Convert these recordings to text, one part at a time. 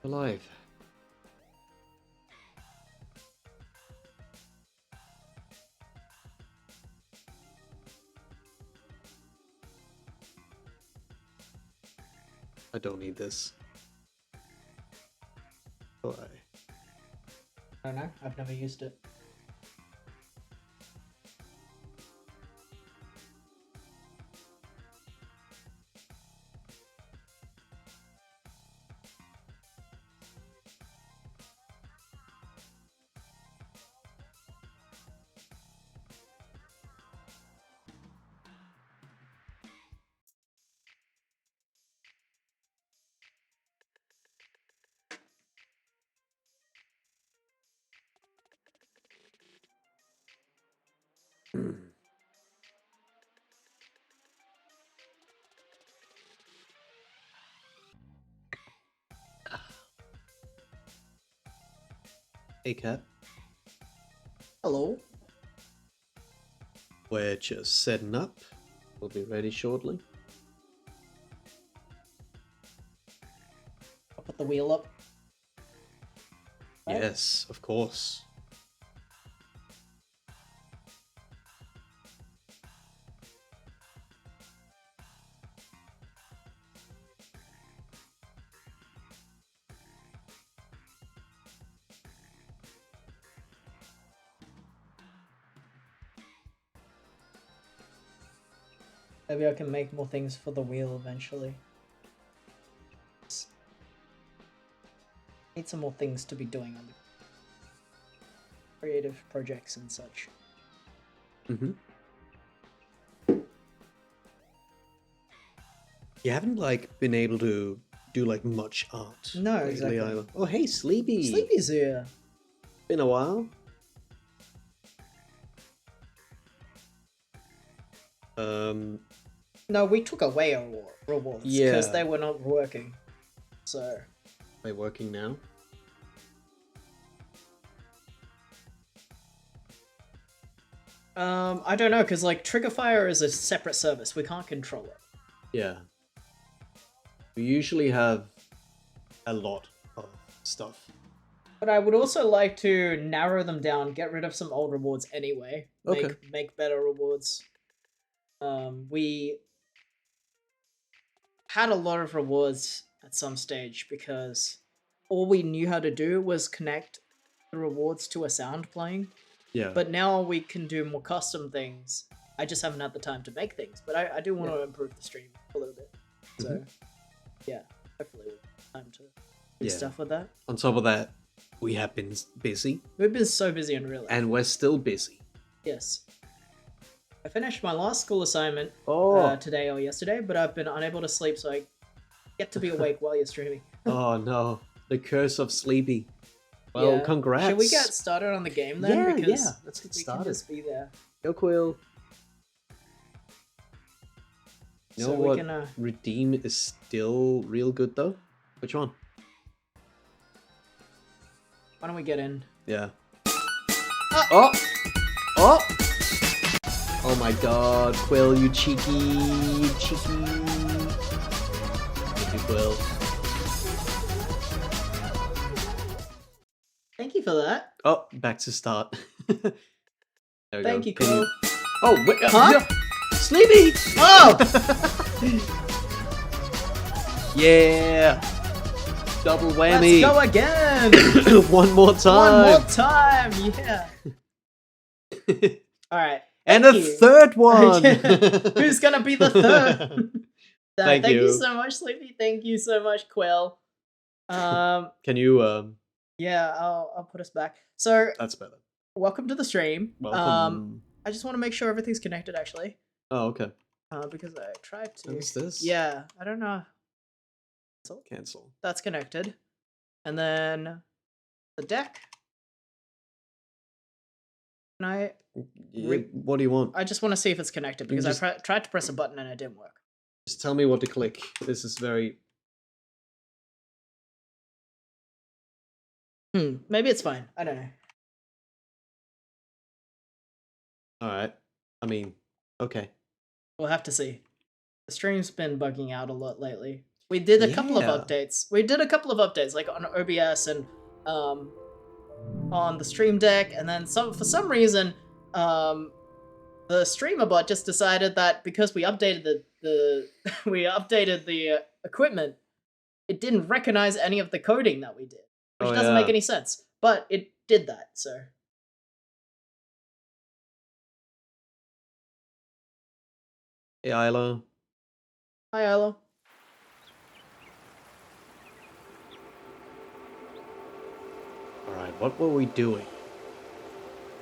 Alive. I don't need this. Oh, I don't know. I've never used it. Hey, Cat. Hello. We're just setting up. We'll be ready shortly. I'll put the wheel up. Right? Yes, of course. Maybe I can make more things for the wheel eventually. Need some more things to be doing on the creative projects and such. Mm-hmm. You haven't, like, been able to do, like, much art. No, lately exactly. either. Oh, hey, Sleepy! Sleepy's here. Been a while. No, we took away our rewards because Yeah. they were not working. So They're working now. I don't know, because like Triggerfire is a separate service. We can't control it. Yeah. We usually have a lot of stuff. But I would also like to narrow them down, get rid of some old rewards anyway. Okay. Make better rewards. We had a lot of rewards at some stage because all we knew how to do was connect the rewards to a sound playing. Yeah. But now we can do more custom things. I just haven't had the time to make things, but I do want to improve the stream a little bit. So, yeah, hopefully we'll have time to do stuff with that. On top of that, we have been busy. We've been so busy in real life. And we're still busy. Yes. I finished my last school assignment today or yesterday, but I've been unable to sleep, so I get to be awake while you're streaming. Oh no, the curse of Sleepy. Well, congrats. Should we get started on the game then? Yeah, because let's get we started. can just be there. Go Quill. You know So what? we can, Redeem is still real good though. Which one? Why don't we get in? Yeah. Oh! Oh! Oh my god, Quill, you cheeky. Thank you, Quill. Thank you for that. Oh, back to start. There we Thank go. you, Quill. Oh, wait, Huh? Sleepy! Oh! Yeah! Double Let's whammy! go again! One more time! One more time! Yeah! Alright. And a third one! Who's gonna be the third? Thank you you. so much, Sleepy. Thank you so much, Quill. Can you, Yeah, I'll put us back. So, that's better. welcome to the stream. Welcome. I just want to make sure everything's connected, actually. Oh, okay. Because I tried to. What's this? Yeah, I don't know. Cancel. That's connected. And then the deck. Can I? What do you want? I just want to see if it's connected because just- I tried to press a button and it didn't work. Just tell me what to click. This is very... Maybe it's fine. I don't know. Alright. I mean, okay. We'll have to see. The stream's been bugging out a lot lately. We did a couple of Yeah. updates. We did a couple of updates, like on OBS and on the Stream Deck, and then for some reason, the streamer bot just decided that because we updated the we updated the equipment, it didn't recognize any of the coding that we did, which Oh, doesn't make yeah. any sense. But it did that, so. Hey, Isla. Hi, Ilo. Alright, what were we doing?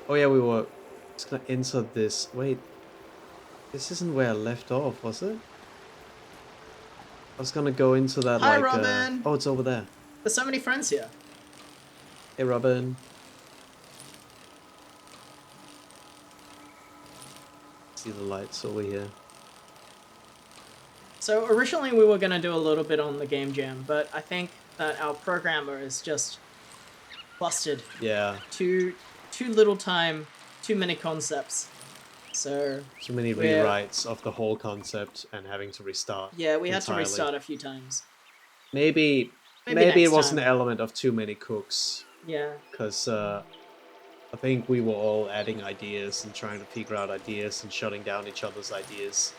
Oh yeah, we were just gonna insert this. Wait. This isn't where I left off, was it? I was gonna go into that Hi, like Robin. oh, it's over there. There's so many friends here. Hey, Robin. See the lights over here. So originally we were gonna do a little bit on the game jam, but I think that our programmer is just busted. Yeah. Too little time, too many concepts. So Too many we're- rewrites of the whole concept and having to restart. yeah, we had to entirely. restart a few times. Maybe Maybe it next was an time. element of too many cooks. Yeah. Because I think we were all adding ideas and trying to figure out ideas and shutting down each other's ideas.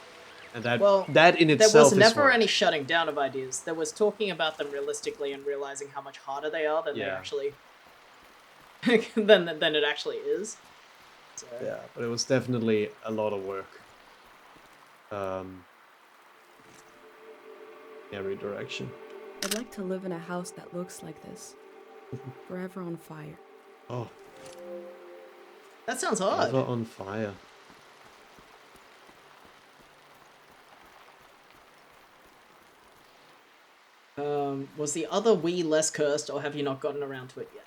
And that Well, that in There itself was is never work. any shutting down of ideas. There was talking about them realistically and realizing how much harder they are than they Yeah. actually than it actually is. So, Yeah, but it was definitely a lot of work. Every direction. I'd like to live in a house that looks like this. Forever on fire. Oh, that sounds hard. ever on fire. Was the other Wii less cursed, or have you not gotten around to it yet?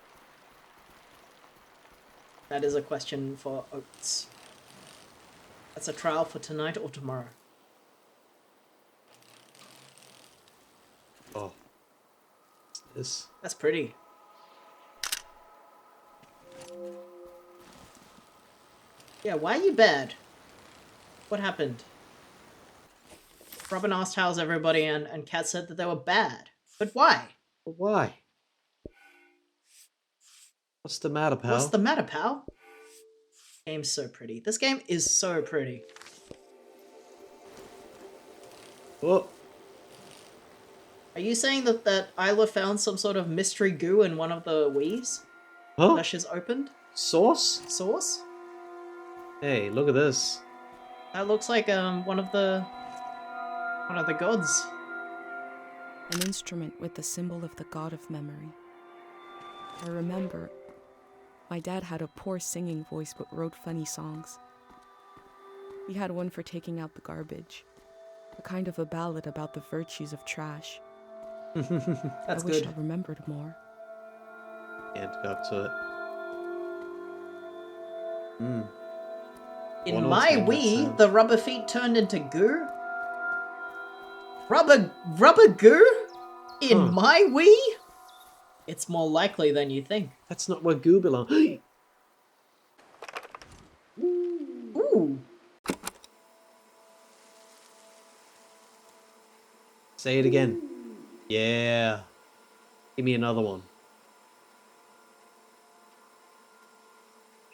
That is a question for Oats. That's a trial for tonight or tomorrow. Oh. What's this? That's pretty. Yeah, why are you bad? What happened? Robin asked how's everybody, and Kat said that they were bad. But why? But why? What's the matter, pal? What's the matter, pal? Game's so pretty. This game is so pretty. Oh, Are you saying that Isla found some sort of mystery goo in one of the Wii's huh? that she's opened? Sauce? Source? Hey, look at this. That looks like one of the gods. An instrument with the symbol of the god of memory. I remember my dad had a poor singing voice but wrote funny songs. He had one for taking out the garbage. A kind of a ballad about the virtues of trash. That's I wish good. I remembered more. Can't go up to it. Hmm. In One my alternate Wii, sound. the rubber feet turned into goo? Rubber goo? In Huh. my Wii? It's more likely than you think. That's not where goo belongs. Ooh. Say it again. Yeah. Give me another one.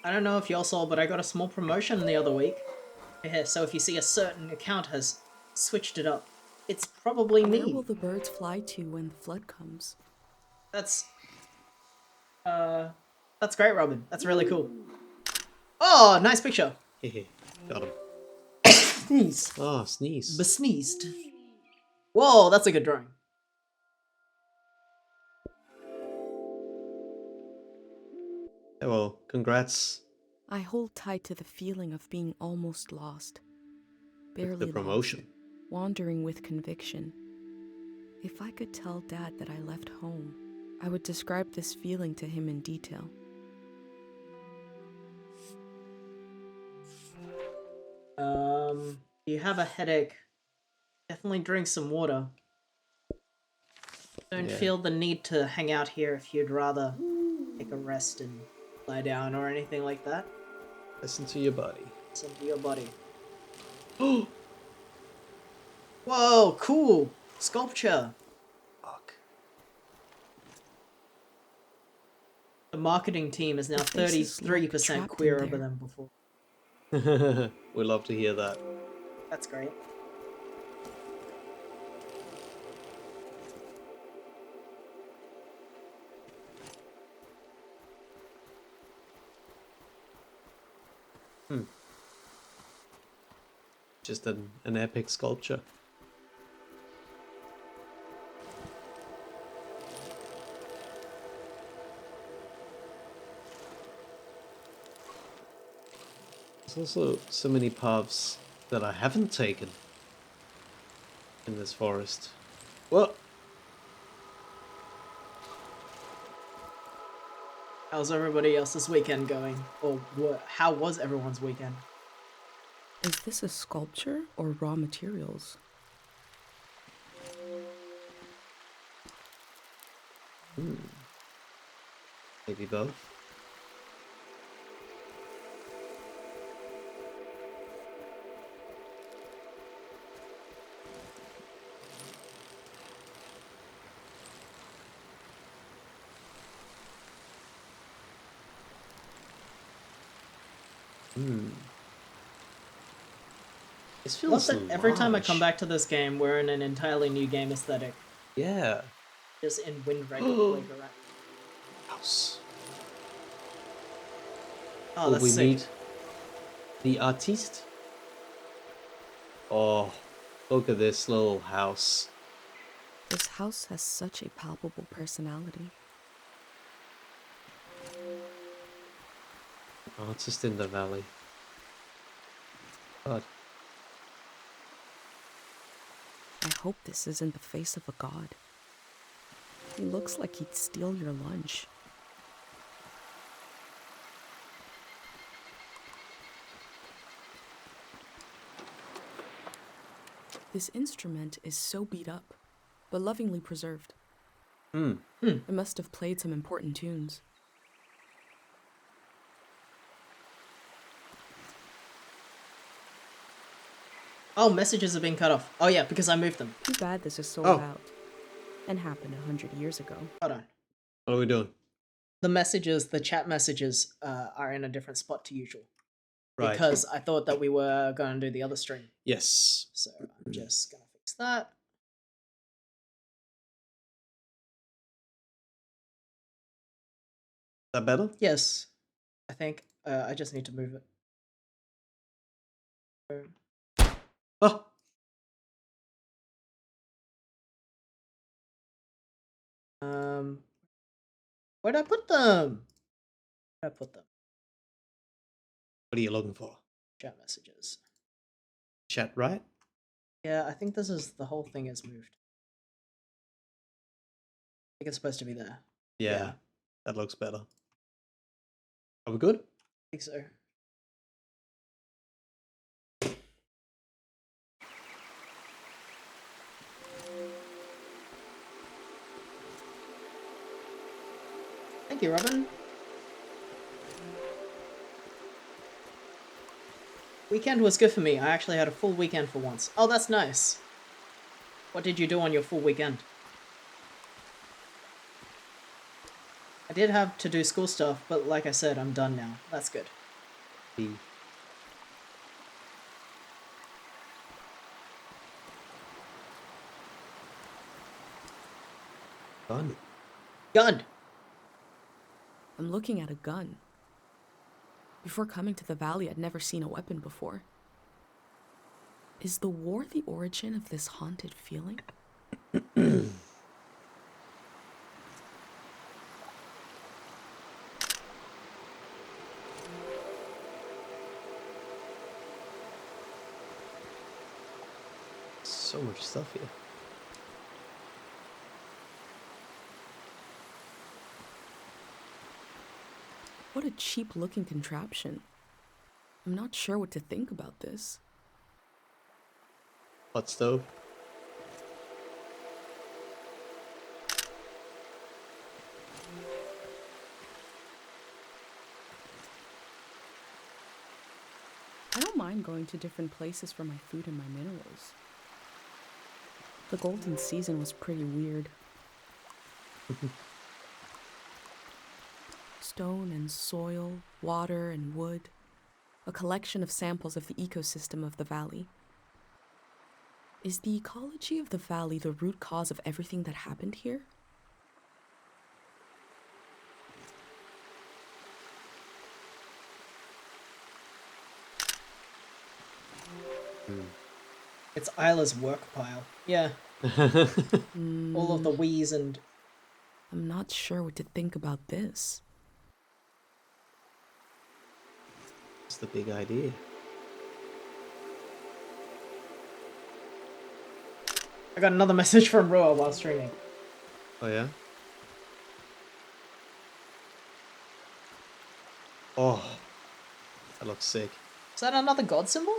I don't know if y'all saw, but I got a small promotion the other week. Yeah, so if you see a certain account has switched it up, it's probably Where me. will the birds fly to when the flood comes? That's great, Robin. That's really cool. Oh, nice picture. Hehe. Got him. Sneeze. Oh, sneeze. Besneezed. Whoa, that's a good drawing. Yeah, well, congrats I hold tight to the feeling of being almost lost. Barely with the promotion. lost, wandering with conviction. If I could tell Dad that I left home, I would describe this feeling to him in detail. You have a headache. Definitely drink some water. Don't Yeah. feel the need to hang out here if you'd rather take a rest and lie down or anything like that. Listen to your body. Listen to your body. Whoa, cool. Sculpture. Fuck. The marketing team is now The faces look 33% trapped in queerer there. than before. We love to hear that. That's great. Just an epic sculpture. There's also so many paths that I haven't taken in this forest. What? How's everybody else's weekend going? Or how was everyone's weekend? Is this a sculpture or raw materials? Maybe both. This Love feels that every time I come large. back to this game, we're in an entirely new game aesthetic. Yeah. Just in Windbreaker flavor, right? House. Oh, Will that's we sick. meet the artiste? Oh, look at this little house. This house has such a palpable personality. Artist in the valley. God. I hope this isn't the face of a god. He looks like he'd steal your lunch. This instrument is so beat up, but lovingly preserved. It must have played some important tunes. Oh, messages are being cut off. Oh yeah, because I moved them. Too bad this is sold Oh. out and happened 100 years ago. Hold on. What are we doing? The messages, the chat messages, are in a different spot to usual. Right. Because I thought that we were going to do the other stream. Yes. So I'm just going to fix that. That better? Yes. I think I just need to move it. Oh. Where'd I put them? Where'd I put them? What are you looking for? Chat messages. Chat, right? Yeah, I think this is the whole thing is moved. I think it's supposed to be there. Yeah. Yeah. That looks better. Are we good? I think so. Thank you, Robin. Weekend was good for me. I actually had a full weekend for once. Oh, that's nice. What did you do on your full weekend? I did have to do school stuff, but like I said, I'm done now. That's good. The gun. Gun! I'm looking at a gun. Before coming to the valley, I'd never seen a weapon before. Is the war the origin of this haunted feeling? So much stuff here. What a cheap looking contraption. I'm not sure what to think about this. Hot stove. I don't mind going to different places for my food and my minerals. The golden season was pretty weird. Stone and soil, water and wood. A collection of samples of the ecosystem of the valley. Is the ecology of the valley the root cause of everything that happened here? It's Isla's work pile. Yeah, all of the wheeze and... I'm not sure what to think about this. What's the big idea? I got another message from Roa while streaming. Oh yeah? Oh, that looks sick. Is that another god symbol?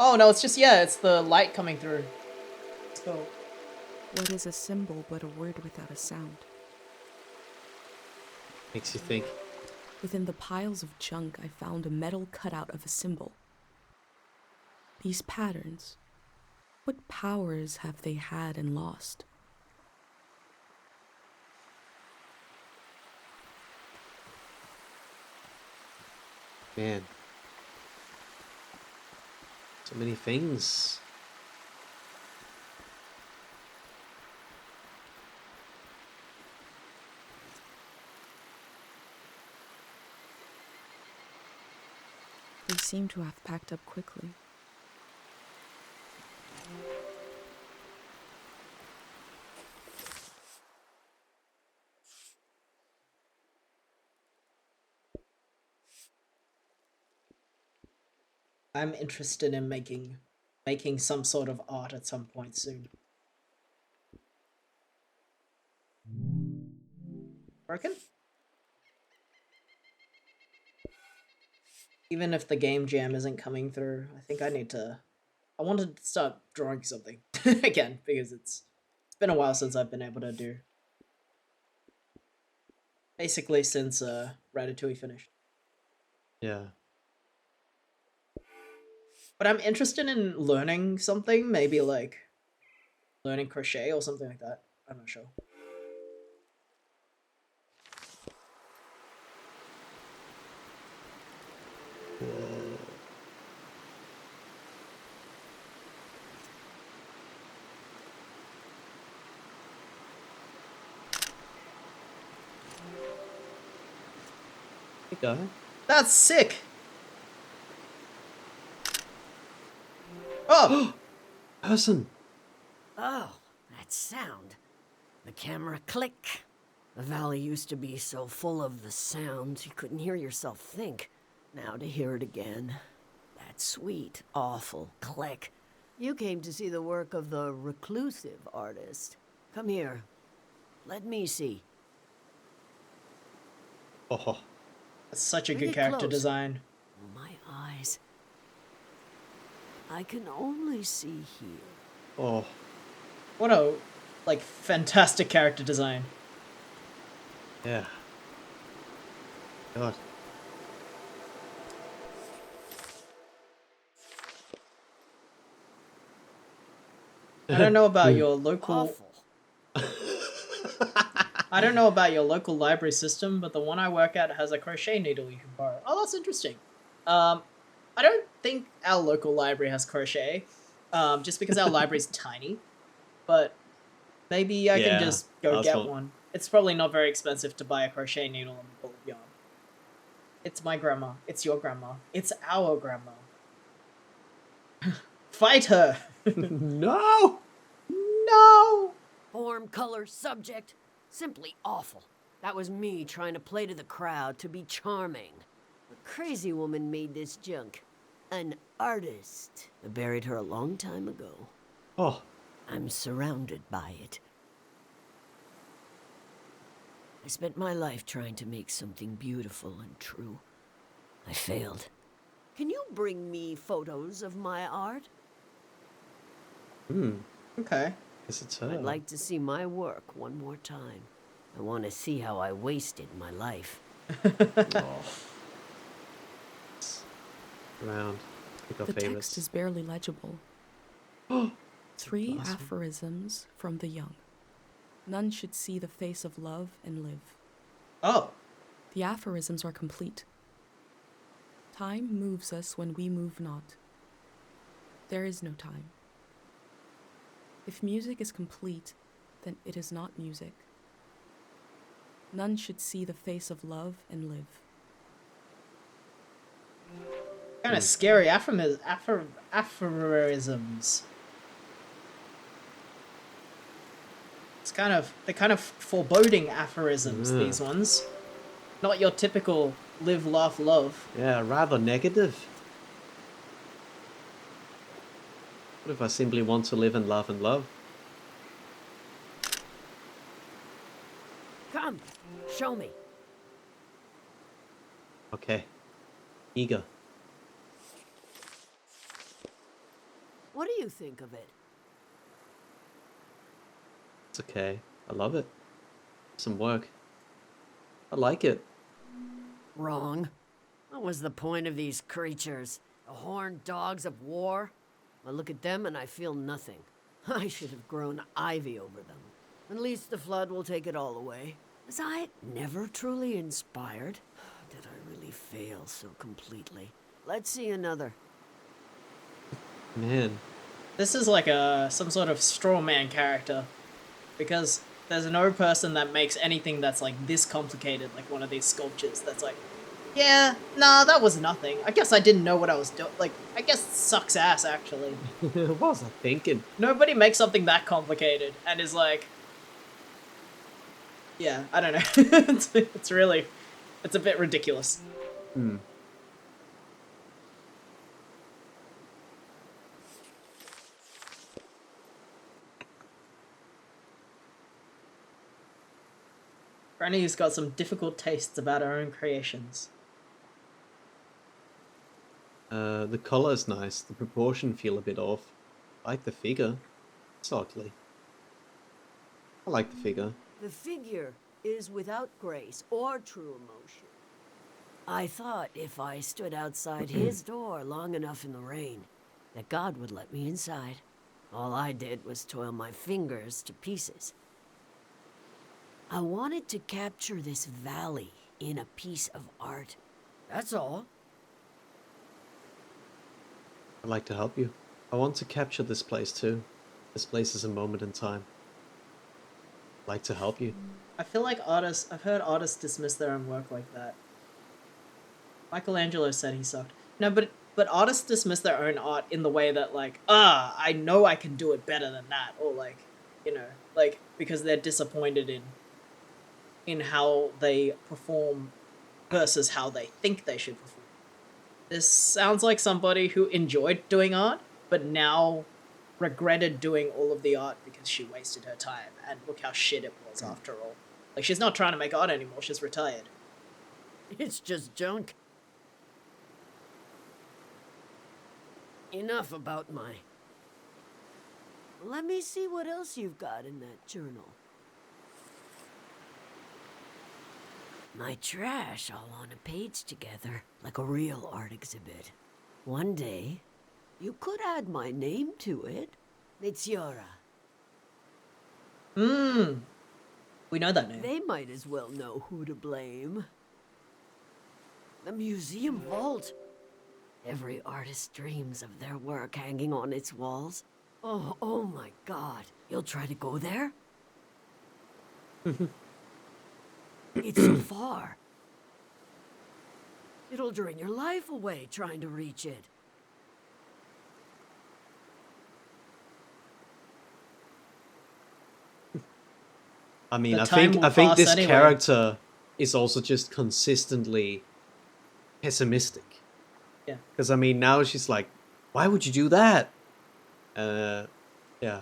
Oh no, it's just, yeah, it's the light coming through. Let's go. What is a symbol but a word without a sound? Makes you think. Within the piles of junk, I found a metal cutout of a symbol. These patterns, what powers have they had and lost? Man. So many things. They seem to have packed up quickly. I'm interested in making some sort of art at some point soon. Reckon? Even if the game jam isn't coming through, I think I wanted to start drawing something again, because it's been a while since I've been able to do. Basically since Ratatouille finished. Yeah. But I'm interested in learning something, maybe like learning crochet or something like that. I'm not sure. Hey guy. That's sick! Oh! Person. Oh, that sound. The camera click. The valley used to be so full of the sounds you couldn't hear yourself think. Now to hear it again. That sweet, awful click. You came to see the work of the reclusive artist. Come here. Let me see. Oh. That's such a Bring good it character close. design. My eyes. I can only see here. Oh. What a, like, fantastic character design. Yeah. God. I don't know about your local... Awful. I don't know about your local library system, but the one I work at has a crochet needle you can borrow. Oh, that's interesting. I don't think our local library has crochet, just because our library's tiny. But maybe I Yeah, can just go that's get what- one. It's probably not very expensive to buy a crochet needle and a ball of yarn. It's my grandma. It's your grandma. It's our grandma. Fight her! No! No! Form, color, subject. Simply awful. That was me trying to play to the crowd, to be charming. A crazy woman made this junk. An artist. I buried her a long time ago. Oh. I'm surrounded by it. I spent my life trying to make something beautiful and true. I failed. Can you bring me photos of my art? Okay. Guess it's her. I'd like to see my work one more time. I want to see how I wasted my life. Oh. Round. Pick our The favorites. text is barely legible. 3 last one. aphorisms from the young. None should see the face of love and live. Oh, The aphorisms are complete. Time moves us when we move not. There is no time. If music is complete, then it is not music. None should see the face of love and live. kind of scary aphorisms. They're kind of foreboding aphorisms, these ones. Not your typical live, laugh, love. Yeah, rather negative. What if I simply want to live and laugh and love? Come, show me. Okay. Eager. What do you think of it? It's okay. I love it. Some work. I like it. Wrong. What was the point of these creatures? The horned dogs of war? I look at them and I feel nothing. I should have grown ivy over them. At least the flood will take it all away. Was I never truly inspired? Did I really fail so completely? Let's see another. Man. This is like some sort of straw man character. Because there's no person that makes anything that's like this complicated, like one of these sculptures that's like, yeah, nah, that was nothing. I guess I didn't know what I was doing. Like, I guess it sucks ass, actually. What was I thinking? Nobody makes something that complicated and is like, yeah, I don't know. it's a bit ridiculous. Hmm. Granny's got some difficult tastes about her own creations. The color is nice. The proportion feel a bit off. I like the figure. It's ugly. I like the figure. The figure is without grace or true emotion. I thought if I stood outside his door long enough in the rain, that God would let me inside. All I did was toil my fingers to pieces. I wanted to capture this valley in a piece of art. That's all. I'd like to help you. I want to capture this place too. This place is a moment in time. I'd like to help you. I feel like I've heard artists dismiss their own work like that. Michelangelo said he sucked. No, but artists dismiss their own art in the way that like, I know I can do it better than that, or like, you know, like because they're disappointed in how they perform versus how they think they should perform. This sounds like somebody who enjoyed doing art, but now regretted doing all of the art because she wasted her time, and look how shit it was after all. Like, she's not trying to make art anymore, she's retired. It's just junk. Enough about my... Let me see what else you've got in that journal. My trash all on a page together, like a real art exhibit. One day, you could add my name to it. Mitziora. We know that name. They might as well know who to blame. The museum vault. Every artist dreams of their work hanging on its walls. Oh my God. You'll try to go there? It's so far. It'll drain your life away trying to reach it. I mean, The I time think will pass this anyway. character is also just consistently pessimistic. Yeah. Because I mean, now she's like, why would you do that? Yeah.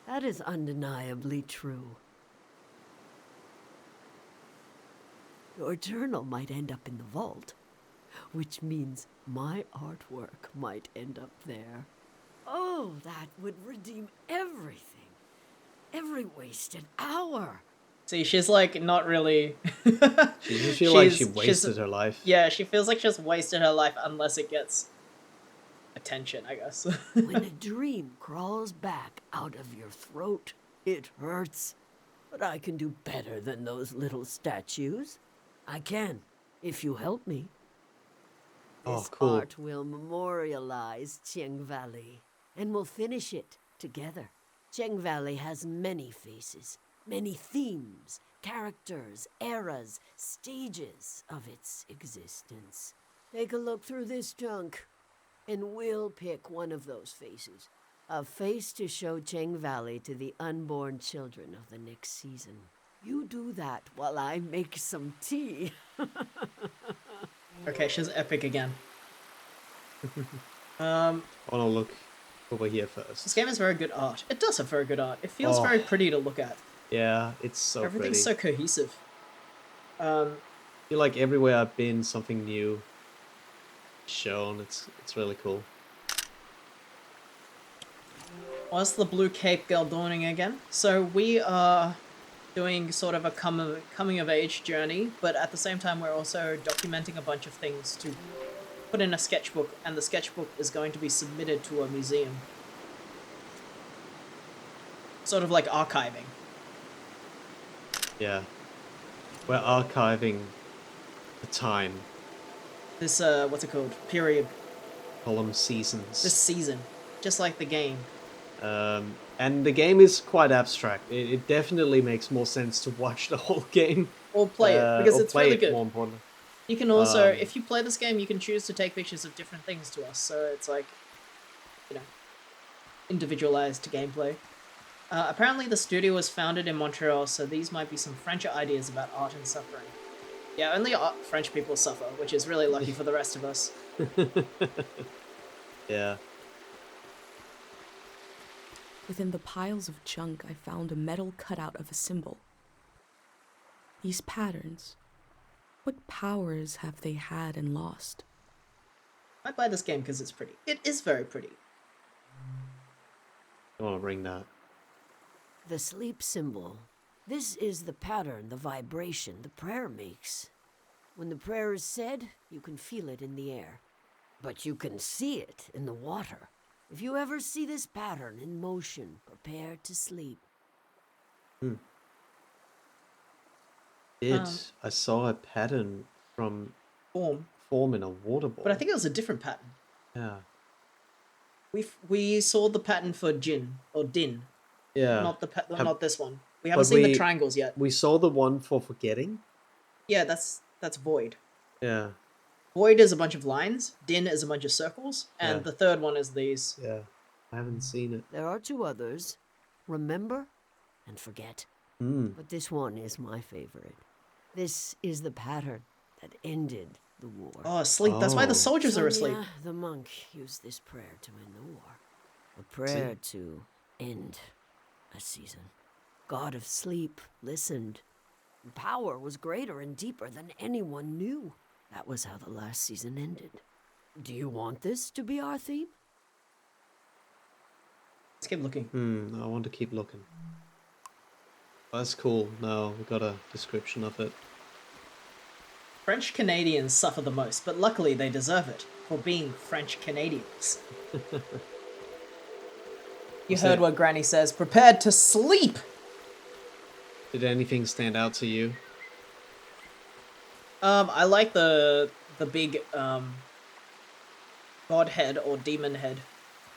That is undeniably true. Your journal might end up in the vault, which means my artwork might end up there. Oh, that would redeem everything. Every wasted hour. See, she's like not really. She doesn't feel like she she's- wasted her life. Yeah, she feels like she's wasted her life unless it gets attention, I guess. When a dream crawls back out of your throat, it hurts. But I can do better than those little statues. I can, if you help me. Oh, This cool. art will memorialize Cheng Valley, and we'll finish it together. Cheng Valley has many faces, many themes, characters, eras, stages of its existence. Take a look through this junk, and we'll pick one of those faces. A face to show Cheng Valley to the unborn children of the next season. You do that while I make some tea. Okay, she's epic again. I want to look over here first. This game has very good art. It does have very good art. It feels Oh. very pretty to look at. Yeah, it's so Everything's pretty. so cohesive. I feel like everywhere I've been, something new shown. It's really cool. What's the Blue Cape girl doing again? So we are doing sort of a coming of age journey, but at the same time we're also documenting a bunch of things to put in a sketchbook, and the sketchbook is going to be submitted to a museum. Sort of like archiving. Yeah. We're archiving the time, This, what's it called? Period. column seasons. This season. Just like the game. And the game is quite abstract. It definitely makes more sense to watch the whole game. Or play it, because or it's play really it, good. more importantly. You can also, Um, if you play this game, you can choose to take pictures of different things to us, so it's like, you know, individualized gameplay. Apparently the studio was founded in Montreal, so these might be some French ideas about art and suffering. Yeah, only French people suffer, which is really lucky for the rest of us. Yeah. Within the piles of junk, I found a metal cutout of a symbol. These patterns, what powers have they had and lost? I buy this game because it's pretty. It is very pretty. I want to bring that. The sleep symbol. This is the pattern, the vibration the prayer makes. When the prayer is said, you can feel it in the air. But you can see it in the water. If you ever see this pattern in motion, prepare to sleep. I saw a pattern from form in a water ball. But I think it was a different pattern. Yeah. We saw the pattern for Jin, or Din. Yeah. Not this one. We haven't But seen the we- triangles yet. We saw the one for forgetting. Yeah, that's Void. Yeah. Void is a bunch of lines, Din is a bunch of circles, and Yeah. the third one is these. Yeah. I haven't seen it. There are two others. Remember and forget. But this one is my favorite. This is the pattern that ended the war. Oh, asleep. That's why the Oh. soldiers are asleep. Sonia, the monk, used this prayer to end the war. A prayer to end a season. God of sleep listened. Power was greater and deeper than anyone knew. That was how the last season ended. Do you want this to be our theme? Let's keep looking. I want to keep looking. That's cool. No, we got a description of it. French Canadians suffer the most, but luckily they deserve it for being French Canadians. You What's heard that? what Granny says. Prepared to sleep. Did anything stand out to you? I like the big god head or demon head.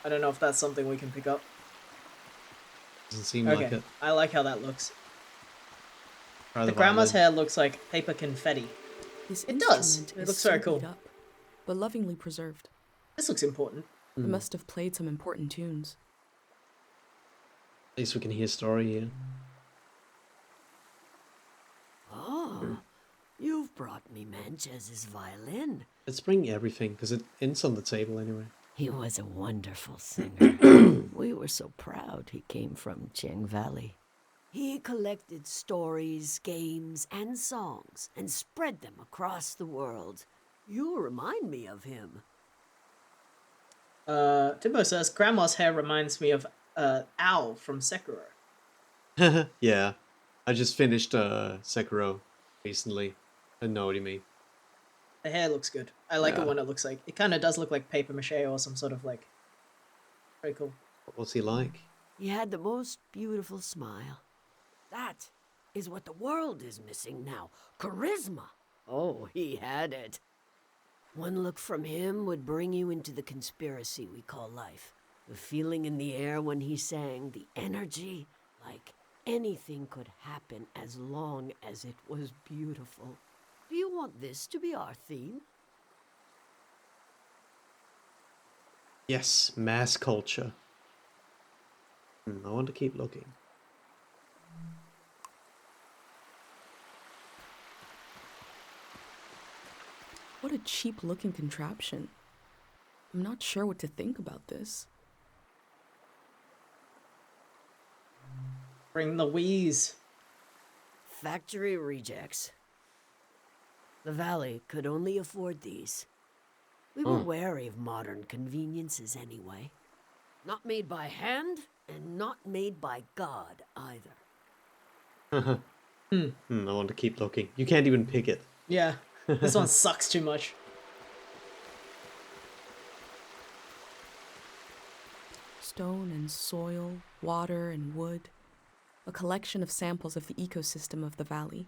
I don't know if that's something we can pick up. Doesn't seem Okay, like it. I like how that looks. Try The grandma's violin. hair looks like paper confetti. This It does. instrument It is looks very so cool. beat up, but lovingly preserved. This looks important. It must have played some important tunes. At least we can hear story here. Oh, you've brought me Manchez's violin. Let's bring everything, because it ends on the table anyway. He was a wonderful singer. We were so proud he came from Cheng Valley. He collected stories, games, and songs and spread them across the world. You remind me of him. Timbo says, grandma's hair reminds me of Owl from Sekiro. Yeah. I just finished Sekiro recently. I know what you mean. The hair looks good. I like Yeah. it when it looks like it kind of does look like paper mache or some sort of like. Very cool. What was he like? He had the most beautiful smile. That is what the world is missing now. Charisma. Oh, he had it. One look from him would bring you into the conspiracy we call life. The feeling in the air when he sang, the energy, like anything could happen as long as it was beautiful. Do you want this to be our theme? Yes, mass culture. I want to keep looking. What a cheap looking contraption. I'm not sure what to think about this. Bring the wheeze. Factory rejects. The Valley could only afford these. We were wary of modern conveniences anyway. Not made by hand, and not made by God either. I want to keep looking. You can't even pick it. Yeah. This one sucks too much. Stone and soil, water and wood. A collection of samples of the ecosystem of the valley.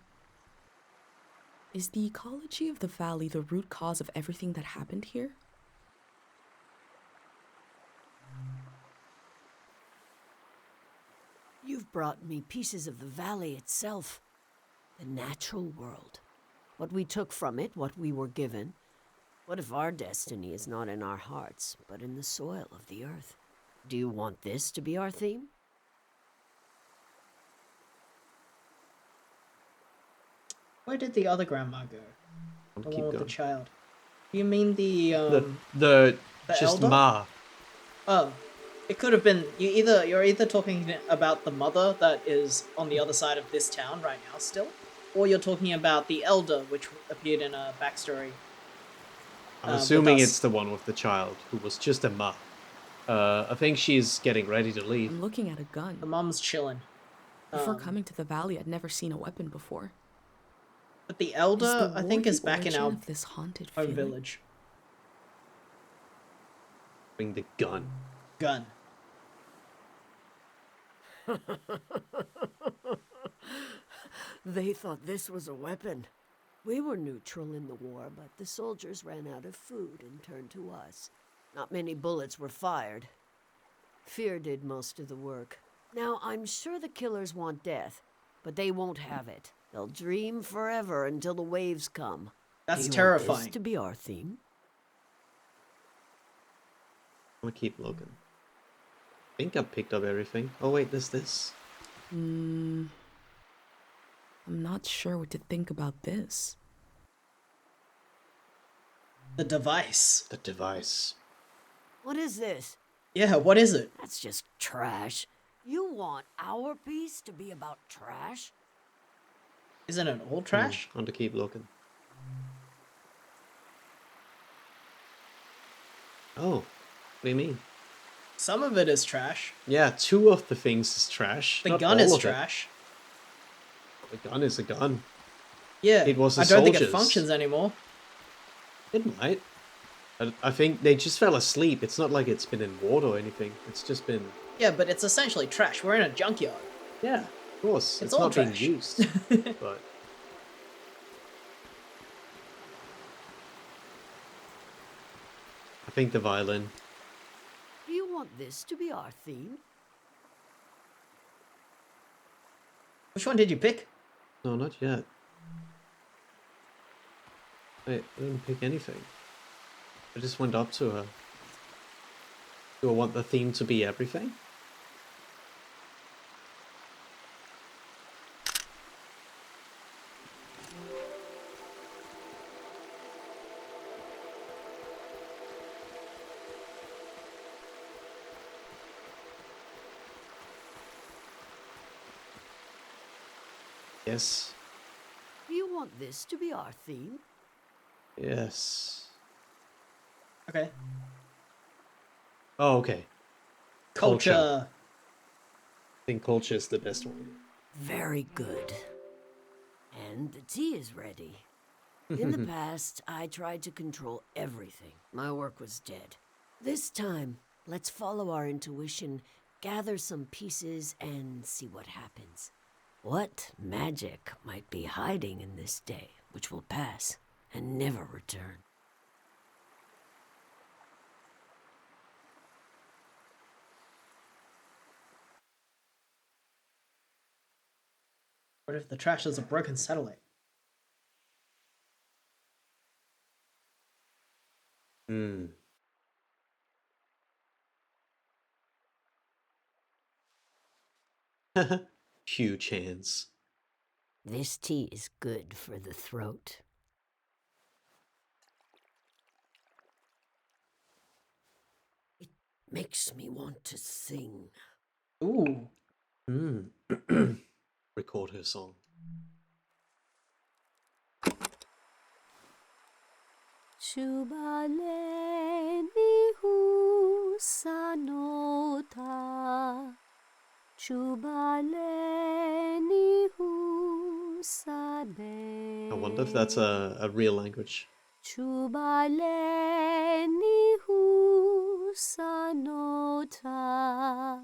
Is the ecology of the valley the root cause of everything that happened here? You've brought me pieces of the valley itself. The natural world. What we took from it, what we were given. What if our destiny is not in our hearts, but in the soil of the earth? Do you want this to be our theme? Where did the other grandma go? I want The to one keep with the going. child. You mean the The just elder? Ma. Oh, it could have been you're either talking about the mother that is on the other side of this town right now still, or you're talking about the elder which appeared in a backstory. I'm with assuming us. it's the one with the child who was just a Ma. I think she's getting ready to leave. I'm looking at a The gun. mom's chilling. Before coming to the valley, I'd never seen a weapon before. But the Is elder, the I war think, the is back in origin our of this haunted home feeling? village. Bring the gun. Gun. They thought this was a weapon. We were neutral in the war, but the soldiers ran out of food and turned to us. Not many bullets were fired. Fear did most of the work. Now, I'm sure the killers want death, but they won't have it. They'll dream forever until the waves come. That's Do you want terrifying. this to be our theme? I'm gonna keep looking. I think I picked up everything. Oh wait, there's this. I'm not sure what to think about this. The device. The device. What is this? Yeah, what is it? That's just trash. You want our piece to be about trash? Isn't it all trash? I want to keep looking. Oh, what do you mean? Some of it is trash. Yeah, 2 of the things is trash. The not gun all is of it. trash. The gun is a gun. Yeah. It was the I don't think it soldiers. functions anymore. It might. I think they just fell asleep. It's not like it's been in water or anything. It's just been... Yeah, but it's essentially trash. We're in a junkyard. Yeah, of course. It's It's, all not trash. being used. But... I think the violin. Do you want this to be our theme? Which one did you pick? No, not yet. Wait, I didn't pick anything. I just went up to her. Do I want the theme to be everything? Yes. Do you want this to be our theme? Yes. Okay. Oh, okay. Culture. Culture. I think culture is the best one. Very good. And the tea is ready. In the past, I tried to control everything. My work was dead. This time, let's follow our intuition, gather some pieces, and see what happens. What magic might be hiding in this day, which will pass and never return? What if the trash is a broken satellite? Hmm. Huge hands. This tea is good for the throat. It makes me want to sing. Ooh. Hmm. Record her song. Chubaleni husanota. Chubaleni husane. I wonder if that's a real language. Chubaleni husanota.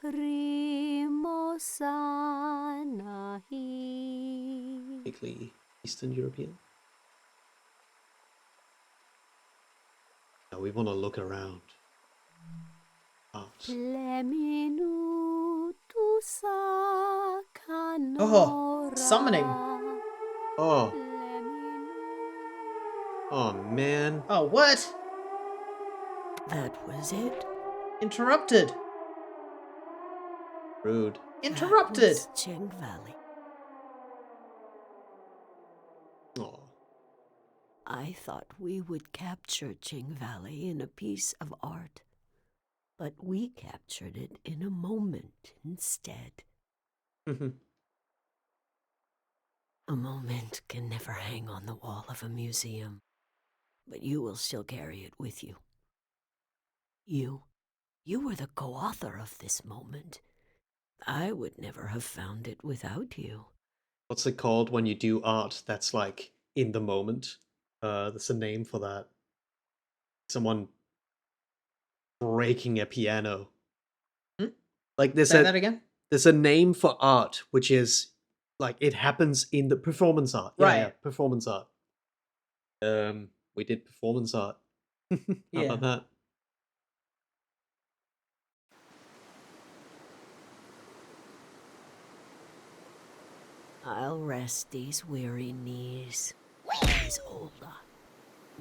Krimosanahi. Particularly Eastern European. Now we want to look around. Art. Oh, summoning. Oh. Oh man. Oh, what? That was it. Interrupted. Rude. Interrupted. That was Cheng Valley. Oh. I thought we would capture Cheng Valley in a piece of art, but we captured it in a moment instead. A moment can never hang on the wall of a museum, but you will still carry it with you. You were the co-author of this moment. I would never have found it without you. What's it called when you do art that's like in the moment? There's a name for that. Someone breaking a piano. Hmm? Like there's Say that again? There's a name for art which is like it happens in the performance art. Yeah, Right. yeah, performance art. We did performance art. How Yeah. about that? I'll rest these weary knees, Miss Olda.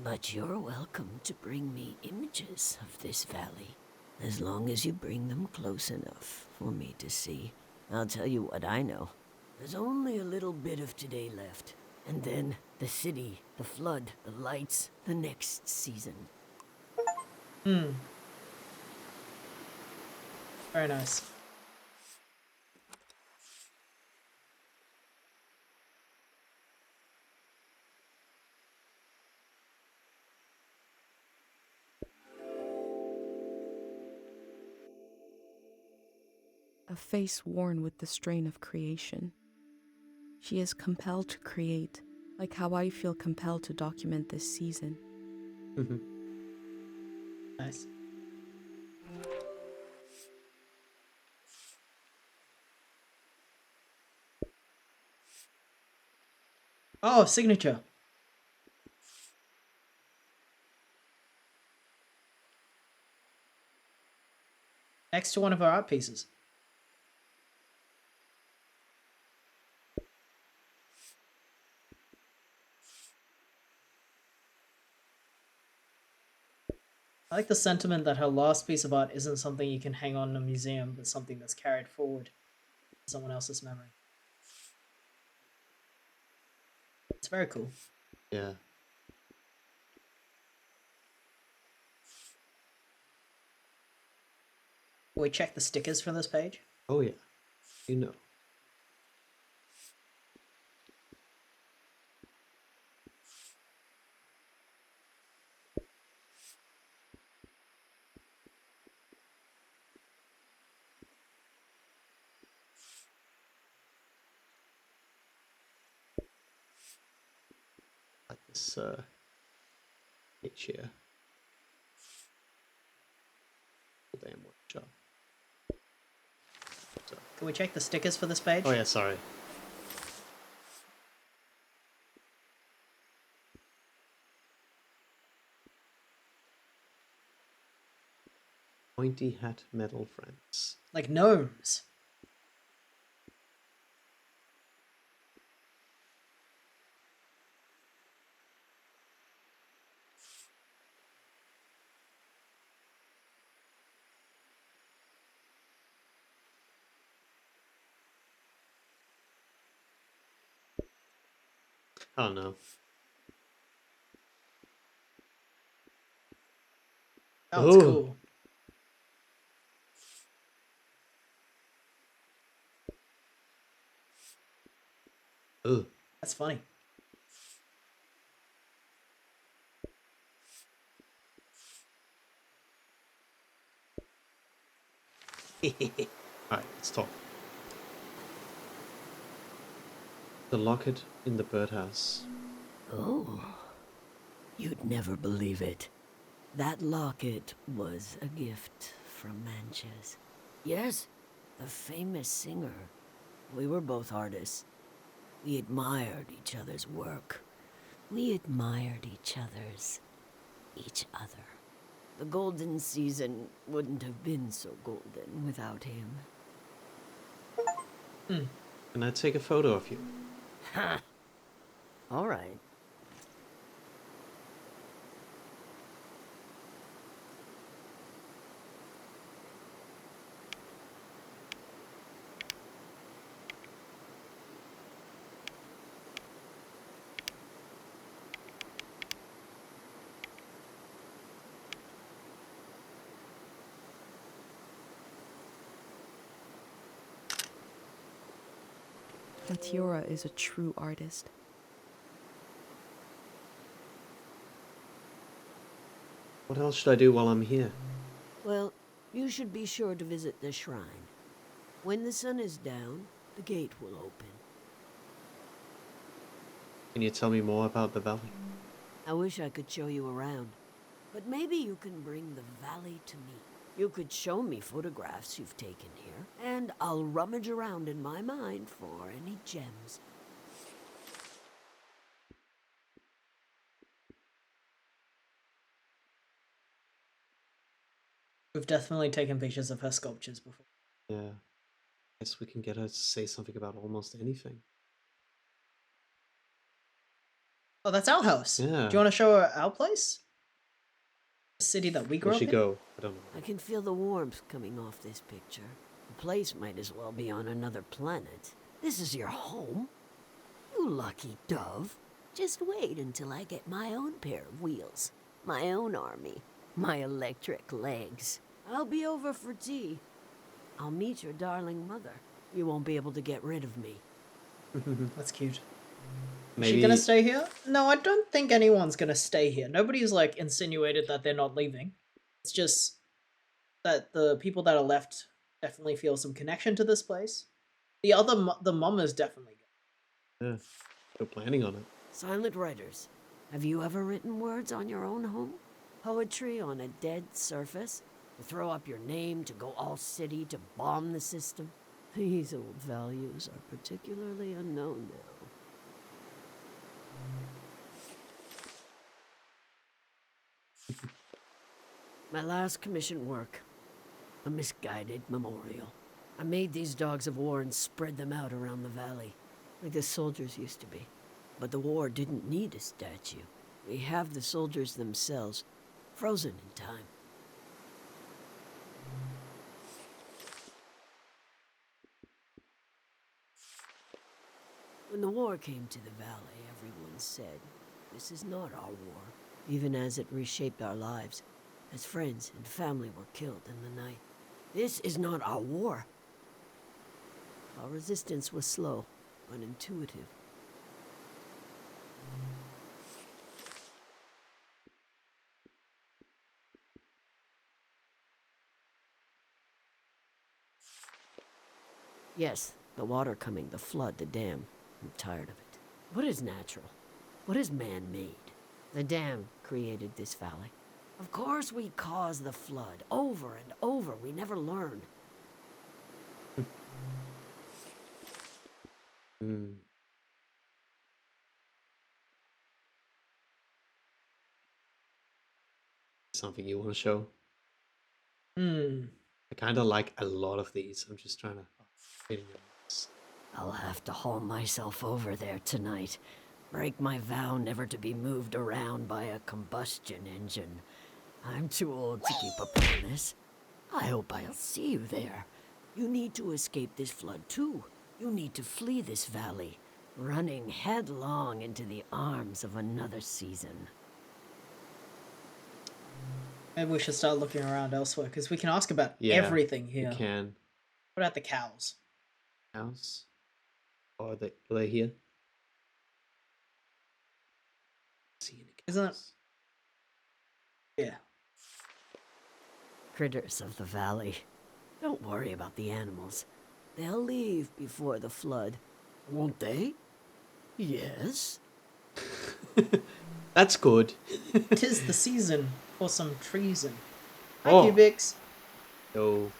But you're welcome to bring me images of this valley, as long as you bring them close enough for me to see. I'll tell you what I know. There's only a little bit of today left, and then the city, the flood, the lights, the next season. Very nice. A face worn with the strain of creation. She is compelled to create, like how I feel compelled to document this season. Nice. Oh, signature. Next to one of our art pieces. I like the sentiment that her last piece of art isn't something you can hang on in a museum, but something that's carried forward in someone else's memory. It's very cool. Yeah. Can we check the stickers for this page? Oh yeah. You know. this page here. Damn workshop. So, Can we check the stickers for this page? oh yeah, sorry. Pointy hat metal friends. Like gnomes. I don't know. Oh, it's Ooh. cool. Ugh. That's funny. Alright, let's talk. The locket in the birdhouse. Oh, you'd never believe it. That locket was a gift from Manches. Yes, the famous singer. We were both artists. We admired each other's work. We admired each other. The golden season wouldn't have been so golden without him. Can I take a photo of you? Ha! All right. Latiora is a true artist. What else should I do while I'm here? Well, you should be sure to visit the shrine. When the sun is down, the gate will open. Can you tell me more about the valley? I wish I could show you around, but maybe you can bring the valley to me. You could show me photographs you've taken here, and I'll rummage around in my mind for any gems. We've definitely taken pictures of her sculptures before. Yeah. Guess we can get her to say something about almost anything. Oh, that's our house. Yeah. Do you want to show her our place? The city that we grew Where'd up she in? go? I don't know. I can feel the warmth coming off this picture. The place might as well be on another planet. This is your home? You lucky dove. Just wait until I get my own pair of wheels, my own army, my electric legs. I'll be over for tea. I'll meet your darling mother. You won't be able to get rid of me. That's cute. Maybe Is she gonna stay here? No, I don't think anyone's gonna stay here. Nobody's like insinuated that they're not leaving. It's just that the people that are left definitely feel some connection to this place. The mom is definitely good. Yeah, still planning on it. Silent writers, have you ever written words on your own home? Poetry on a dead surface? To throw up your name, to go all city, to bomb the system? These old values are particularly unknown now. My last commissioned work. A misguided memorial. I made these dogs of war and spread them out around the valley, like the soldiers used to be. But the war didn't need a statue. We have the soldiers themselves, frozen in time. When the war came to the valley, everyone said, "This is not our war," even as it reshaped our lives, as friends and family were killed in the night. This is not our war. Our resistance was slow, but intuitive. Yes, the water coming, the flood, the dam. I'm tired of it. What is natural? What is man-made? The dam created this valley. Of course we caused the flood. Over and over. We never learn. Hmm. Something you want to show? I kind of like a lot of these. I'm just trying to. I'll have to haul myself over there tonight. Break my vow never to be moved around by a combustion engine. I'm too old to keep up with this. I hope I'll see you there. You need to escape this flood too. You need to flee this valley, running headlong into the arms of another season. Maybe we should start looking around elsewhere, because we can ask about Yeah, everything You here. can. What about the cows? House. Or are they here? See any Isn't it- cows? Yeah. Critters of the valley. Don't worry about the animals. They'll leave before the flood, won't they? Yes. That's good. 'Tis the season for some treason. Hi, Oh. Cubics. Yo.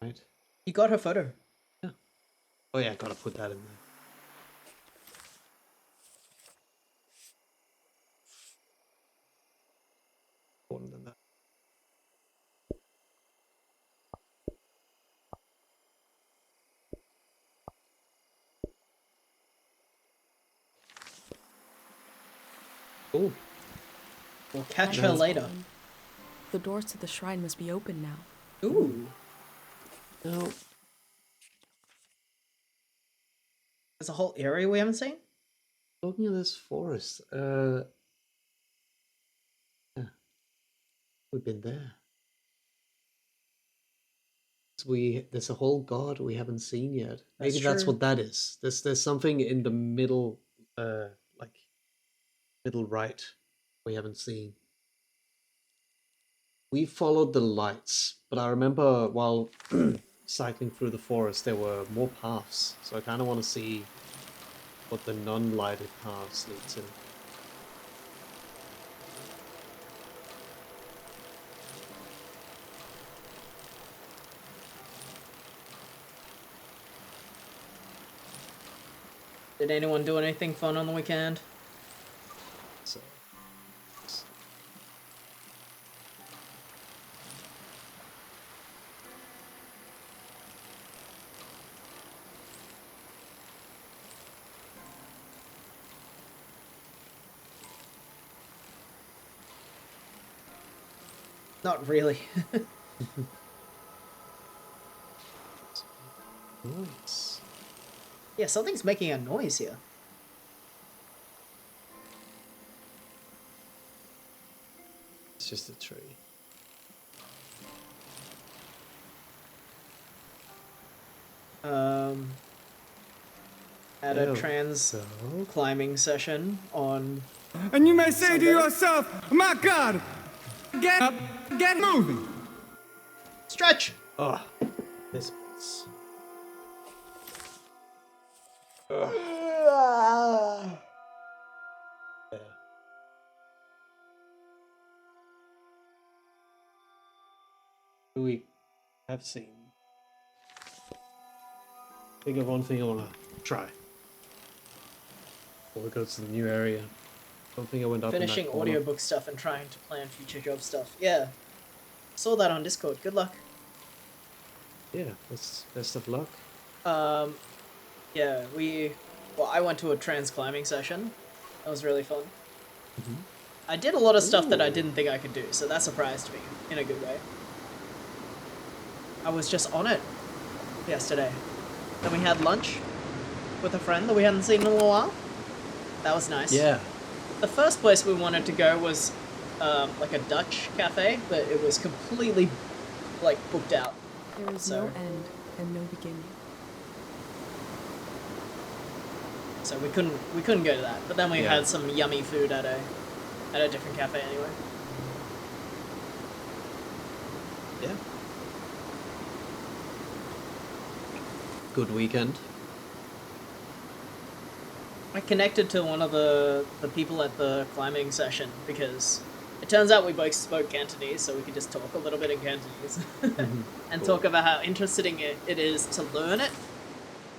Right. You got her photo. Oh yeah, gotta put that in there. Important than that. Cool. We'll catch her That's later. The doors to the shrine must be open now. Ooh. No. There's a whole area we haven't seen? Looking at this forest, yeah, we've been there. There's a whole god we haven't seen yet. Maybe that's true. what that is. There's something in the middle, like middle right, we haven't seen. We followed the lights, but I remember while cycling through the forest, there were more paths. So I kind of want to see what the non-lighted paths lead to. Did anyone do anything fun on the weekend? So, Not really. nice. Yeah, something's making a noise here. It's just a tree. At a Oh, trans so climbing session on And you may say Sunday. to yourself, my God, get up, get moving. stretch. oh, this bit's. Yeah. Who we have seen. Think of one thing I want to try. Before we go to the new area. Don't think I went up in Finishing that corner. audiobook stuff and trying to plan future job stuff. Yeah. Saw that on Discord. Good luck. Yeah, best of luck. Yeah, I went to a trans climbing session. That was really fun. Mhm. I did a lot of stuff that I Ooh. didn't think I could do, so that surprised me in a good way. I was just on it yesterday. Then we had lunch with a friend that we hadn't seen in a little while. That was nice. Yeah. The first place we wanted to go was like a Dutch cafe, but it was completely like booked out. There is So- no end and no beginning. So we couldn't go to that. But then we Yeah. had some yummy food at a different cafe anyway. Yeah. good weekend. I connected to one of the people at the climbing session because it turns out we both spoke Cantonese, so we could just talk a little bit in Cantonese and Cool. talk about how interesting it is to learn it,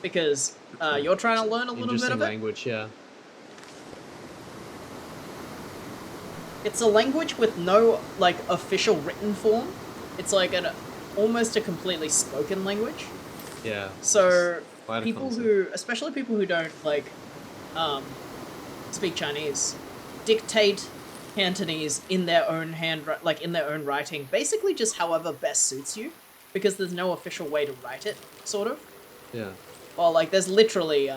because you're trying to learn a little bit Interesting of it. language, yeah. It's a language with no like official written form. It's like an almost a completely spoken language. Yeah. So Quite a people concept. who, especially people who don't like speak Chinese, dictate Cantonese in their own like in their own writing, basically just however best suits you, because there's no official way to write it, sort of. Yeah. Well, like there's literally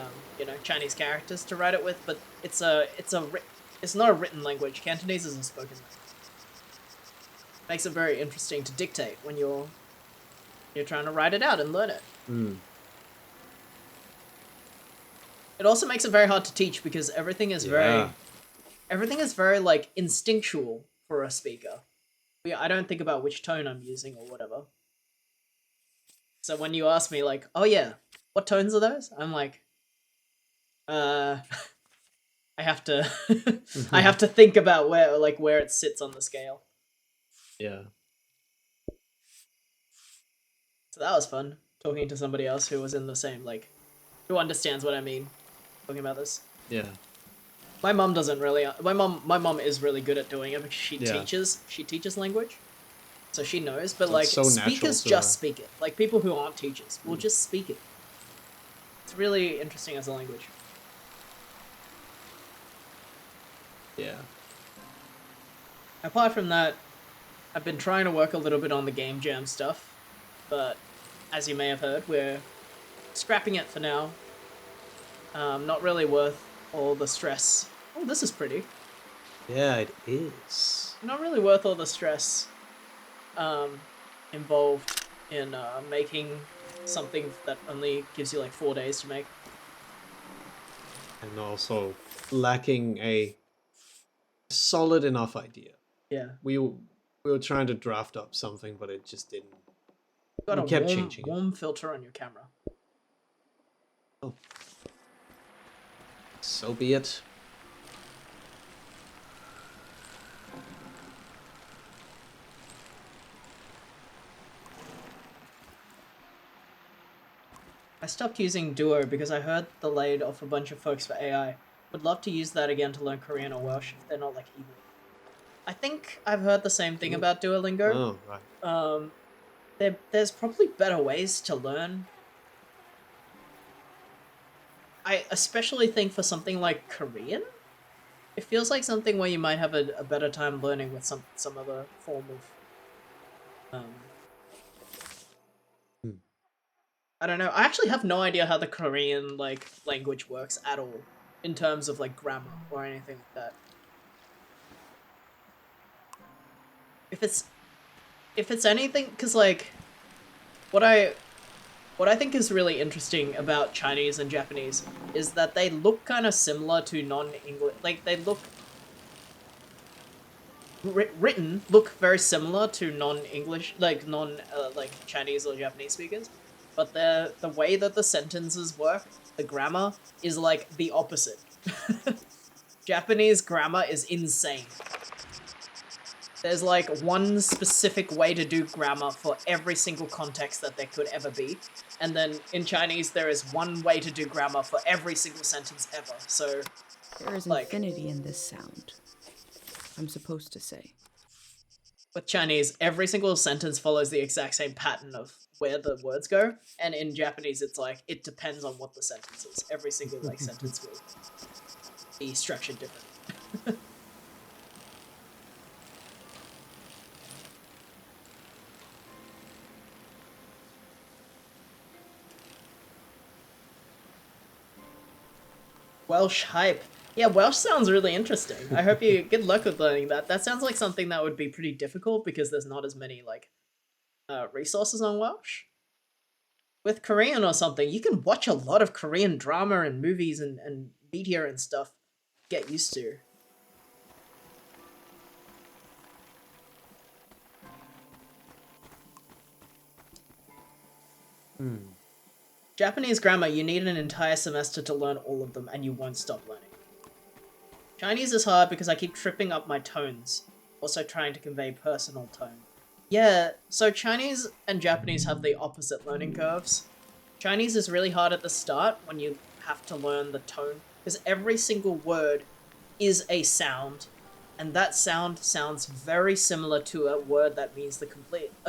Chinese characters to write it with, but it's not a written language. Cantonese is a spoken language. Makes it very interesting to dictate when you're trying to write it out and learn it. Mm. It also makes it very hard to teach because everything is very like instinctual for a speaker. I don't think about which tone I'm using or whatever. So when you ask me like, "Oh yeah, what tones are those?" I'm like, I have to I have to think about where it sits on the scale. Yeah. So that was fun talking to somebody else who was in the same who understands what I mean talking about this. Yeah. My mom doesn't really. My mom is really good at doing it because she Yeah. teaches language, so she knows. But So like it's so natural speakers to just her. speak it. Like people who aren't teachers will just speak it. It's really interesting as a language. Yeah. Apart from that, I've been trying to work a little bit on the game jam stuff, but as you may have heard, we're scrapping it for now. Not really worth all the stress. Oh, this is pretty. Yeah, it is. Not really worth all the stress involved in making something that only gives you like 4 days to make. And also lacking a solid enough idea. Yeah. We were trying to draft up something, but it just didn't. Got We a kept changing it. warm filter on your camera. Oh. So be it. I stopped using Duo because I heard the laid off a bunch of folks for AI. Would love to use that again to learn Korean or Welsh if they're not like evil. I think I've heard the same thing about Duolingo. Oh, right. There's probably better ways to learn. I especially think for something like Korean, it feels like something where you might have a better time learning with some other form of Hmm. I don't know. I actually have no idea how the Korean language works at all in terms of like grammar or anything like that. If it's anything, because like what I think is really interesting about Chinese and Japanese is that they look kind of similar to non-English. Like they look written look very similar to non-English, like Chinese or Japanese speakers, but the way that the sentences work, the grammar is like the opposite. Japanese grammar is insane. There's like one specific way to do grammar for every single context that there could ever be. And then in Chinese, there is one way to do grammar for every single sentence ever. So, There is like, infinity in this sound, I'm supposed to say. with Chinese, every single sentence follows the exact same pattern of where the words go. And in Japanese, it's like, it depends on what the sentence is. Every single sentence will be structured differently. Welsh hype. Yeah, Welsh sounds really interesting. I hope you good luck with learning that. That sounds like something that would be pretty difficult because there's not as many resources on Welsh. With Korean or something, you can watch a lot of Korean drama and movies and media and stuff. Get used to. Japanese grammar, you need an entire semester to learn all of them, and you won't stop learning. Chinese is hard because I keep tripping up my tones, also trying to convey personal tone. Yeah, so Chinese and Japanese have the opposite learning curves. Chinese is really hard at the start when you have to learn the tone, because every single word is a sound, and that sound sounds very similar to a word that means a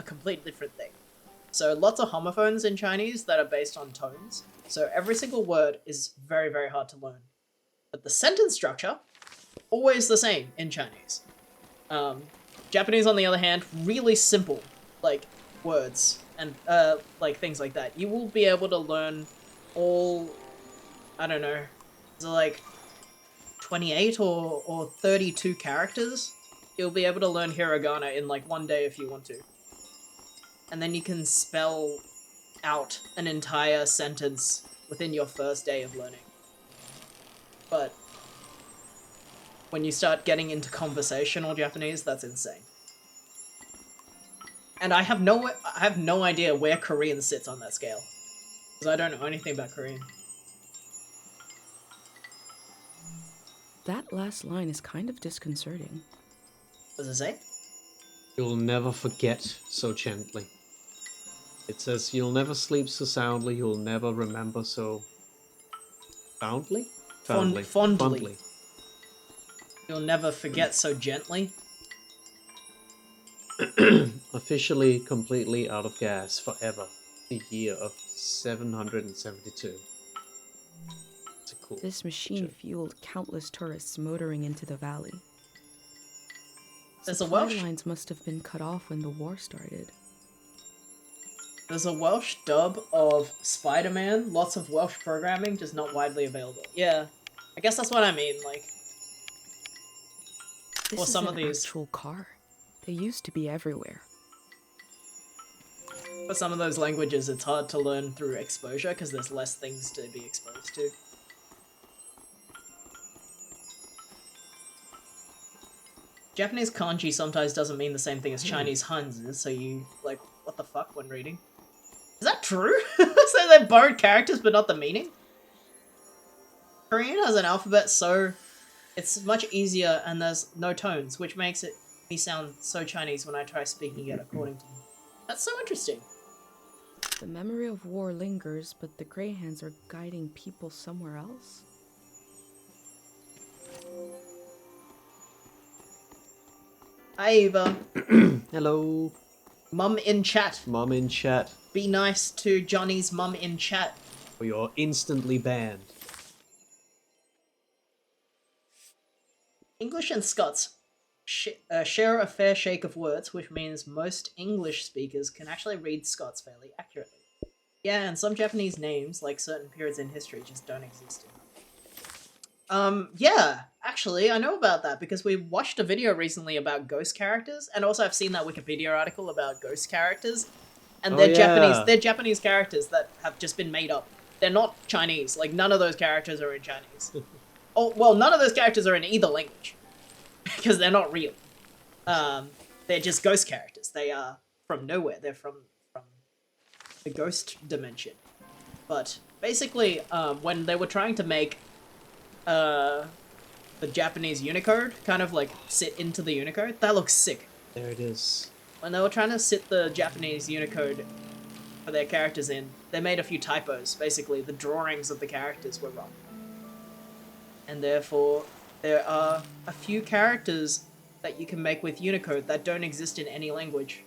complete different thing. So lots of homophones in Chinese that are based on tones. So every single word is very, very hard to learn. But the sentence structure, always the same in Chinese. Japanese, on the other hand, really simple, like, words and, like, things like that. You will be able to learn all, I don't know, is it like 28 or 32 characters? You'll be able to learn hiragana in, like, one day if you want to. And then you can spell out an entire sentence within your first day of learning. But when you start getting into conversational Japanese, that's insane. And I have no idea where Korean sits on that scale, because I don't know anything about Korean. That last line is kind of disconcerting. What does it say? You'll never forget so gently. It says, you'll never sleep so soundly, you'll never remember so... Fondly? Fondly. You'll never forget so gently. Officially, completely out of gas, forever. The year of 772. It's a cool This machine picture. fueled countless tourists motoring into the valley. There's a Supply Welsh... lines must have been cut off when the war started. There's a Welsh dub of Spider-Man. Lots of Welsh programming, just not widely available. Yeah, I guess that's what I mean, like... This Well, is some an of these... actual car. They used to be everywhere. For some of those languages, it's hard to learn through exposure, because there's less things to be exposed to. Japanese kanji sometimes doesn't mean the same thing as Chinese hanzi, so you, like, what the fuck when reading? Is that true? So they borrowed characters but not the meaning? Korean has an alphabet so it's much easier and there's no tones, which makes me sound so Chinese when I try speaking it according to them. That's so interesting. The memory of war lingers, but the Grey Hands are guiding people somewhere else? Hi Eva. Hello, Mum in chat. mom in chat. Be nice to Johnny's mum in chat. Or you're instantly banned. English and Scots share a fair shake of words, which means most English speakers can actually read Scots fairly accurately. Yeah, and some Japanese names, like certain periods in history, just don't exist in. Yeah, actually, I know about that because we watched a video recently about ghost characters, and also I've seen that Wikipedia article about ghost characters, and they're Japanese characters that have just been made up. They're not Chinese. Like, none of those characters are in Chinese. Oh, well, none of those characters are in either language because they're not real. They're just ghost characters. They are from nowhere. They're from the ghost dimension. But basically, when they were trying to make the Japanese Unicode kind of like sit into the Unicode, that looks sick. There it is. When they were trying to sit the Japanese Unicode for their characters in, they made a few typos. Basically, the drawings of the characters were wrong. And therefore, there are a few characters that you can make with Unicode that don't exist in any language.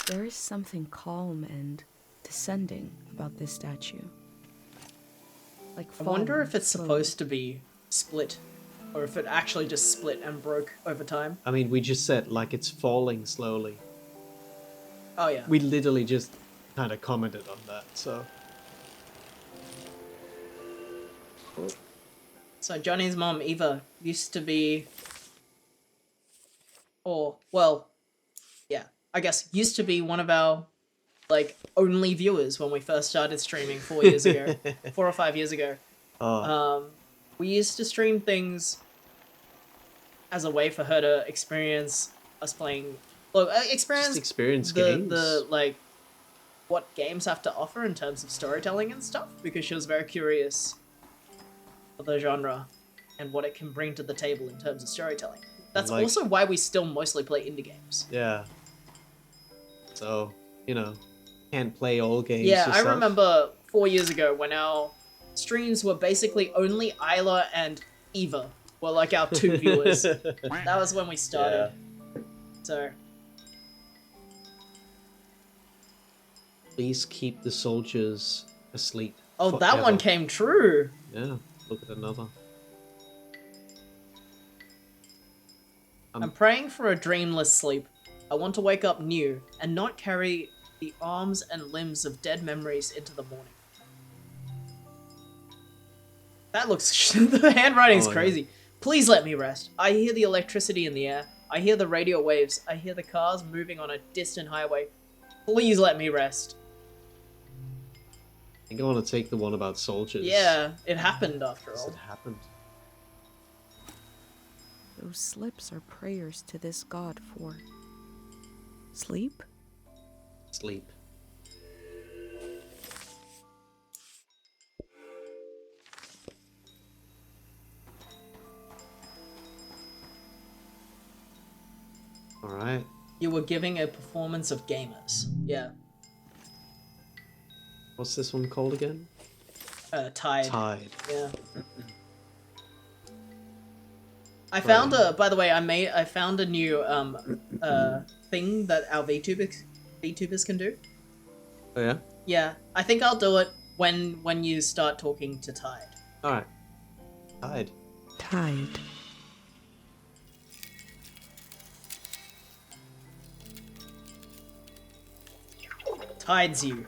There is something calm and descending about this statue. Like I wonder falling if it's slowly. supposed to be split, or if it actually just split and broke over time. I mean, we just said, like, it's falling slowly. Oh yeah. We literally just kind of commented on that, so... So Johnny's mom, Eva, used to be... Or, well, yeah, I guess used to be one of our, like, only viewers when we first started streaming 4 years ago. 4 or 5 years ago. Oh, We used to stream things as a way for her to experience us playing Look, Just experience experience the games. like what games have to offer in terms of storytelling and stuff, because she was very curious of the genre and what it can bring to the table in terms of storytelling. That's like- also why we still mostly play indie games. Yeah. So, you know, can't play all games. Yeah, I yourself. remember 4 years ago when our streams were basically only Isla and Eva were like our 2 viewers. That was when we started. So, Please keep the soldiers asleep. oh, that one forever. came true. Yeah, look at another. I'm praying for a dreamless sleep. I want to wake up new and not carry the arms and limbs of dead memories into the morning. That looks... the handwriting's Oh, yeah. crazy. Please let me rest. I hear the electricity in the air. I hear the radio waves. I hear the cars moving on a distant highway. Please let me rest. I think I want to take the one about soldiers. Yeah, it happened after Yes, all. it happened. Those slips are prayers to this god for sleep? Sleep. Alright. You were giving a performance of gamers. Yeah. What's this one called again? Tide. Tide. Yeah. I found a. By the way, I found a new thing that our VTubers can do. Oh yeah? Yeah, I think I'll do it when you start talking to Tide. Alright. Tide. Tide. Tides you.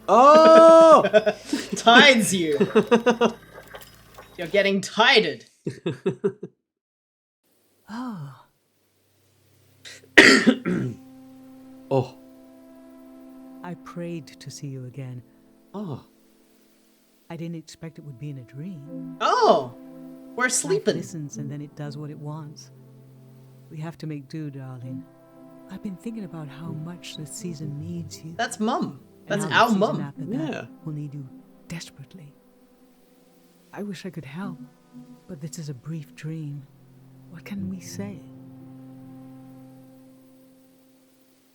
Oh! Tides you. You're getting tided. Oh, Oh. I prayed to see you again. Oh. I didn't expect it would be in a dream. Oh, we're Life sleeping. listens and then it does what it wants. We have to make do, darling. I've been thinking about how much the season needs you. That's Mum. and That's how the our season mum. after that Yeah. will need you desperately. I wish I could help, but this is a brief dream. What can we say?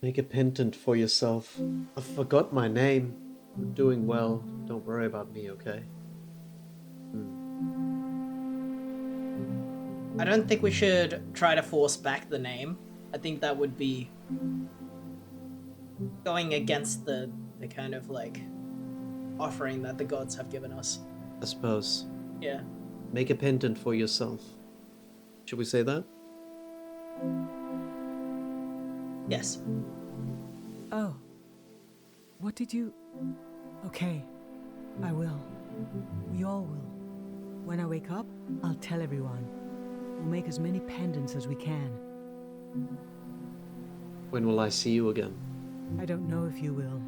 Make a pendant for yourself. I forgot my name. I'm doing well. Don't worry about me, okay? I don't think we should try to force back the name. I think that would be going against the kind of like offering that the gods have given us. I suppose. Yeah. Make a pendant for yourself. Should we say that? Yes. Oh. What did you... Okay. I will. We all will. When I wake up, I'll tell everyone. We'll make as many pendants as we can. When will I see you again? I don't know if you will,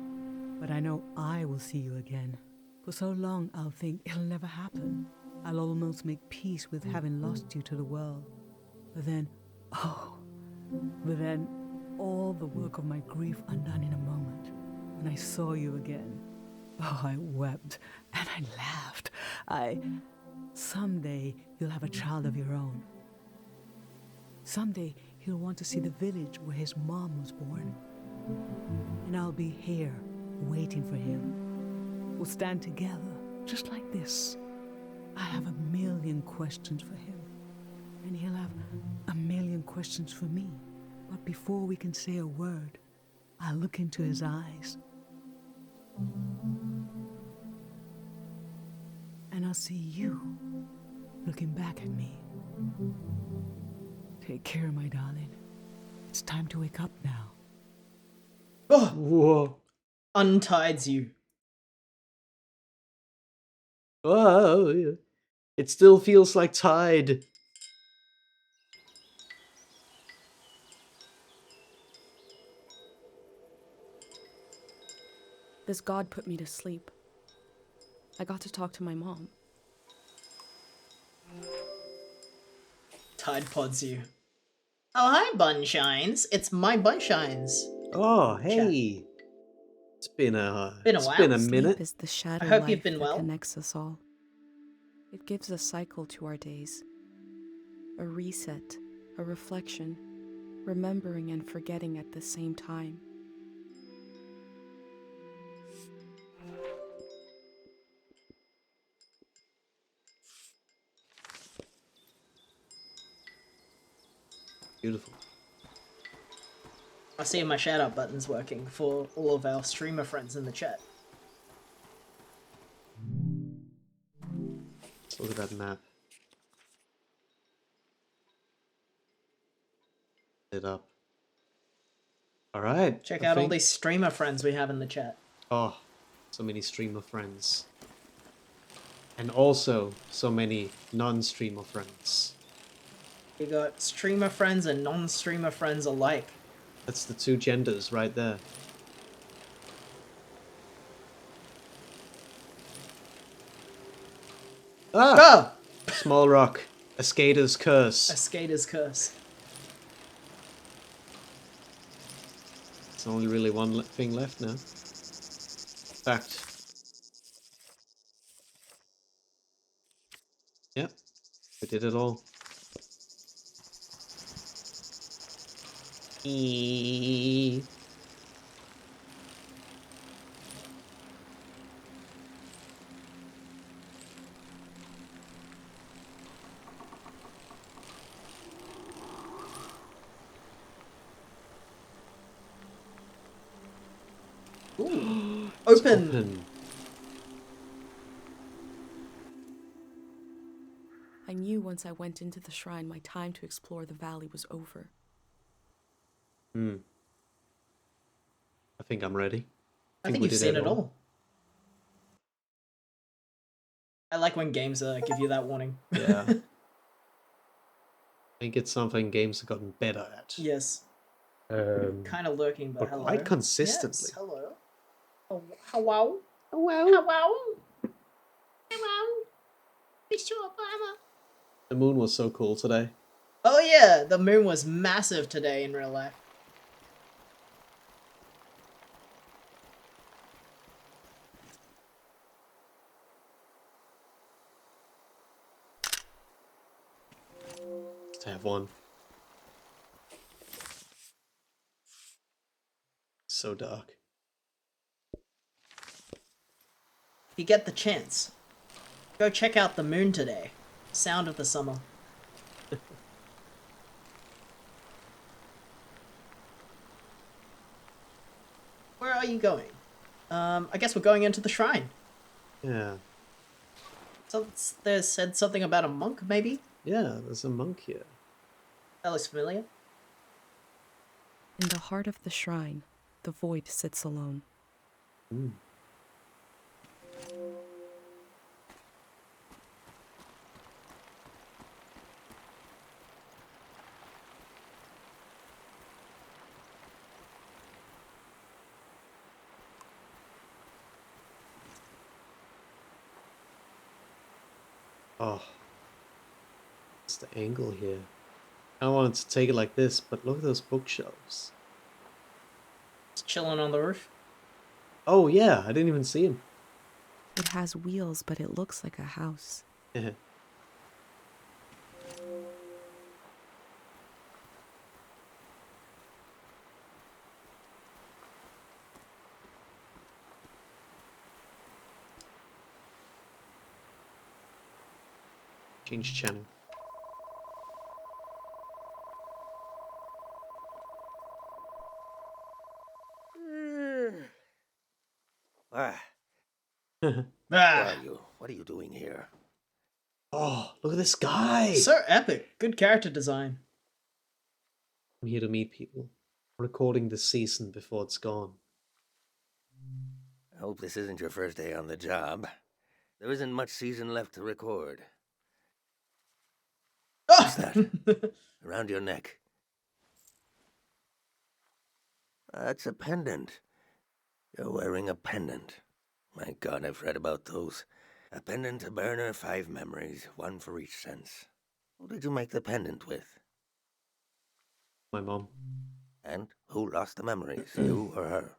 but I know I will see you again. For so long, I'll think it'll never happen. I'll almost make peace with having lost you to the world. But then, all the work of my grief undone in a moment. When I saw you again, I wept and I laughed. Someday you'll have a child of your own. Someday he'll want to see the village where his mom was born. And I'll be here, waiting for him. We'll stand together, just like this. I have a million questions for him. And he'll have a million questions for me. But before we can say a word, I'll look into his eyes. And I'll see you looking back at me. Take care, my darling. It's time to wake up now. Oh, Whoa. untides you. Whoa. It still feels like Tide. This god put me to sleep. I got to talk to my mom. Tide pods you. Oh, hi, Bunshines. It's my Bunshines. Oh, hey. It's been a Been a while. minute. Sleep is the shadow hope life you've been that well. connects us all. It gives a cycle to our days, a reset, a reflection, remembering and forgetting at the same time. Beautiful. I see my shout out button's working for all of our streamer friends in the chat. Let's look at that map. It up. All right. Check I out all think- these streamer friends we have in the chat. Oh, so many streamer friends. And also so many non-streamer friends. You got streamer friends and non-streamer friends alike. That's the two genders right there. Ah! Go! Small rock. A skater's curse. A skater's curse. There's only really one thing left now. Fact. Yep. We did it all. Eee. Ooh. It's Open! open. I knew once I went into the shrine my time to explore the valley was over. Hmm. I think I'm ready. I think we you've did seen it all. I like when games give you that warning. Yeah. I think it's something games have gotten better at. Yes. Kind of lurking, but but hello. quite consistently. Yes, hello. Oh, hello. Hello. Hello. Hello. Mr. Obama. The moon was so cool today. Oh yeah, the moon was massive today in real life. To have one. So dark. If you get the chance, go check out the moon today. Sound of the summer. Where are you going? I guess we're going into the shrine. Yeah. So there's said something about a monk, maybe? Yeah, there's a monk here. That looks familiar. In the heart of the shrine, the void sits alone. Mm. Oh. It's the angle here. I wanted to take it like this, but look at those bookshelves. It's chilling on the roof. Oh yeah, I didn't even see him. It has wheels, but it looks like a house. Change channel. Ah, Ah, what are you doing here? Oh, look at this guy! so epic. Good character design. I'm here to meet people. Recording this season before it's gone. I hope this isn't your first day on the job. There isn't much season left to record. What's that? Around your neck. That's a pendant. You're wearing a pendant. My God, I've read about those. A pendant to burner, 5 memories, 1 for each sense. Who did you make the pendant with? My mom. And who lost the memories, you or her?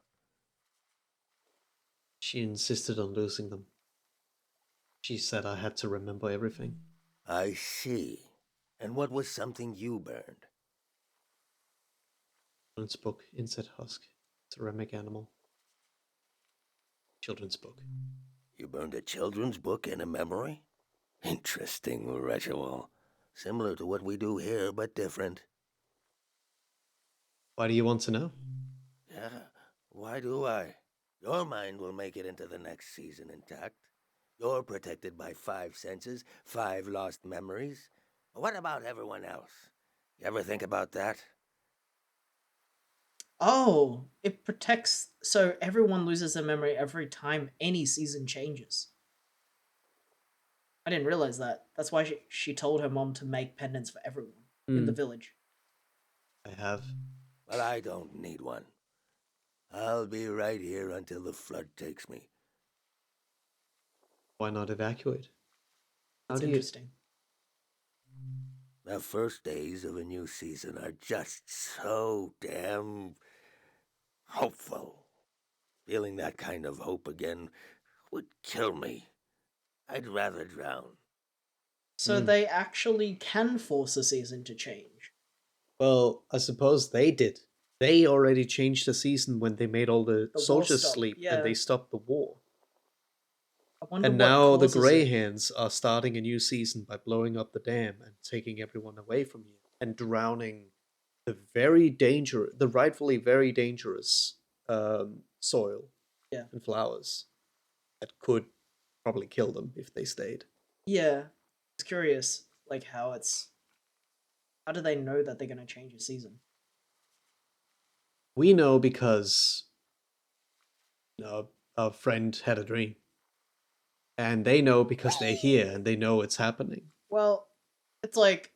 She insisted on losing them. She said I had to remember everything. I see. And what was something you burned? Children's book, Insect Husk. Ceramic animal. Children's book. You burned a children's book and a memory? Interesting ritual. Similar to what we do here, but different. Why do you want to know? Yeah, why do I? Your mind will make it into the next season intact. You're protected by 5 senses, 5 lost memories. What about everyone else? You ever think about that? Oh, it protects so everyone loses their memory every time any season changes. I didn't realize that. That's why she told her mom to make pendants for everyone in the village. I have. Well, I don't need one. I'll be right here until the flood takes me. Why not evacuate? That's interesting. The first days of a new season are just so damn hopeful. Feeling that kind of hope again would kill me. I'd rather drown. So they actually can force a season to change. Well, I suppose they did. They already changed the season when they made all the war soldiers stopped, sleep yeah. and they stopped the war. I wonder And what now the causes it. Grey Hands are starting a new season by blowing up the dam and taking everyone away from you and drowning the rightfully very dangerous soil Yeah. and flowers that could probably kill them if they stayed. Yeah. It's curious, like how do they know that they're gonna change a season? We know because a friend had a dream. And they know because they're here and they know it's happening. Well, it's like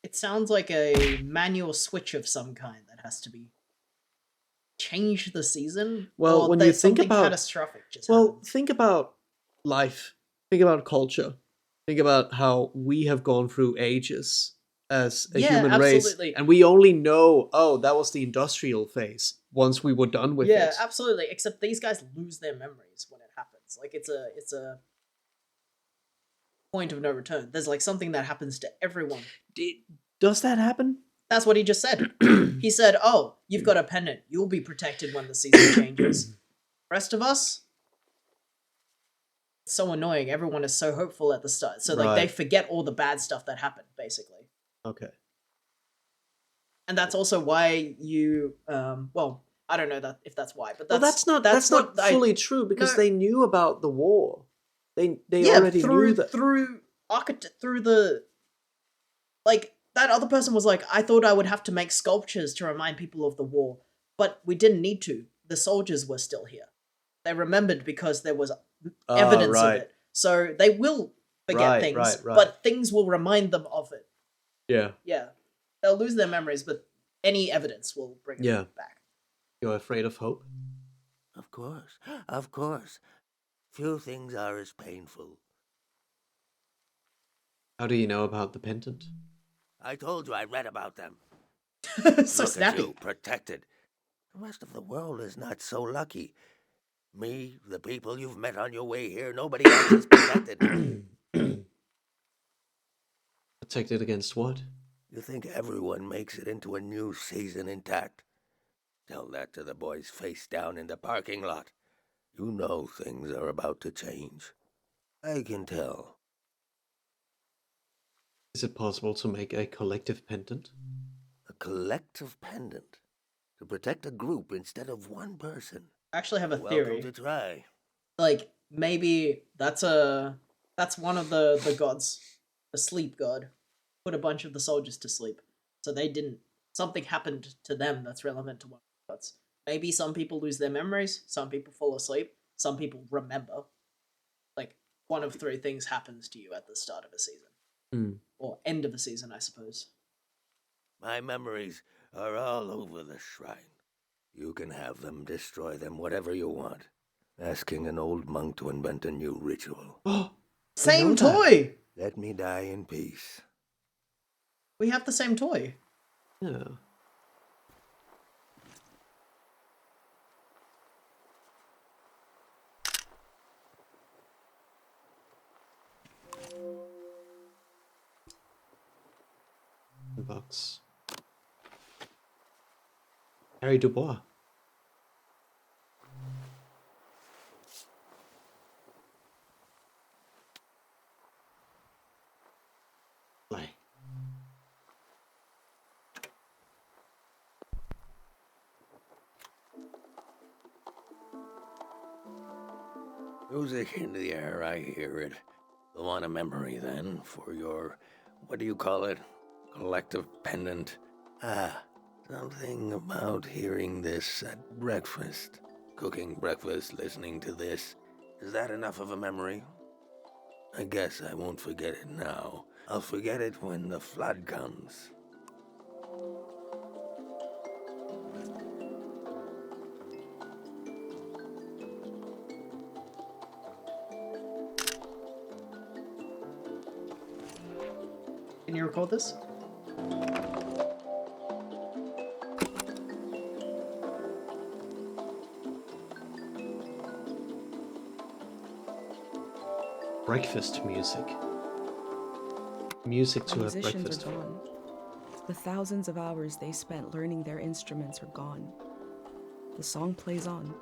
it sounds like a manual switch of some kind that has to be change the season. Well, or when you there's think something about catastrophic just happened. think about life. Think about culture. Think about how we have gone through ages as a Yeah, human absolutely. race, and we only know, oh, that was the industrial phase. Once we were done with Yeah, it. absolutely. Except these guys lose their memories when it happens. Like it's a point of no return. There's like something that happens to everyone. Does that happen? That's what he just said. He said, "Oh, you've got a pendant. You'll be protected when the season changes. Rest of us, it's so annoying. Everyone is so hopeful at the start. So like they Right. forget all the bad stuff that happened, basically. Okay. And that's also why you well, I don't know that if that's why, but Well, that's not what I- fully true because No. they knew about the war. They yeah, already through knew that. through the like that other person was like, I thought I would have to make sculptures to remind people of the war, but we didn't need to. The soldiers were still here. They remembered because there was evidence right. of it. So they will forget Right, things, right. but things will remind them of it. Yeah. Yeah. They'll lose their memories, but any evidence will bring Yeah. it back. You're afraid of hope? Of course, of course. Few things are as painful. How do you know about the pendant? I told you I read about them. So Look snappy. at you, protected. The rest of the world is not so lucky. Me, the people you've met on your way here, nobody else is protected. Protected against what? You think everyone makes it into a new season intact? Tell that to the boys face down in the parking lot. You know things are about to change. I can tell. Is it possible to make a collective pendant? A collective pendant. To protect a group instead of one person. I actually have a Welcome theory. to try. Like maybe that's one of the gods, the sleep god, put a bunch of the soldiers to sleep, so they didn't. Something happened to them that's relevant to one of the gods. Maybe some people lose their memories, some people fall asleep, some people remember. Like one of 3 things happens to you at the start of a season or end of a season, I suppose. My memories are all over the shrine. You can have them, destroy them, whatever you want. Asking an old monk to invent a new ritual. Oh, Same know that. toy. Let me die in peace. We have the same toy. yeah. $10. Harry Dubois. Play. Music in the air, I hear it. You'll want a memory then for your, what do you call it? Collective pendant. Something about hearing this at breakfast. Cooking breakfast, listening to this. Is that enough of a memory? I guess I won't forget it now. I'll forget it when the flood comes. Can you record this? Breakfast music. Music to The have musicians breakfast. are gone. The thousands of hours they spent learning their instruments are gone. The song plays on.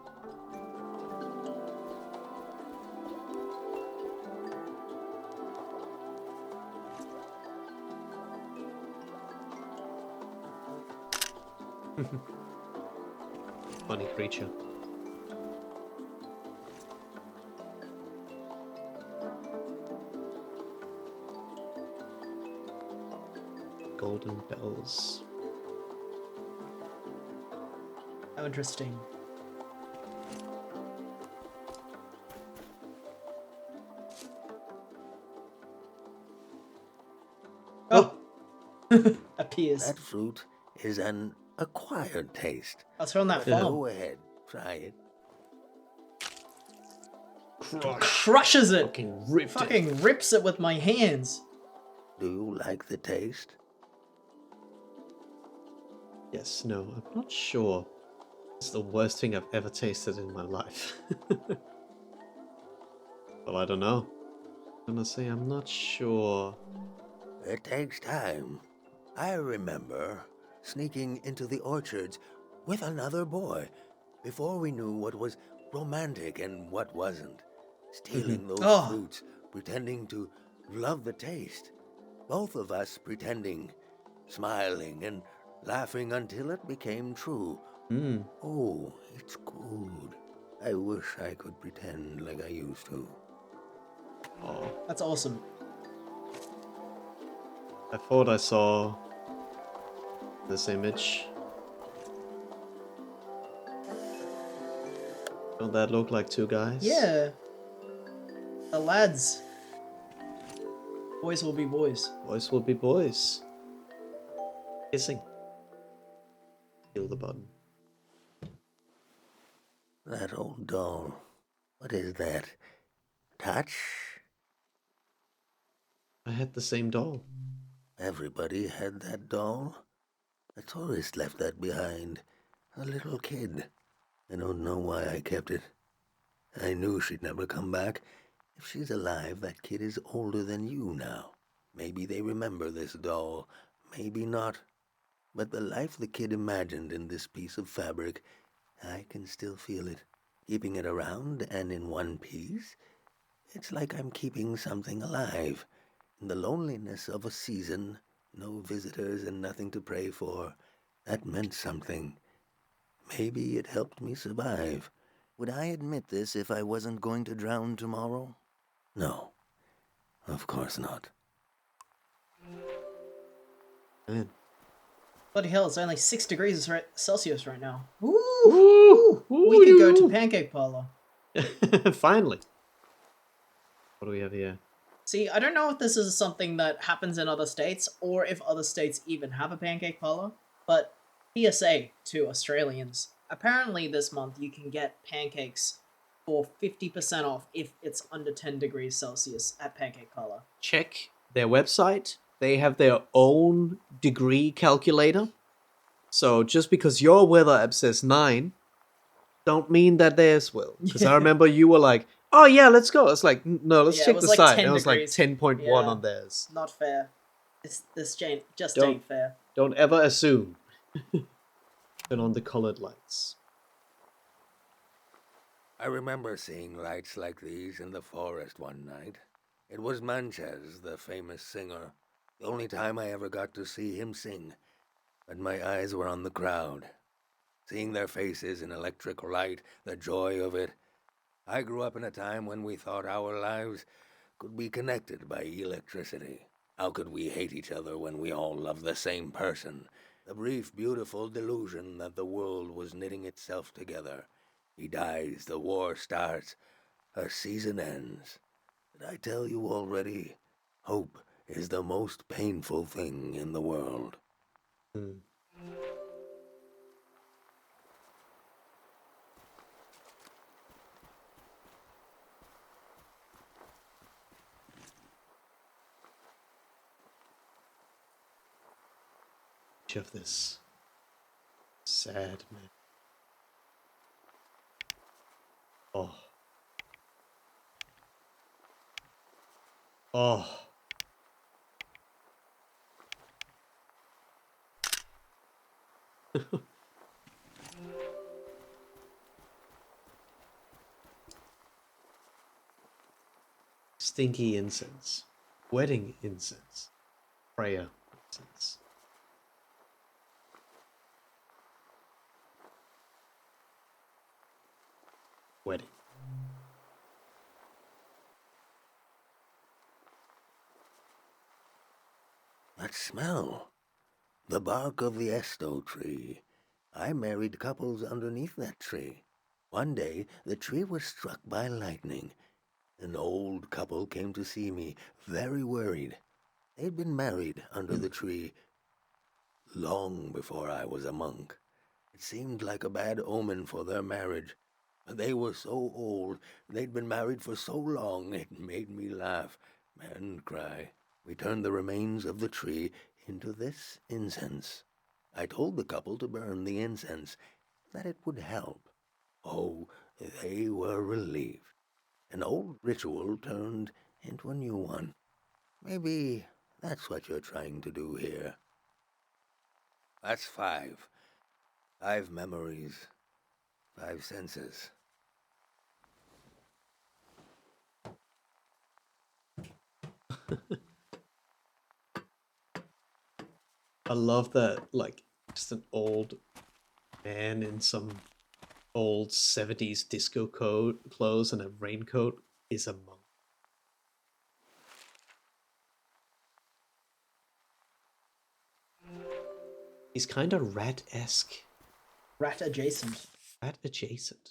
Funny creature. Golden bells. How interesting. Oh! Appears. That fruit is an acquired taste. I was from that But farm. go ahead, try it. Crushes it! Fucking ripped it. Fucking rips it with my hands. Do you like the taste? Yes, no, I'm not sure. It's the worst thing I've ever tasted in my life. Well, I don't know. I'm gonna say I'm not sure. It takes time. I remember sneaking into the orchards with another boy before we knew what was romantic and what wasn't. Stealing those Oh. fruits, pretending to love the taste. Both of us pretending, smiling and laughing until it became true. Hmm. Oh, it's good. I wish I could pretend like I used to. Oh, That's awesome. I thought I saw this image. Don't that look like two guys? Yeah. The lads. Boys will be boys. Boys will be boys. Kissing. Kill the button. That old doll. What is that? Touch? I had the same doll. Everybody had that doll. A tourist left that behind. A little kid. I don't know why I kept it. I knew she'd never come back. If she's alive, that kid is older than you now. Maybe they remember this doll. Maybe not. But the life the kid imagined in this piece of fabric, I can still feel it. Keeping it around and in one piece, it's like I'm keeping something alive. In the loneliness of a season, no visitors and nothing to pray for, that meant something. Maybe it helped me survive. Would I admit this if I wasn't going to drown tomorrow? No, of course not. Man. Bloody hell, it's only 6 degrees Celsius right now. Ooh! We could go to Pancake Parlor. Finally. What do we have here? See, I don't know if this is something that happens in other states, or if other states even have a Pancake Parlor, but PSA to Australians. Apparently this month you can get pancakes for 50% off if it's under 10 degrees Celsius at Pancake Parlor. Check their website. They have their own degree calculator. So just because your weather app says 9, don't mean that theirs will. Because I remember you were like, oh yeah, let's go. It's like, no, let's Yeah, it check was the like site. 10 And it was like degrees. 10.1 Yeah. on theirs. Not fair. This just Don't- ain't fair. Don't ever assume. Turn on the colored lights. I remember seeing lights like these in the forest one night. It was Manches, the famous singer. The only time I ever got to see him sing. But my eyes were on the crowd. Seeing their faces in electric light, the joy of it. I grew up in a time when we thought our lives could be connected by electricity. How could we hate each other when we all love the same person? The brief, beautiful delusion that the world was knitting itself together. He dies, the war starts, a season ends. Did I tell you already? Hope is the most painful thing in the world. Hmm. Of this sad man. Oh. Oh. Stinky incense. Wedding incense. Prayer incense. Wedding. That smell. The bark of the esto tree. I married couples underneath that tree. One day, the tree was struck by lightning. An old couple came to see me, very worried. They'd been married under the tree long before I was a monk. It seemed like a bad omen for their marriage. But they were so old, they'd been married for so long, it made me laugh and cry. We turned the remains of the tree into this incense. I told the couple to burn the incense, that it would help. Oh, they were relieved. An old ritual turned into a new one. Maybe that's what you're trying to do here. That's 5. 5 memories. 5 senses. I love that, like, just an old man in some old 70s disco clothes and a raincoat is a monk. He's kind of rat-esque. Rat adjacent. Rat adjacent.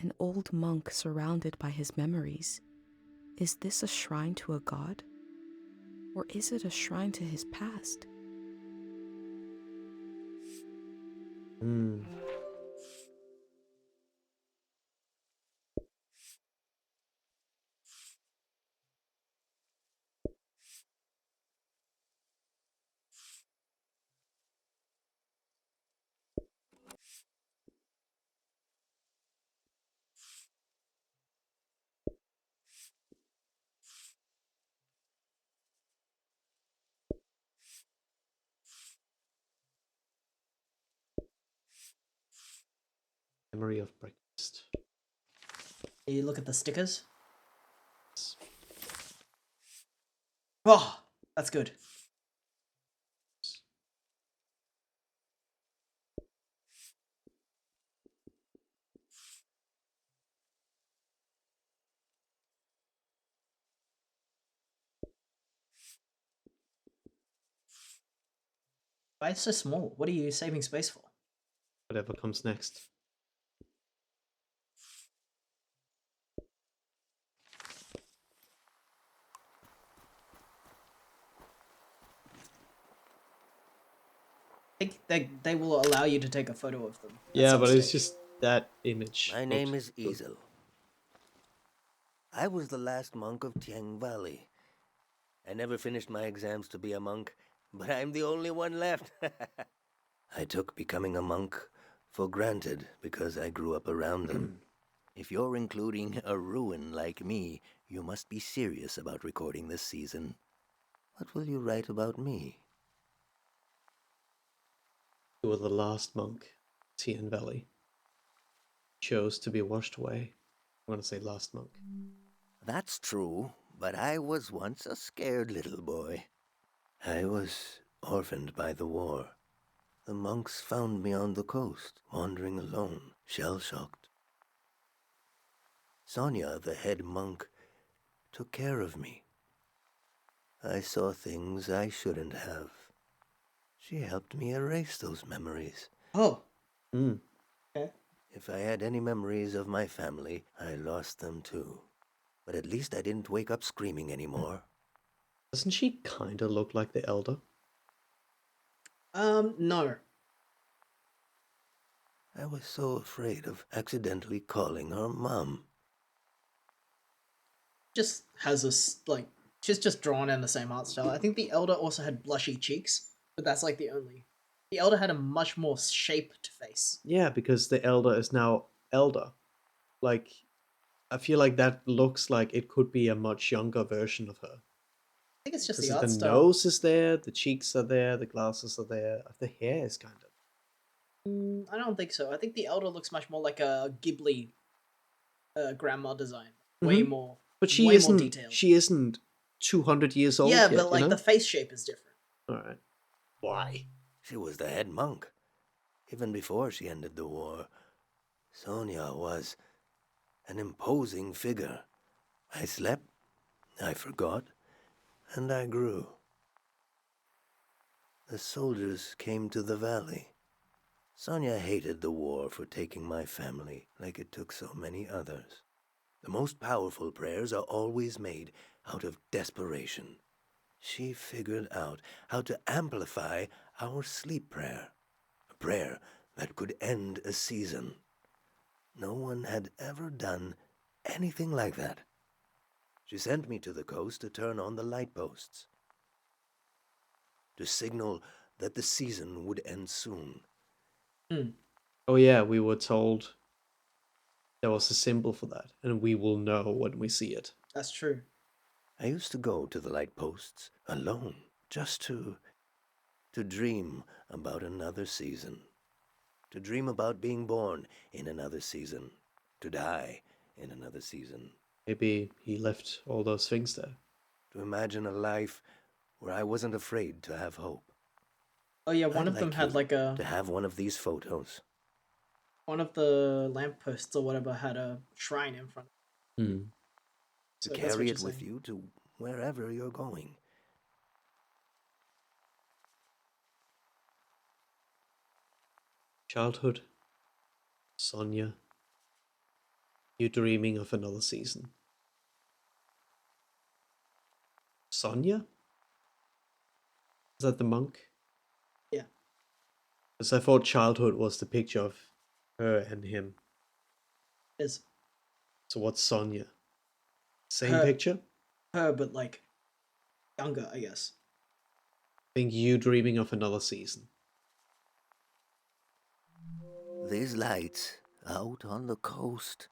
An old monk surrounded by his memories. Is this a shrine to a god? Or is it a shrine to his past? Hmm. Memory of breakfast. You look at the stickers. Oh, that's good. Why it's so small? What are you saving space for? Whatever comes next. think they will allow you to take a photo of them. at Yeah, some but it's stage. just that image. My looked name is good. Easel. I was the last monk of Tiang Valley. I never finished my exams to be a monk, but I'm the only one left. I took becoming a monk for granted because I grew up around them. If you're including a ruin like me, you must be serious about recording this season. What will you write about me? You were the last monk, Tian Valley. Chose to be washed away. I want to say last monk. That's true, but I was once a scared little boy. I was orphaned by the war. The monks found me on the coast, wandering alone, shell-shocked. Sonia, the head monk, took care of me. I saw things I shouldn't have. She helped me erase those memories. Oh, Hmm. okay. If I had any memories of my family, I lost them too. But at least I didn't wake up screaming anymore. Doesn't she kind of look like the elder? No. I was so afraid of accidentally calling her Mom. Just has like she's just drawn in the same art style. I think the elder also had blushy cheeks, but that's like the only. The elder had a much more shaped face. Yeah, because the elder is now elder. Like, I feel like that looks like it could be a much younger version of her. I think it's just Because the the art style. nose is there, the cheeks are there, the glasses are there, the hair is kind of. I don't think so. I think the elder looks much more like a Ghibli grandma design. Way Mhm. more. But she way isn't. more detailed. She isn't 200 years old Yeah, yet. but like you know? the face shape is different. All right. Why? She was the head monk. Even before she ended the war, Sonia was an imposing figure. I slept, I forgot, and I grew. The soldiers came to the valley. Sonia hated the war for taking my family like it took so many others. The most powerful prayers are always made out of desperation. She figured out how to amplify our sleep prayer, a prayer that could end a season. No one had ever done anything like that. She sent me to the coast to turn on the light posts, to signal that the season would end soon. Oh yeah, we were told there was a symbol for that, and we will know when we see it. That's true. I used to go to the light posts alone, just to dream about another season. To dream about being born in another season. To die in another season. Maybe he left all those things there. To imagine a life where I wasn't afraid to have hope. Oh yeah, one I'd of them like had you like a to have one of these photos. one of the lampposts or whatever had a shrine in front. Hmm. To So that's what carry you're it with saying. you to wherever you're going. Childhood. Sonia. You dreaming of another season. Sonia? Is that the monk? Yeah. Because I thought childhood was the picture of her and him. Is So what's Sonia? Same Her- picture? her, but like younger, I guess. I think you dreaming of another season. These lights out on the coast.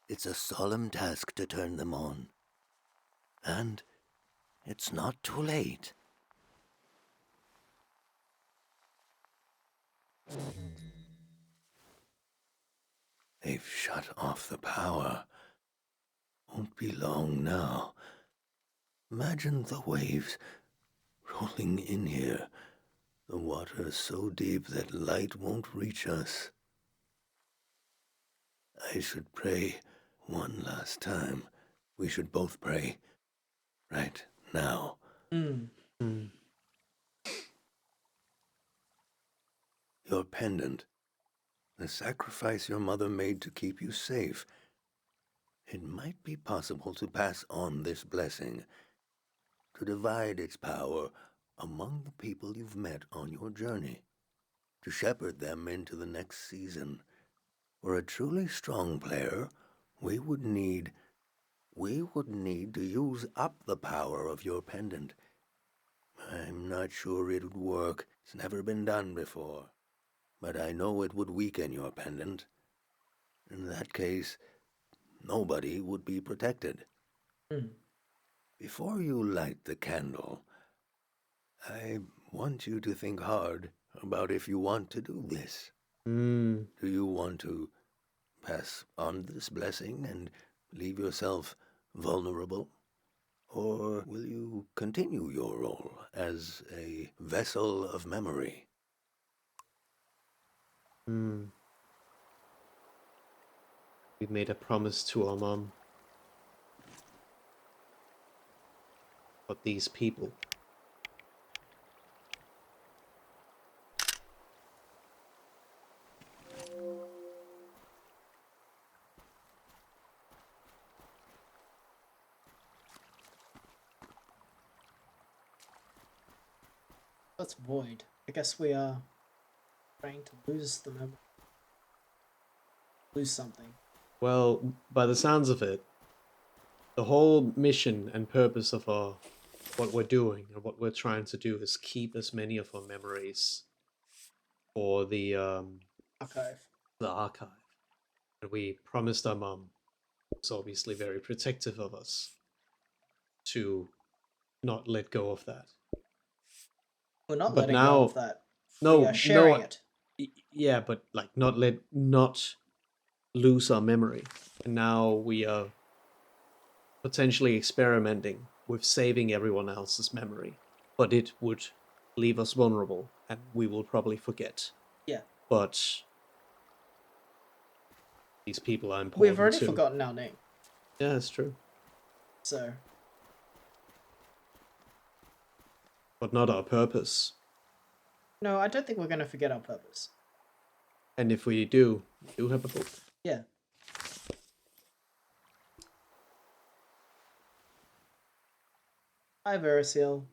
It's a solemn task to turn them on. And it's not too late. They've shut off the power. Won't be long now. Imagine the waves rolling in here. The water is so deep that light won't reach us. I should pray one last time. We should both pray. Right now. Mm. Hmm. Your pendant. The sacrifice your mother made to keep you safe. It might be possible to pass on this blessing, to divide its power among the people you've met on your journey. to shepherd them into the next season. For a truly strong player, we would need to use up the power of your pendant. I'm not sure it would work. It's never been done before. But I know it would weaken your pendant. In that case, nobody would be protected. Before you light the candle, I want you to think hard about if you want to do this. Do you want to pass on this blessing and leave yourself vulnerable? Or will you continue your role as a vessel of memory? We made a promise to our mom. But these people. That's void. I guess we are trying to lose the memory. Lose something. Well, by the sounds of it, the whole mission and purpose of what we're doing and what we're trying to do is keep as many of our memories for the Archive. archive. And we promised our mom, who's obviously very protective of us, to not let go of that. We're not But letting now- go of that. No, We are sharing no, it. Yeah, but like not lose our memory. And now we are potentially experimenting with saving everyone else's memory, but it would leave us vulnerable, and we will probably forget. Yeah. But these people are important We've already too. forgotten our name. Yeah, that's true. So, But not our purpose. no, I don't think we're going to forget our purpose. And if we do, we do have a book. Yeah. Hi, Verisil.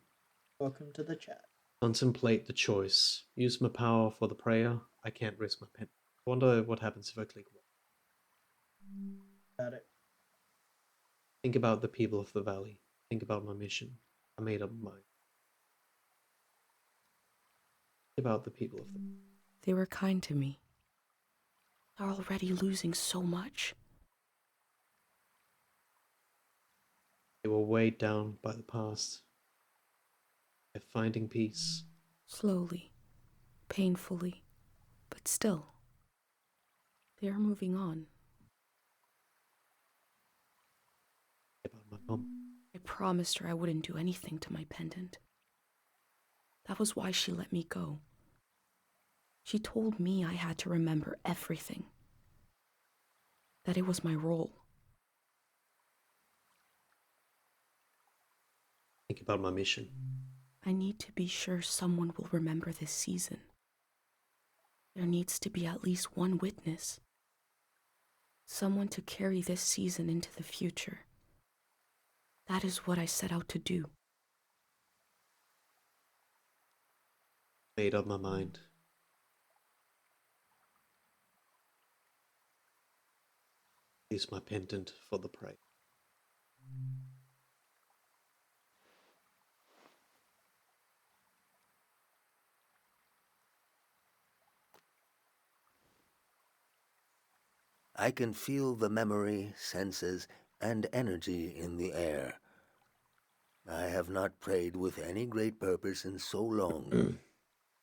Welcome to the chat. Contemplate the choice. Use my power for the prayer. I can't risk my pen. I wonder what happens if I click one. Got it. Think about the people of the valley. Think about my mission. I made up my mind. Think about the people of the... They were kind to me. They're already losing so much. They were weighed down by the past. They're finding peace. Slowly, painfully, but still. They are moving on. Think about my mom. I promised her I wouldn't do anything to my pendant. That was why she let me go. She told me I had to remember everything. That it was my role. Think about my mission. I need to be sure someone will remember this season. There needs to be at least one witness. Someone to carry this season into the future. That is what I set out to do. Made up my mind. Use my pendant for the prey. I can feel the memory, senses, and energy in the air. I have not prayed with any great purpose in so long.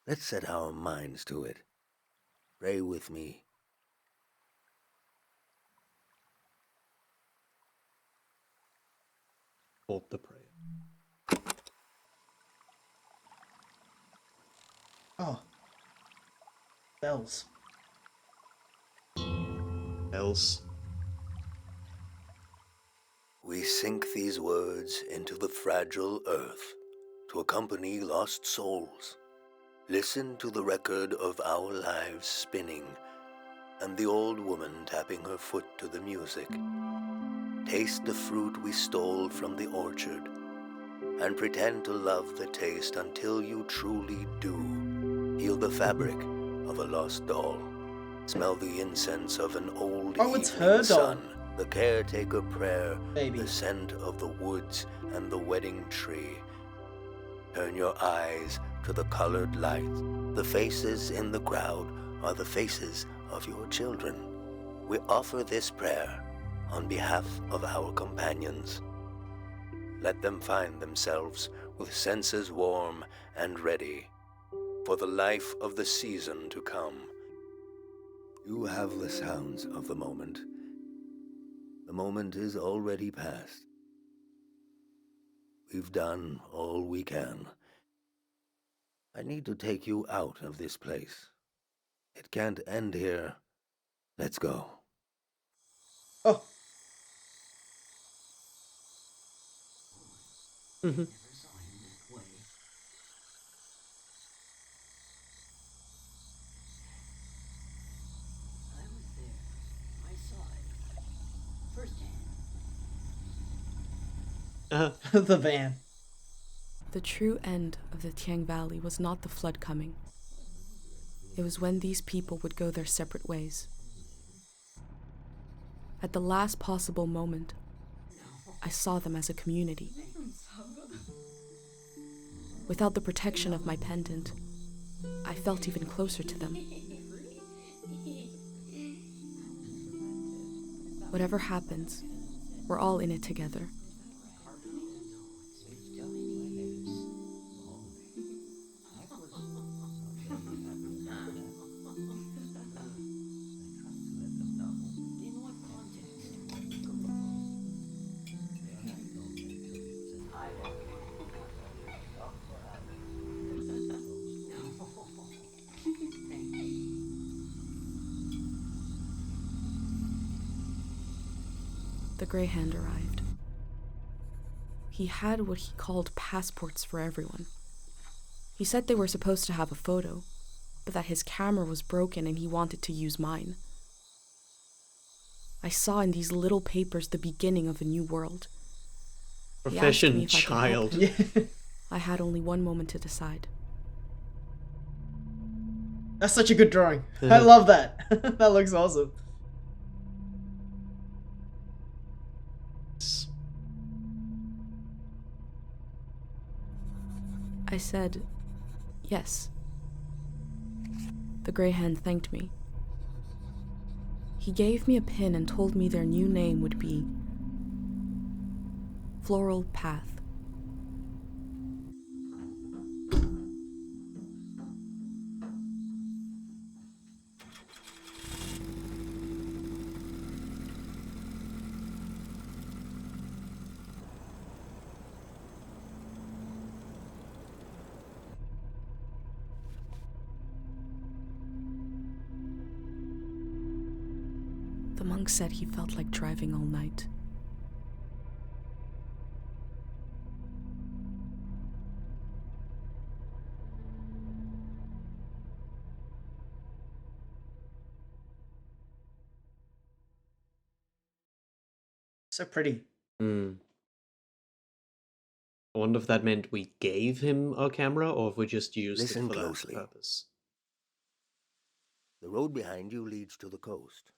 Let's set our minds to it. Pray with me. Hold the prayer. Oh. Bells. Else, We sink these words into the fragile earth to accompany lost souls. Listen to the record of our lives spinning and the old woman tapping her foot to the music. Taste the fruit we stole from the orchard and pretend to love the taste until you truly do. Feel the fabric of a lost doll. Smell the incense of an old Oh, it's evening her doll. sun. The caretaker prayer, Baby. the scent of the woods and the wedding tree. Turn your eyes to the colored lights. The faces in the crowd are the faces of your children. We offer this prayer on behalf of our companions. Let them find themselves with senses warm and ready for the life of the season to come. You have the sounds of the moment. The moment is already past. We've done all we can. I need to take you out of this place. It can't end here. Let's go. Oh. The van. The true end of the Tiang Valley was not the flood coming. It was when these people would go their separate ways. At the last possible moment, I saw them as a community. Without the protection of my pendant, I felt even closer to them. Whatever happens, we're all in it together. The Greyhound arrived. He had what he called passports for everyone. He said they were supposed to have a photo, but that his camera was broken and he wanted to use mine. I saw in these little papers the beginning of a new world. He asked me Profession if I could help child. him. I had only one moment to decide. That's such a good drawing. I love that. That looks awesome. I said, yes. The Greyhound thanked me. He gave me a pin and told me their new name would be Floral Path. The monk said he felt like driving all night. So pretty. Hmm. I wonder if that meant we gave him a camera or if we just used Listen it for closely. that purpose. The road behind you leads to the coast.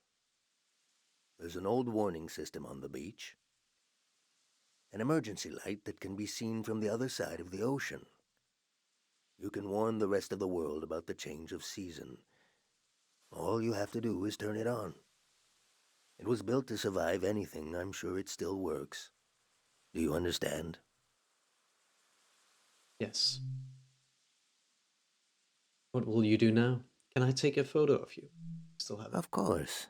There's an old warning system on the beach. An emergency light that can be seen from the other side of the ocean. You can warn the rest of the world about the change of season. All you have to do is turn it on. It was built to survive anything. I'm sure it still works. Do you understand? Yes. What will you do now? Can I take a photo of you? Still have it. Of course.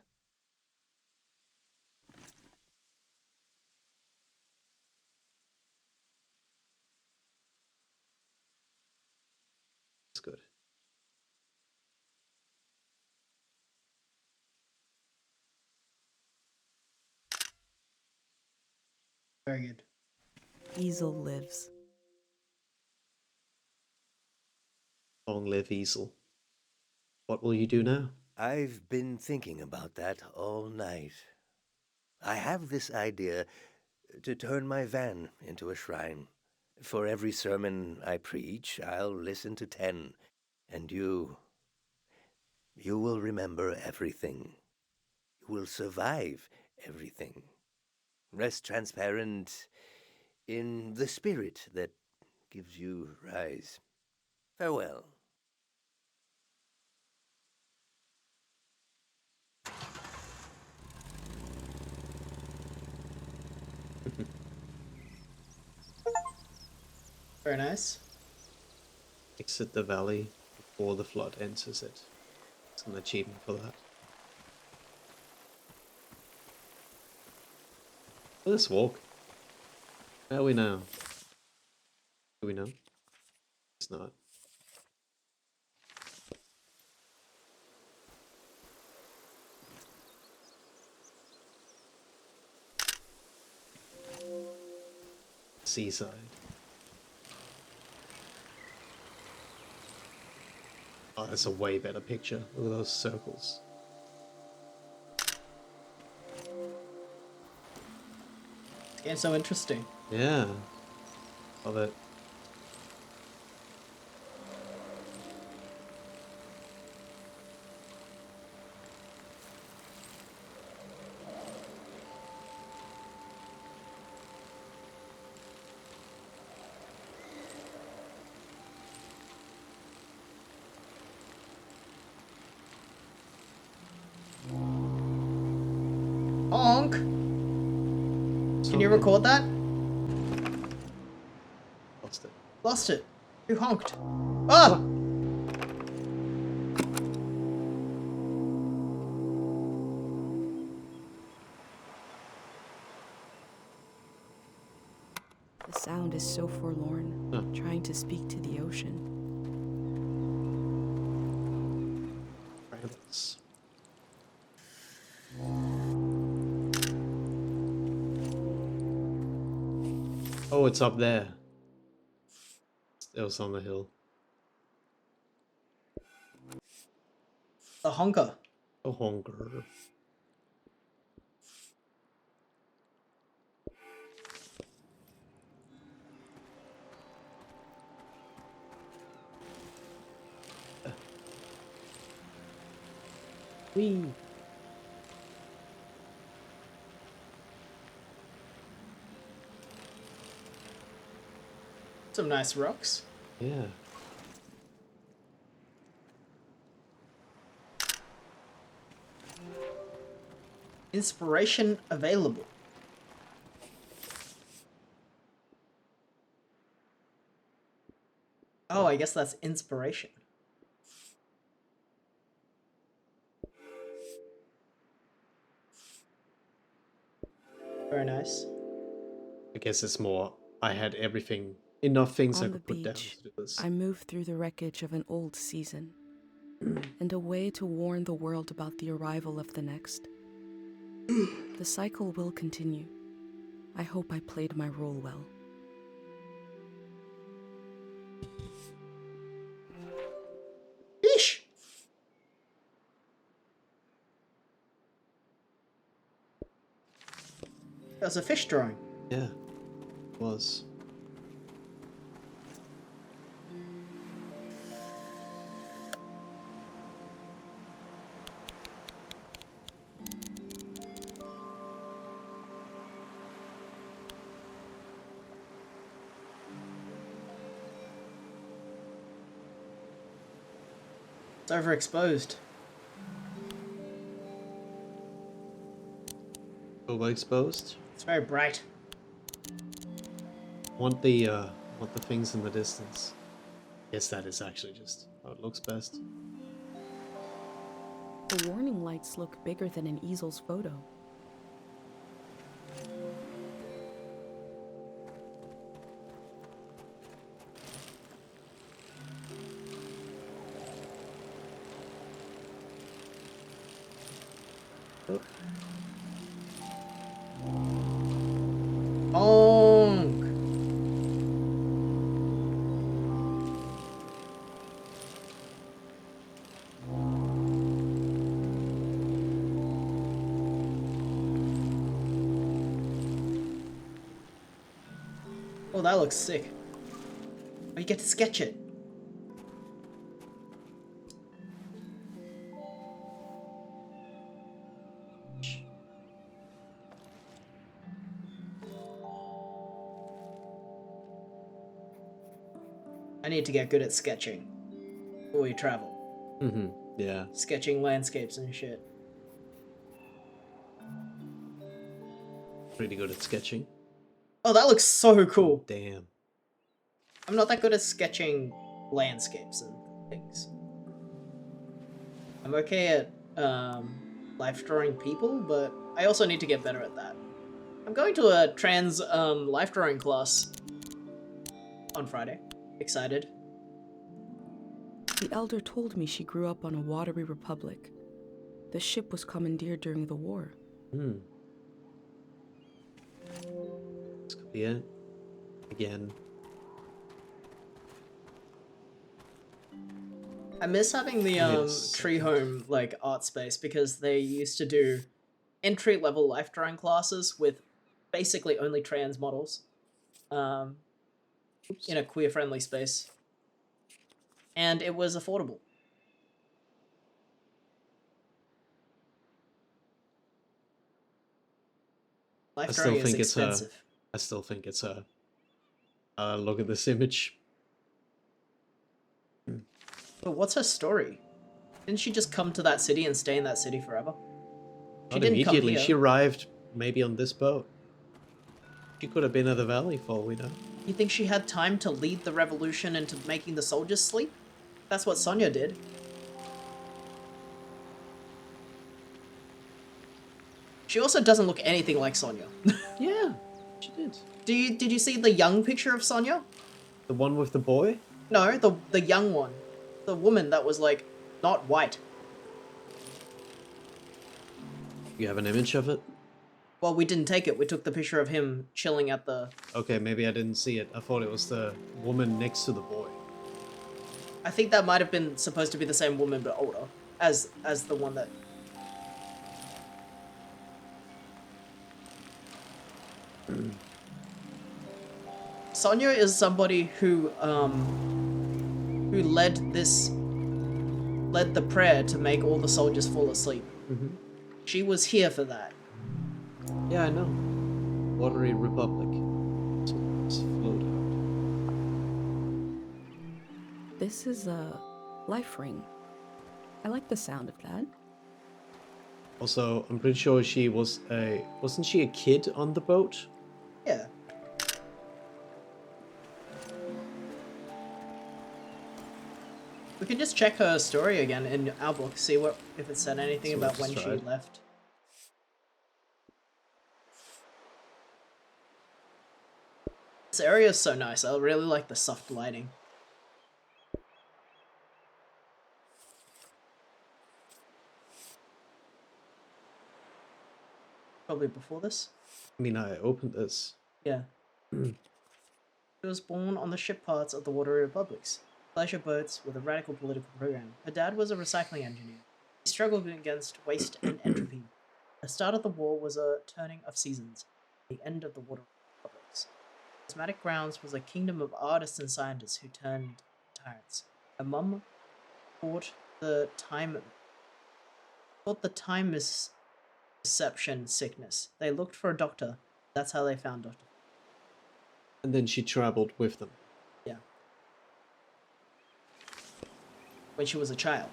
It's good. Very good. Easel lives. Long live Easel. What will you do now? I've been thinking about that all night. I have this idea to turn my van into a shrine. For every sermon I preach, I'll listen to 10. And you... You will remember everything. You will survive everything. Rest transparent in the spirit that gives you rise. Farewell. Very nice. Exit the valley before the flood enters it. It's an achievement for that. Let's walk. Where are we now? Do we know? It's not. Seaside. Oh, that's a way better picture. Look at those circles. This game's so interesting. Yeah. Love it. Honk! Can you record that? Lost it. Lost it. Who honked? Ah! The sound is so forlorn, Huh. trying to speak to the ocean. Silence. Oh, it's up there. It was on the hill. The honker. Oh, hunger. Whee! Some nice rocks. Yeah. Inspiration available. Oh, I guess that's inspiration. Very nice. I guess it's more. I had everything, enough things I On the could put down beach, to do this. I move through the wreckage of an old season, and a way to warn the world about the arrival of the next. The cycle will continue. I hope I played my role well. Yeesh! That was a fish drawing. Yeah, it was. It's overexposed. Overexposed. It's very bright. Want the things in the distance. Guess that is actually just how it looks best. The warning lights look bigger than an easel's photo. Honk! Oh, that looks sick. Oh, you get to sketch it. need to get good at sketching before we travel. Mm-hmm. Yeah. Sketching landscapes and shit. Pretty good at sketching. Oh, that looks so cool. Damn. I'm not that good at sketching landscapes and things. I'm okay at life drawing people, but I also need to get better at that. I'm going to a trans life drawing class on Friday. Excited. The elder told me she grew up on a watery republic. The ship was commandeered during the war. Hmm. This could be it. Again. I miss having the Yes. tree home like art space because they used to do entry level life drawing classes with basically only trans models in a queer friendly space. And it was affordable. Life I still drawing is think it's expensive. I still think it's a. Look at this image. But what's her story? Didn't she just come to that city and stay in that city forever? She Not didn't come immediately. here. She arrived maybe on this boat. She could have been at the valley for all we know. You think she had time to lead the revolution into making the soldiers sleep? That's what Sonya did. She also doesn't look anything like Sonya. Yeah, she did. Did you see the young picture of Sonya? The one with the boy? No, the young one. The woman that was like not white. You have an image of it? Well, we didn't take it. We took the picture of him chilling at the... Okay, maybe I didn't see it. I thought it was the woman next to the boy. I think that might have been supposed to be the same woman but older as the one that... Sonya is somebody who led the prayer to make all the soldiers fall asleep. Mm-hmm. She was here for that. Yeah, I know. Watery Republic. It's float out. This is a life ring. I like the sound of that. Also, I'm pretty sure she was a... Wasn't she a kid on the boat? Yeah. We can just check her story again in our book, see what if it said anything So about we'll when just she try. left. This area is so nice. I really like the soft lighting. Probably before this. I mean, I opened this. Yeah. She was born on the ship parts of the Watery Republics, pleasure boats with a radical political program. Her dad was a recycling engineer. He struggled against waste and entropy. The start of the war was a turning of seasons, the end of the Watery Republics. Prismatic Grounds was a kingdom of artists and scientists who turned tyrants. Her mum thought the time misception sickness. They looked for a doctor. That's how they found Dr. And then she traveled with them. Yeah. When she was a child.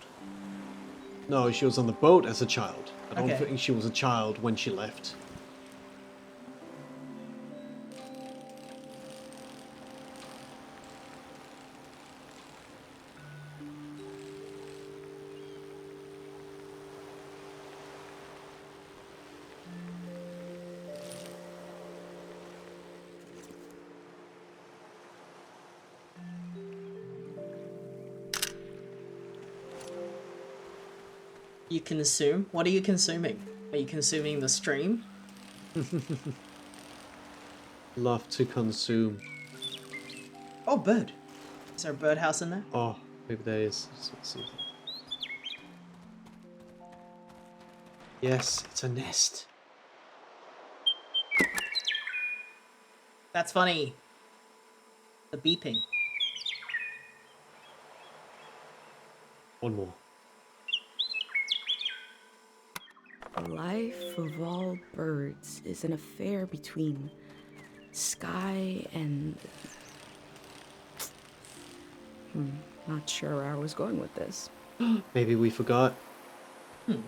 No, she was on the boat as a child. I don't Okay. think she was a child when she left. You consume? What are you consuming? Are you consuming the stream? Love to consume. Oh, bird. Is there a birdhouse in there? Oh, maybe there is. Let's see. Yes, it's a nest. That's funny. The beeping. One more. The life of all birds is an affair between sky and Not sure where I was going with this. Maybe we forgot. It's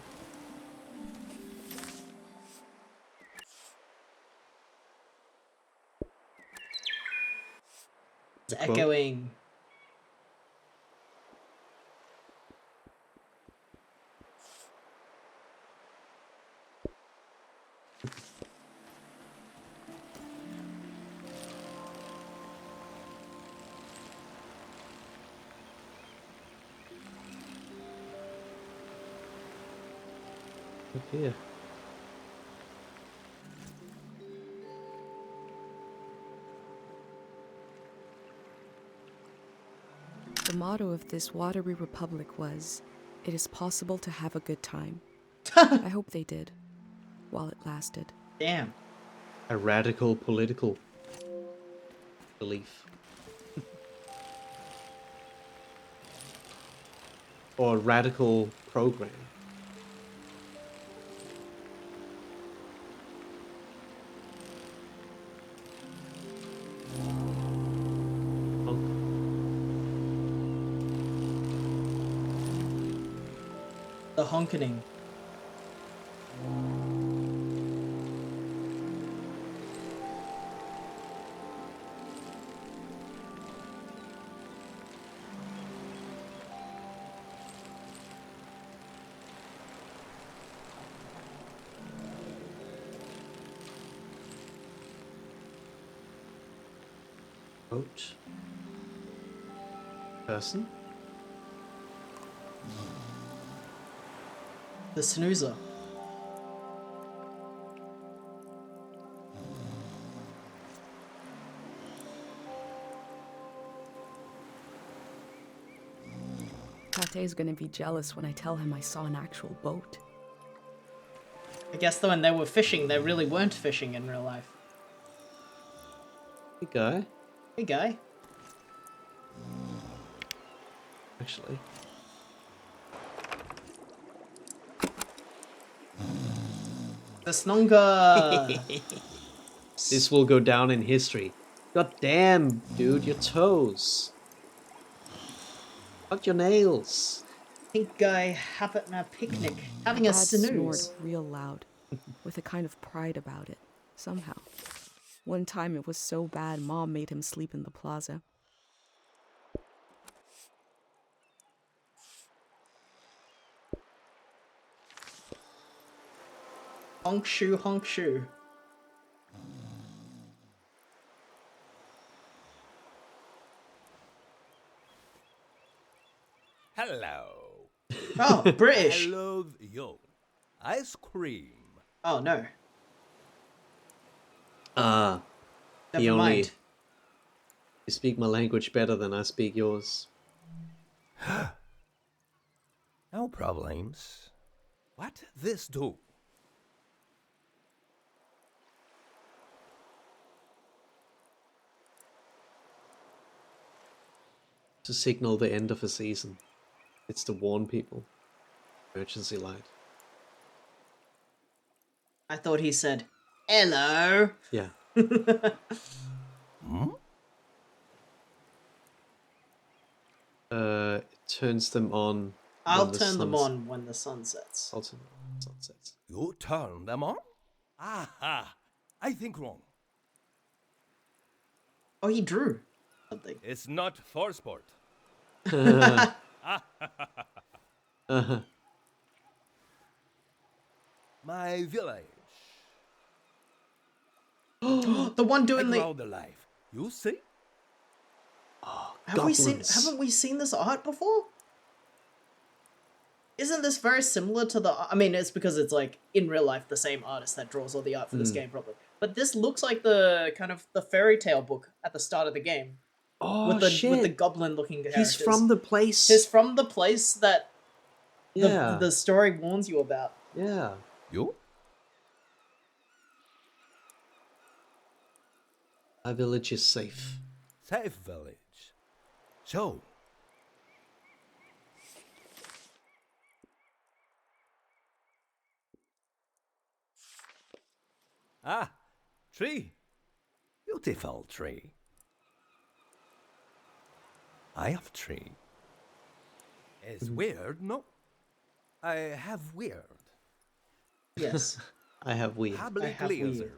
The quote. echoing. Oh dear. The motto of this watery republic was, "It is possible to have a good time." I hope they did, while it lasted. Damn. A radical political belief. Or a radical program. Oh, The honkening. quote. Person? The snoozer. Tate is gonna be jealous when I tell him I saw an actual boat. I guess though when they were fishing, they really weren't fishing in real life. Hey guy, Hey guy. actually. The snonga. This will go down in history. God damn, dude, your toes. Fuck your nails. Pink guy having a picnic, having a Dad snored snooze. real loud, with a kind of pride about it, somehow. One time it was so bad, Mom made him sleep in the plaza. Honk shoe, honk shoe. Hello. Oh, British. I love you. Ice cream. Oh no. Ah, Never he only... mind. You speak my language better than I speak yours. No problems. What this do? To signal the end of a season. It's to warn people. Emergency light. I thought he said, hello. Yeah. It turns them on. I'll when the turn them sun's- on when the sun sets. I'll turn them on when the sun sets. You turn them on? Aha! I think wrong. Oh, he drew something. It's not for sport. My village. The one I doing the. grow the life. You see? Have we seen? Goblins. Haven't we seen this art before? Isn't this very similar to the? I mean, it's because it's like in real life the same artist that draws all the art for this game, probably. But this looks like the kind of the fairy tale book at the start of the game Oh with the shit! goblin looking characters. He's from the place. He's from the place that Yeah. the story warns you about. Yeah. You? Our village is safe. Safe village. So. Ah, tree. Beautiful tree. I have 3. It's weird, no? I have weird. Yes. I have weird. Public have weird. lizard.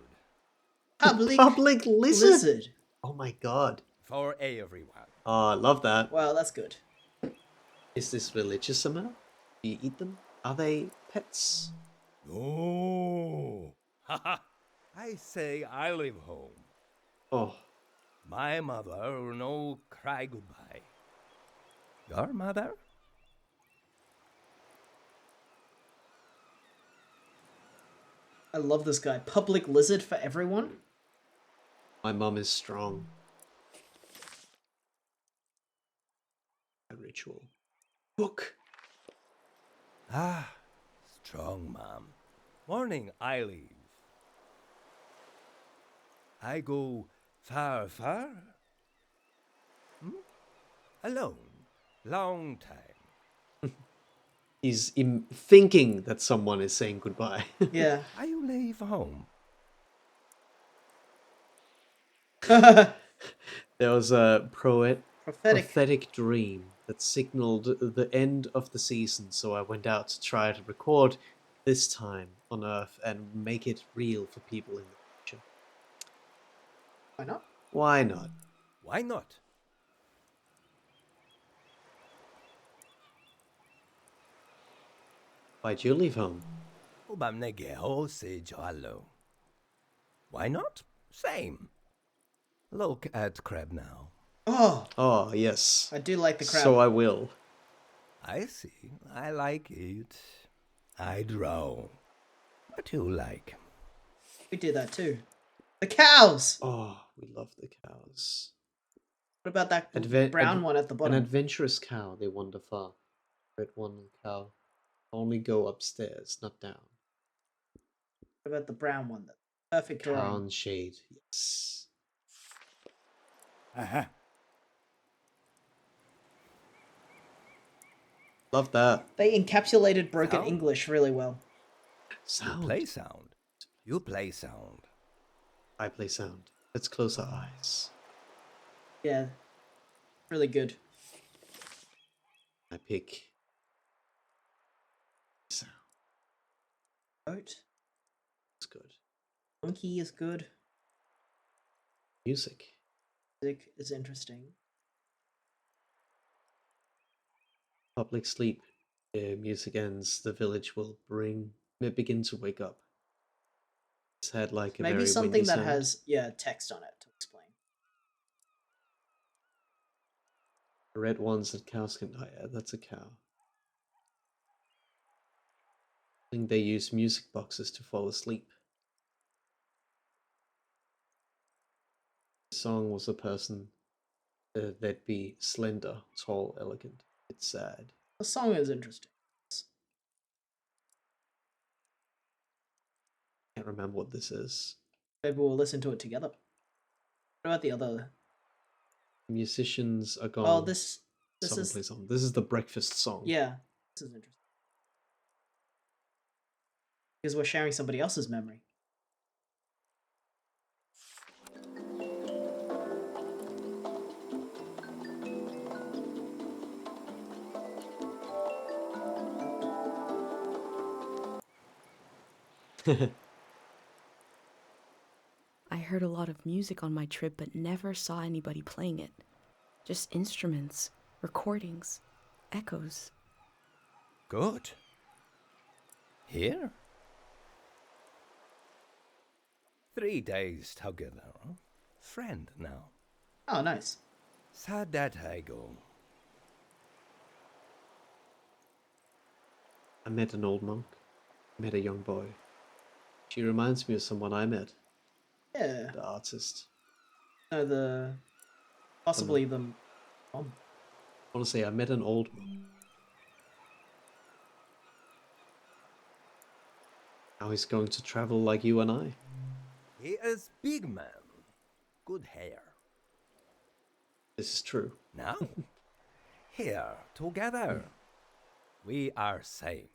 Public lizard? lizard. Oh my god. For everyone. Oh, I love that. Wow, that's good. Is this religious somehow? Do you eat them? Are they pets? No. Haha. I say I live home. Oh, My mother no cry goodbye. Your mother? I love this guy. Public lizard for everyone. my mum is strong. A ritual. Book. Ah, strong mom. Morning I leave. I go far, far? Alone. Long time. He's thinking that someone is saying goodbye. Yeah. I leave home. There was a Prophetic. prophetic dream that signaled the end of the season, so I went out to try to record this time on Earth and make it real for people in the future. Why not? Why not? Why not? Why'd you leave home? Ubamnegeo se jalo. Why not? Same. Look at crab now. Oh, Oh, yes. I do like the crab. So I will. I see. I like it. I draw. What you like? We do that too. The cows. Oh, we love the cows. What about that Adve- brown adv- one at the An bottom? adventurous cow, they wander far. Red one cow. Only go upstairs, not down. What about the brown one? The perfect Cow drawing. and shade, yes. Uh-huh. Love that. They encapsulated broken Sound. English really well. You Sound. play sound. You play sound. I play sound. Let's close our eyes. Yeah. Really good. I pick sound. Goat. It's good. Monkey is good. Music. Music is interesting. Public sleep. Music ends. The village will begin to wake up. It's had like a Maybe very something windy that sound. has text on it to explain. The red ones that cows can. Oh yeah, that's a cow. I think they use music boxes to fall asleep. The song was a person that'd be slender, tall, elegant. It's sad. The song is interesting. Can't remember what this is. Maybe we'll listen to it together. What about the other? Musicians are gone. Oh, this Someone is plays on. This is the breakfast song. yeah. This is interesting because we're sharing somebody else's memory. I heard a lot of music on my trip, but never saw anybody playing it. Just instruments, recordings, echoes. Good. Here? 3 days together. Friend now. Oh, nice. Sad that I go. I met an old monk. I met a young boy. She reminds me of someone I met. Yeah. The artist. No, the possibly the mom. I want to say I met an old monk. Now he's going to travel like you and I. He is big man. Good hair. This is true. Now, here, together. We are same.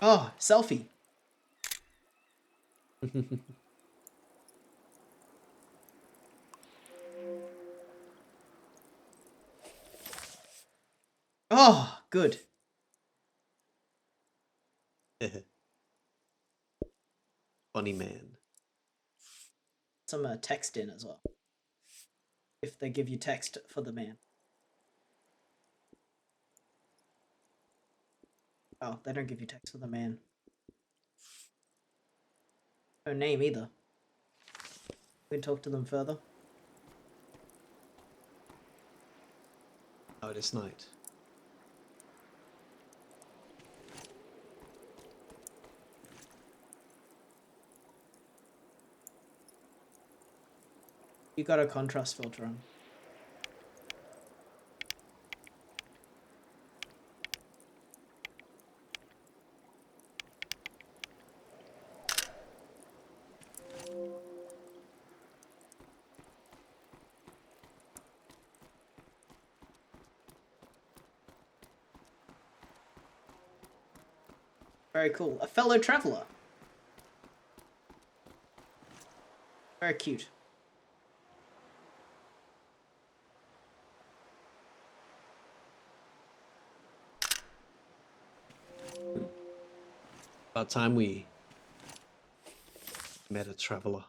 Oh, selfie. Oh, good. Funny man. Some text in as well. If they give you text for the man. Oh, they don't give you text for the man. No name either. We can talk to them further. Oh, it is night. You got a contrast filter on. Very cool. A fellow traveler. Very cute. About time we met a traveler.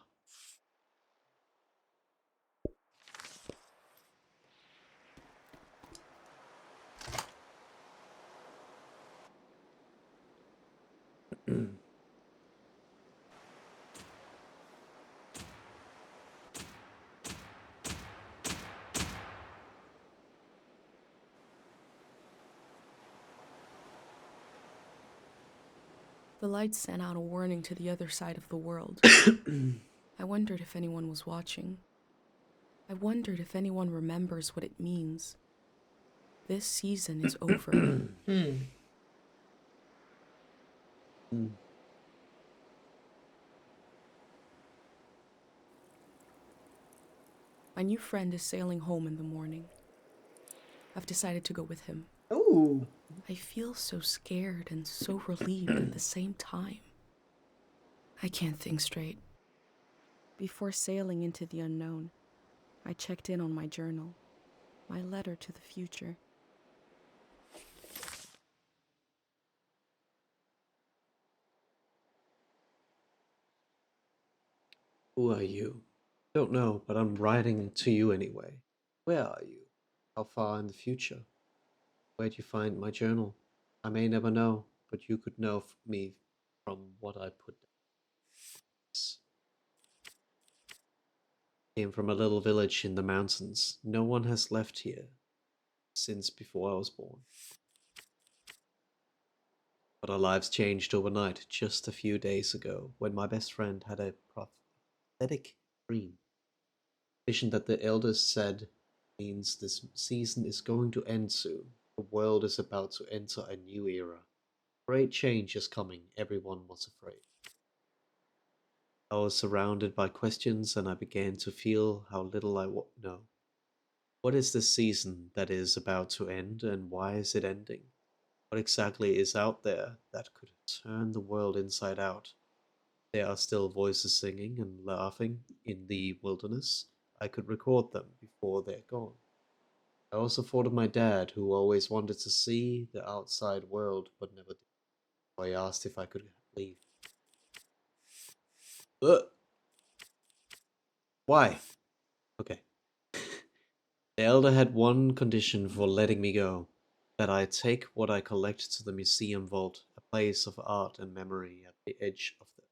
The lights sent out a warning to the other side of the world. I wondered if anyone was watching. I wondered if anyone remembers what it means. This season is over. My new friend is sailing home in the morning. I've decided to go with him. Ooh. I feel so scared and so relieved at the same time. I can't think straight. Before sailing into the unknown, I checked in on my journal, my letter to the future. Who are you? Don't know, but I'm writing to you anyway. Where are you? How far in the future? Where'd you find my journal? I may never know, but you could know me from what I put down. Came from a little village in the mountains. No one has left here since before I was born. But our lives changed overnight, just a few days ago, when my best friend had a prophetic dream. Vision that the elders said means this season is going to end soon. The world is about to enter a new era. Great change is coming, everyone was afraid. I was surrounded by questions and I began to feel how little I know. What is this season that is about to end and why is it ending? What exactly is out there that could turn the world inside out? There are still voices singing and laughing in the wilderness. I could record them before they're gone. I also thought of my dad, who always wanted to see the outside world but never did. So I asked if I could leave. Why? Okay. The elder had one condition for letting me go, that I take what I collect to the museum vault, a place of art and memory at the edge of the...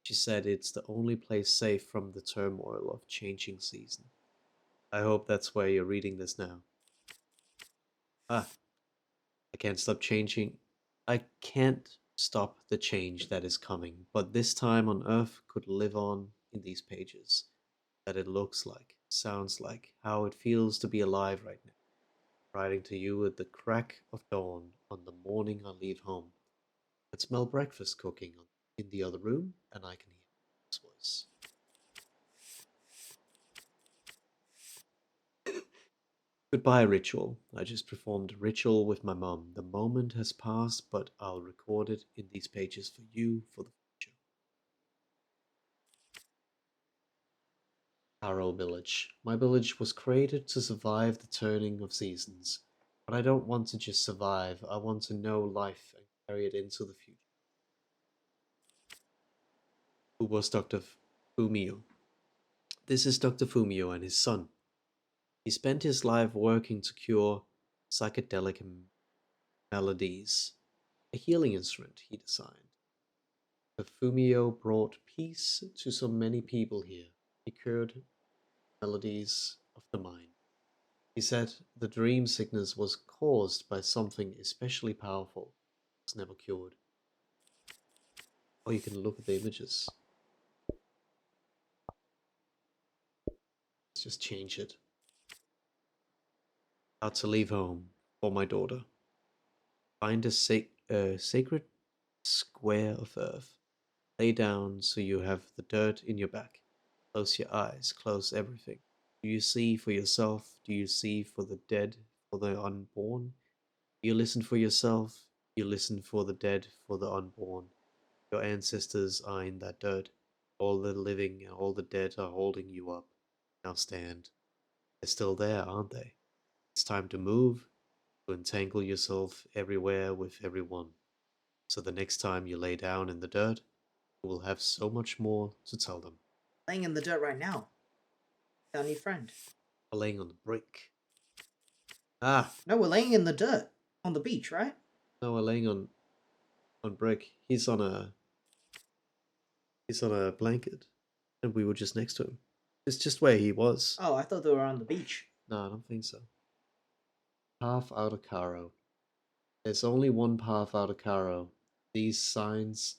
She said it's the only place safe from the turmoil of changing season. I hope that's where you're reading this now. Ah, I can't stop changing. I can't stop the change that is coming, but this time on Earth could live on in these pages. That it looks like, sounds like, how it feels to be alive right now. Writing to you at the crack of dawn on the morning I leave home. I can smell breakfast cooking in the other room, and I can hear his voice. Goodbye, ritual. I just performed a ritual with my mom. The moment has passed, but I'll record it in these pages for you for the future. Harrow Village. My village was created to survive the turning of seasons. But I don't want to just survive. I want to know life and carry it into the future. Who was Dr. Fumio? This is Dr. Fumio and his son. He spent his life working to cure psychedelic melodies, a healing instrument he designed. The Fumio brought peace to so many people here. He cured melodies of the mind. He said the dream sickness was caused by something especially powerful. It was never cured. Or you can look at the images. Let's just change it. How to leave home for my daughter. Find a sacred square of earth. Lay down so you have the dirt in your back. Close your eyes, close everything. Do you see for yourself? Do you see for the dead, for the unborn? You listen for yourself, you listen for the dead, for the unborn. Your ancestors are in that dirt. All the living and all the dead are holding you up. Now stand. They're still there, aren't they? It's time to move, to entangle yourself everywhere with everyone. So the next time you lay down in the dirt, you will have so much more to tell them. Laying in the dirt right now. Our new friend. Or laying on the brick. Ah! No, we're laying in the dirt. On the beach, right? No, we're laying on brick. He's on a blanket. And we were just next to him. It's just where he was. Oh, I thought they were on the beach. No, I don't think so. Path out of Cairo. There's only one path out of Cairo. These sights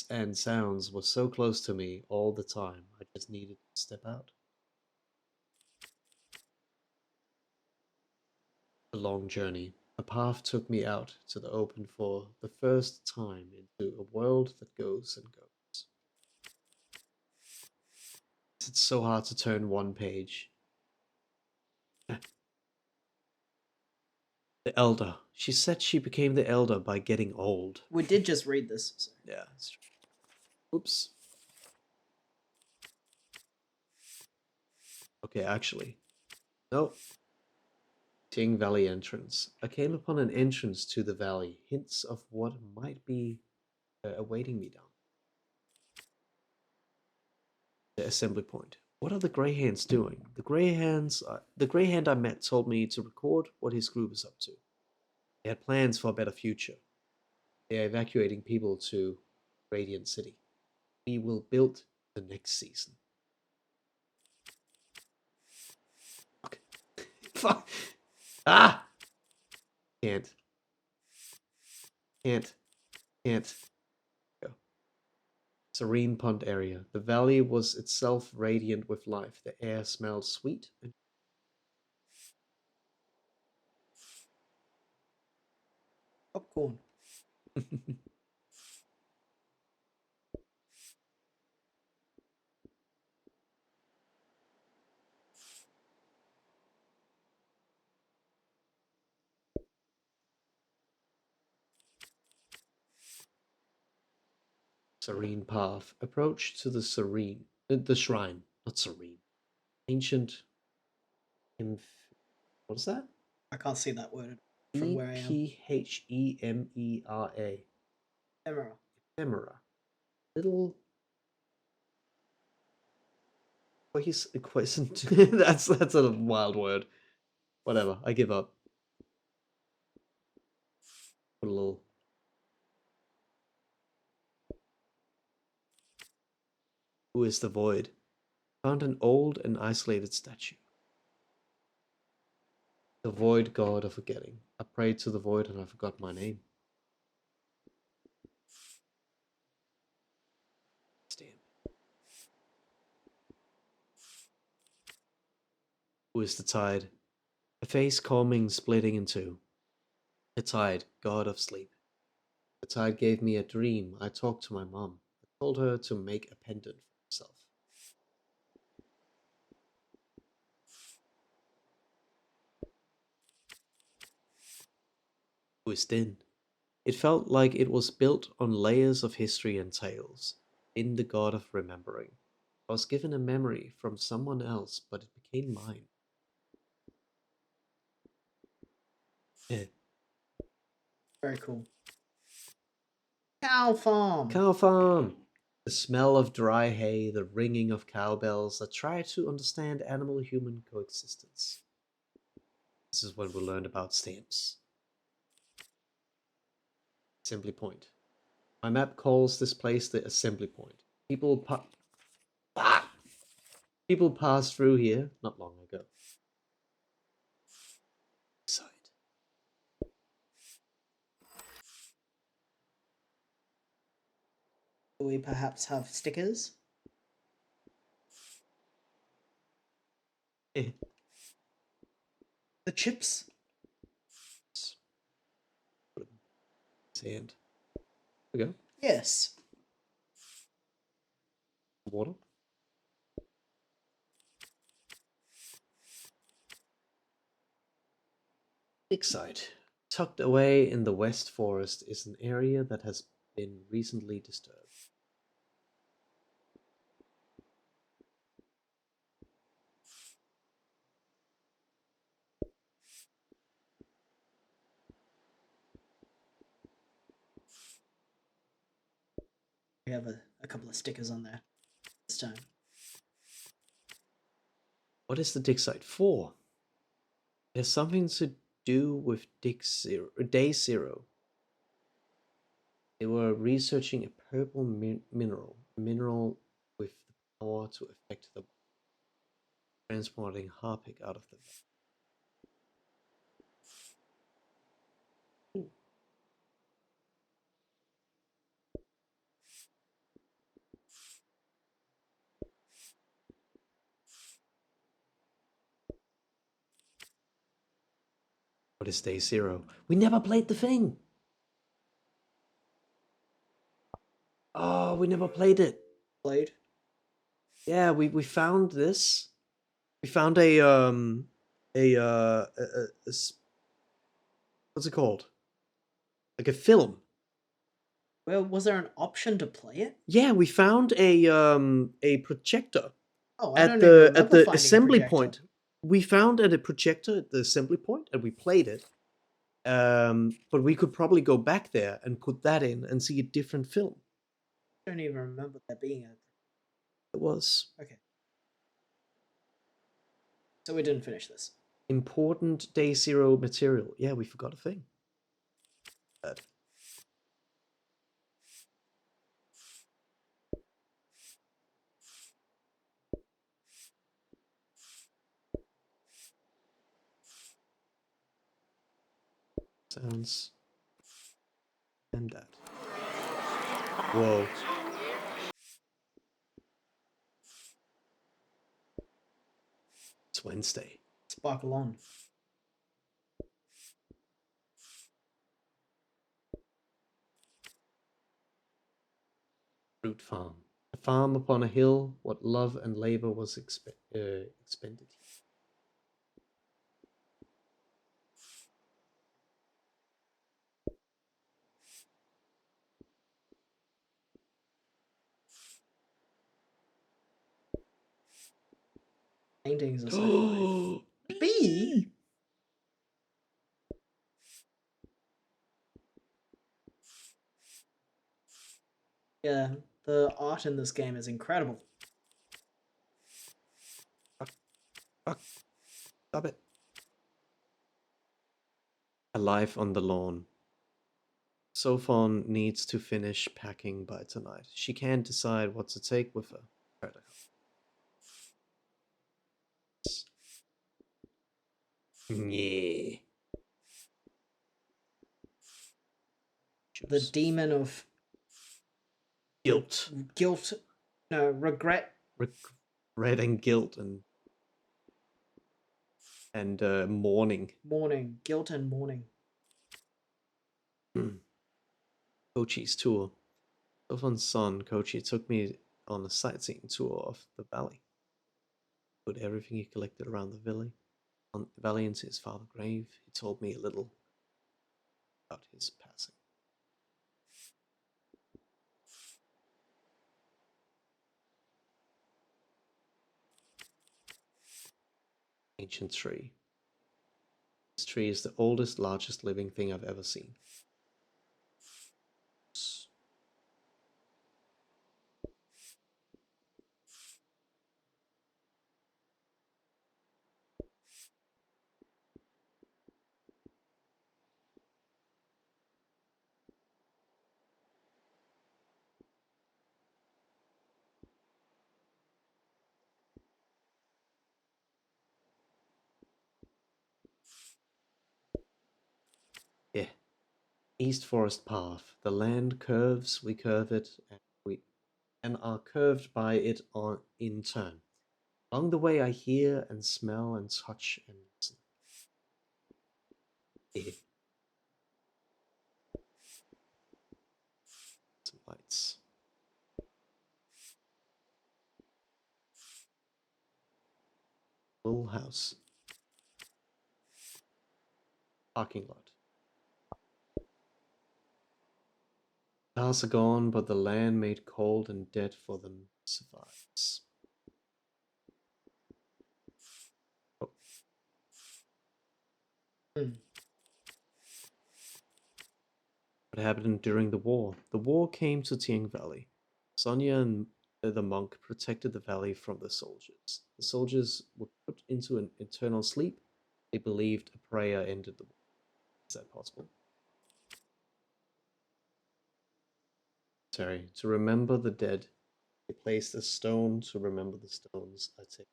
and sounds were so close to me all the time. I just needed to step out. A long journey. A path took me out to the open for the first time into a world that goes and goes. It's so hard to turn one page. The Elder. She said she became the Elder by getting old. We did just read this. So. Yeah, that's true. Oops. Okay, actually. No. Ting Valley entrance. I came upon an entrance to the valley. Hints of what might be awaiting me down. The assembly point. What are the Greyhands doing? The Greyhand I met told me to record what his group is up to. They had plans for a better future. They are evacuating people to Radiant City. We will build the next season. Fuck. Fuck. Ah! Can't. Go. Serene Pond area. The valley was itself radiant with life. The air smelled sweet and Popcorn. serene path. Approach to the shrine, not serene. Ancient. What is that? I can't see that word from where I am. Phemera. Emerald. Ephemera. Little. Well, he's quiescent. That's a wild word. Whatever. I give up. Put a little. Who is the void? Found an old and isolated statue. The void god of forgetting. I prayed to the void and I forgot my name. Stamp. Who is the tide? A face calming, splitting in two. The tide, god of sleep. The tide gave me a dream. I talked to my mom. I told her to make a pendant for herself. Who is Din? It felt like it was built on layers of history and tales. In the god of remembering. I was given a memory from someone else, but it became mine. Yeah. Very cool. Cow farm. Cow farm. The smell of dry hay, the ringing of cowbells that try to understand animal-human coexistence. This is when we learned about stamps. Assembly point. My map calls this place the assembly point. People passed through here not long ago. Side. Do we perhaps have stickers? Eh. The chips? Sand. There we go. Yes. Water. Digside. Tucked away in the West Forest is an area that has been recently disturbed. We have a couple of stickers on there this time. What is the Digside for? It has something to do with Day Zero. They were researching a purple mineral, a mineral with the power to affect the body, transporting Harpic out of the valley. What is Day Zero? We never played the thing! Oh, we never played it. Played? Yeah, we found this. We found a what's it called? Like a film. Well, was there an option to play it? Yeah, we found a projector Oh, I at don't even the remember at the finding a assembly projector. point. We found at a projector at the assembly point, and we played it. But we could probably go back there and put that in and see a different film. I don't even remember there being a... It was Okay. So we didn't finish this. important Day Zero material. Yeah, we forgot a thing. Bad. Sounds and that. Whoa. It's Wednesday. Sparkle on. Fruit farm. A farm upon a hill, what love and labor was expended. Paintings are so fine. Bee? Yeah, the art in this game is incredible. Fuck. Stop it. A life on the lawn. Sophon needs to finish packing by tonight. She can't decide what to take with her. Yeah. The demon of Guilt. guilt, no, regret. Regret and guilt and mourning. Mourning. Guilt and mourning. Kochi's tour. Sophon's son, Kochi, took me on a sightseeing tour of the valley. Put everything he collected around the valley into his father's grave. He told me a little about his passing. Ancient tree. This tree is the oldest, largest living thing I've ever seen. Yeah. East Forest Path. The land curves, we curve it, and are curved by it on in turn. Along the way I hear and smell and touch and listen. Yeah. Some lights. Little house. Parking lot. Cars are gone, but the land made cold and dead for them survives. Oh. What happened during the war? The war came to Tiang Valley. Sonia and the monk protected the valley from the soldiers. The soldiers were put into an eternal sleep. They believed a prayer ended the war. Is that possible? Sorry, to remember the dead, they placed a stone to remember the stones. I take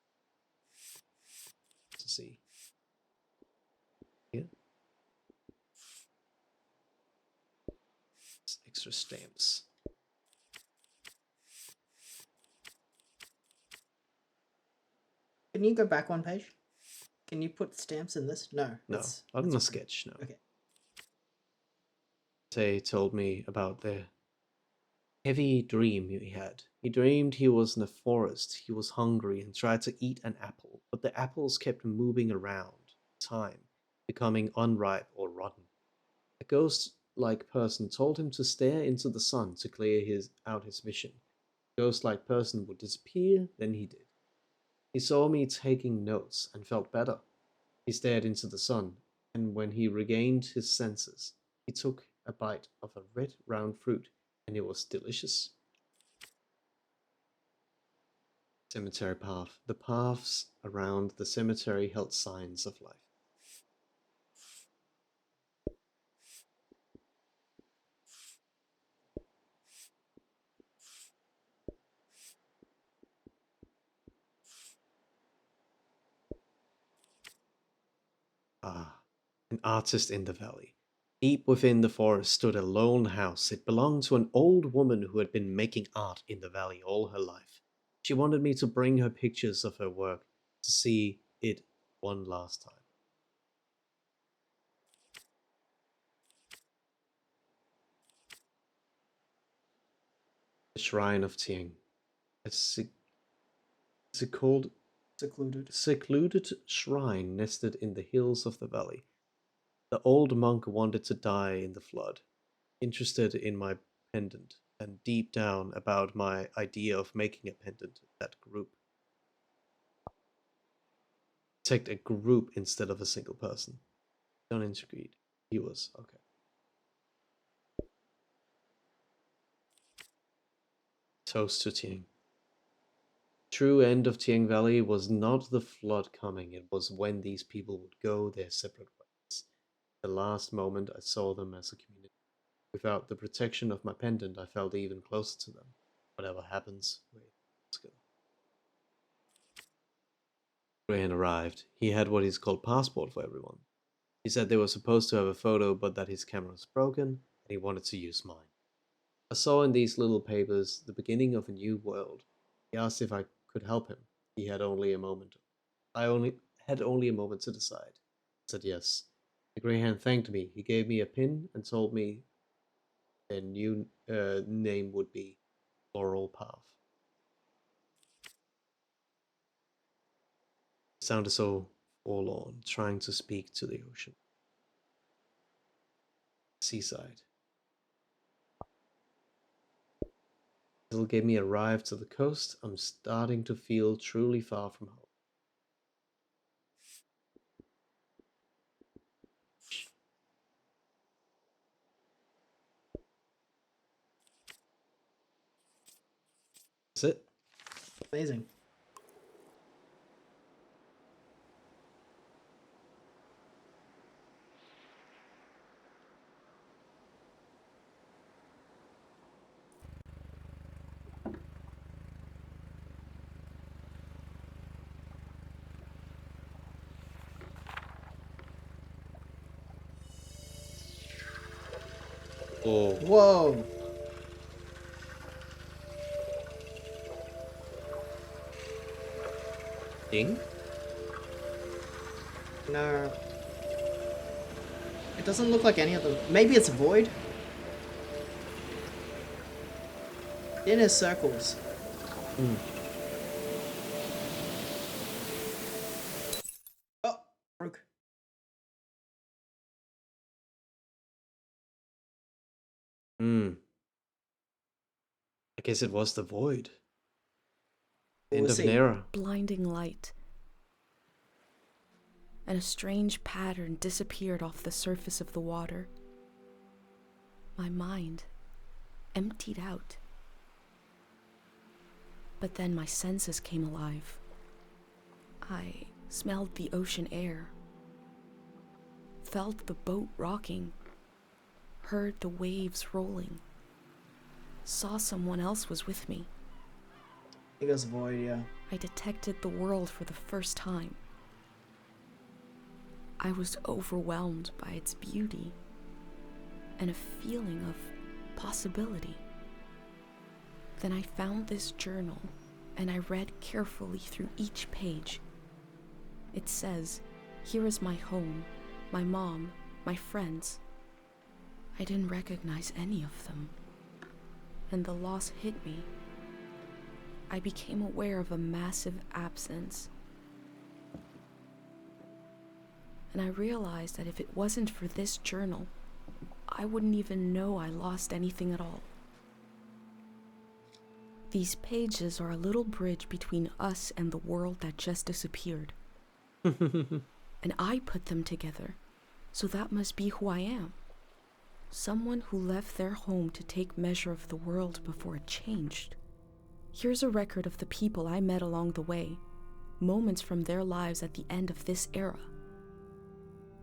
to see. Here. Extra stamps. Can you go back one page? Can you put stamps in this? No. No, not in a sketch, no. Okay. They told me about the heavy dream he had. He dreamed he was in a forest. He was hungry and tried to eat an apple, but the apples kept moving around time, becoming unripe or rotten. A ghost-like person told him to stare into the sun to clear out his vision. The ghost-like person would disappear, then he did. He saw me taking notes and felt better. He stared into the sun, and when he regained his senses, he took a bite of a red round fruit, and it was delicious. Cemetery path. The paths around the cemetery held signs of life. Ah, an artist in the valley. Deep within the forest stood a lone house. It belonged to an old woman who had been making art in the valley all her life. She wanted me to bring her pictures of her work to see it one last time. The Shrine of Tiang. Is it called? Secluded shrine nested in the hills of the valley. The old monk wanted to die in the flood, interested in my pendant, and deep down about my idea of making a pendant that group. Protect a group instead of a single person. Don't integrate. He was okay. Toast to Tiang. True end of Tiang Valley was not the flood coming, it was when these people would go their separate ways. The last moment I saw them as a community. Without the protection of my pendant, I felt even closer to them. Whatever happens, let's go. Graham arrived. He had what is called passport for everyone. He said they were supposed to have a photo, but that his camera was broken, and he wanted to use mine. I saw in these little papers the beginning of a new world. He asked if I could help him. He had only a moment. I had only a moment to decide. I said yes. The Greyhound thanked me. He gave me a pin and told me their new name would be Laurel Path. It sounded so forlorn, trying to speak to the ocean. Seaside. It'll gave me a ride to the coast. I'm starting to feel truly far from home. Is it? Amazing. Oh, Whoa. ding. No. It doesn't look like any of them. Maybe it's a void? Inner circles. Oh, broke. Hmm. I guess it was the void. We'll End of an see. era. Blinding light. And a strange pattern disappeared off the surface of the water. My mind emptied out. But then my senses came alive. I smelled the ocean air, felt the boat rocking, heard the waves rolling, saw someone else was with me. I think it was a void, yeah. I detected the world for the first time. I was overwhelmed by its beauty and a feeling of possibility. Then I found this journal and I read carefully through each page. It says, "Here is my home, my mom, my friends." I didn't recognize any of them, and the loss hit me. I became aware of a massive absence. And I realized that if it wasn't for this journal, I wouldn't even know I lost anything at all. These pages are a little bridge between us and the world that just disappeared. And I put them together, so that must be who I am. Someone who left their home to take measure of the world before it changed. Here's a record of the people I met along the way, moments from their lives at the end of this era.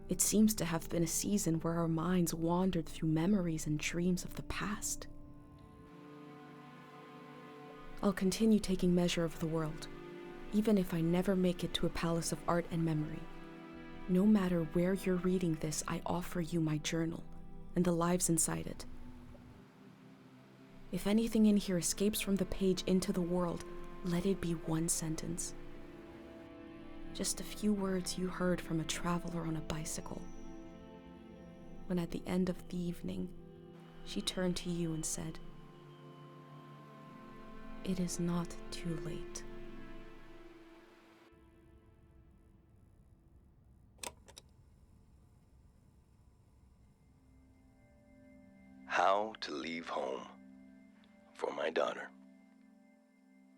It seems to have been a season where our minds wandered through memories and dreams of the past. I'll continue taking measure of the world, even if I never make it to a palace of art and memory. No matter where you're reading this, I offer you my journal and the lives inside it. If anything in here escapes from the page into the world, let it be one sentence. Just a few words you heard from a traveler on a bicycle. When at the end of the evening, she turned to you and said, "It is not too late." How to leave home for my daughter.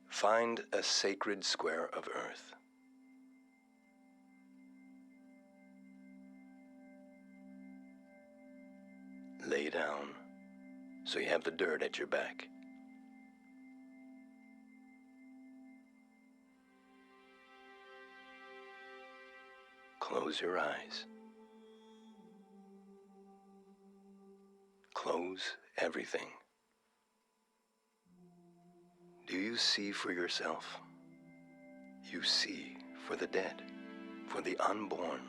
Find a sacred square of earth. Lay down so you have the dirt at your back. Close your eyes. Close everything. Do you see for yourself? You see for the dead, for the unborn.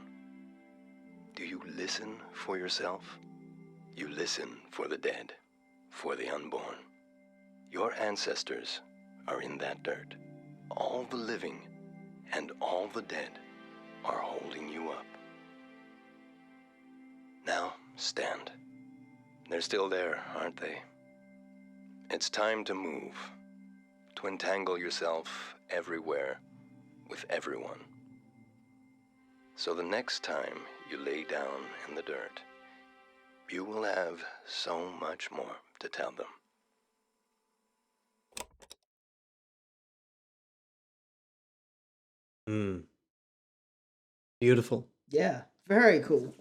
Do you listen for yourself? You listen for the dead, for the unborn. Your ancestors are in that dirt. All the living and all the dead are holding you up. Now, stand. They're still there, aren't they? It's time to move, to entangle yourself everywhere with everyone. So the next time you lay down in the dirt, you will have so much more to tell them. Beautiful. Yeah, very cool.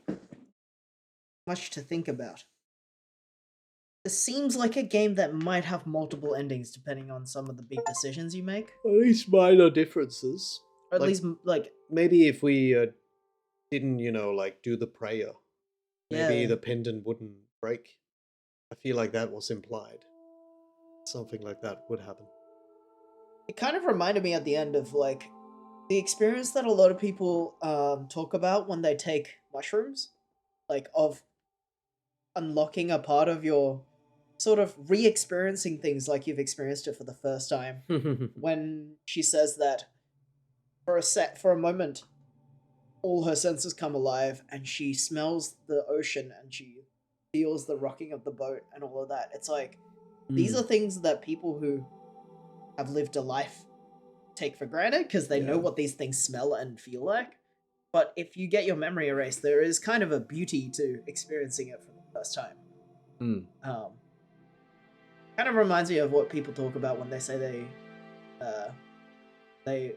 Much to think about. It seems like a game that might have multiple endings depending on some of the big decisions you make. At least minor differences. Or at Like- least, like, Maybe if we didn't, like, do the prayer, maybe Yeah. the pendant wouldn't break. I feel like that was implied. Something like that would happen. it kind of reminded me at the end of, like, the experience that a lot of people talk about when they take mushrooms. Like, of unlocking a part of your sort of re-experiencing things like you've experienced it for the first time. When she says that for a moment all her senses come alive and she smells the ocean and she feels the rocking of the boat and all of that. It's like these are things that people who have lived a life take for granted because they know Yeah. what these things smell and feel like. But if you get your memory erased, there is kind of a beauty to experiencing it for the first time. Mm. Kind of reminds me of what people talk about when they say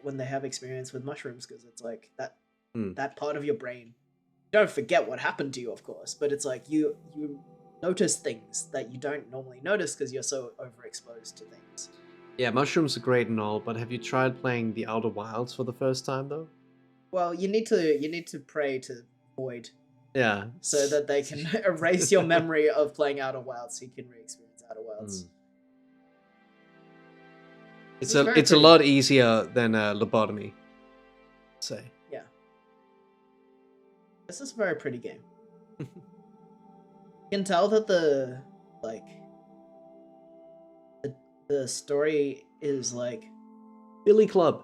when they have experience with mushrooms, because it's like that part of your brain. Don't forget what happened to you, of course, but it's like you notice things that you don't normally notice because you're so overexposed to things. Yeah, mushrooms are great and all, but have you tried playing the Outer Wilds for the first time though? Well, you need to pray to Void Yeah. so that they can erase your memory of playing Outer Wilds, so you can re-experience Outer Wilds. It's This is very a pretty. lot easier than a lobotomy. Say. Yeah. This is a very pretty game. You can tell that the story is like, Billy Club.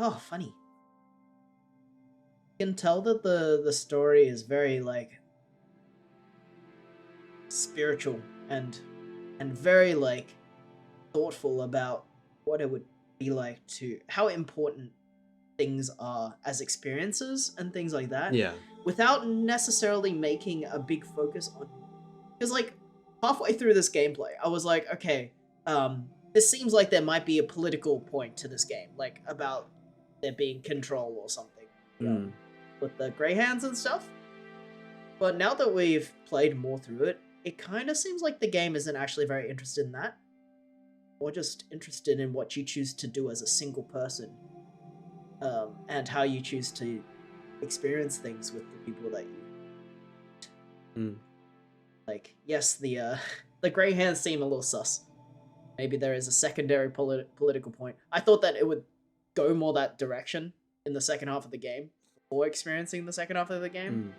oh, funny. You can tell that the story is very like spiritual and very like thoughtful about what it would be like to how important things are as experiences and things like that. Yeah. Without necessarily making a big focus on, because like halfway through this gameplay I was like, okay, this seems like there might be a political point to this game, like about there being control or something, with the Greyhounds and stuff. But now that we've played more through it, it kind of seems like the game isn't actually very interested in that, or just interested in what you choose to do as a single person, and how you choose to experience things with the people that you like. Yes, the Greyhounds seem a little sus. Maybe there is a secondary political point. I thought that it would go more that direction in the second half of the game before experiencing the second half of the game.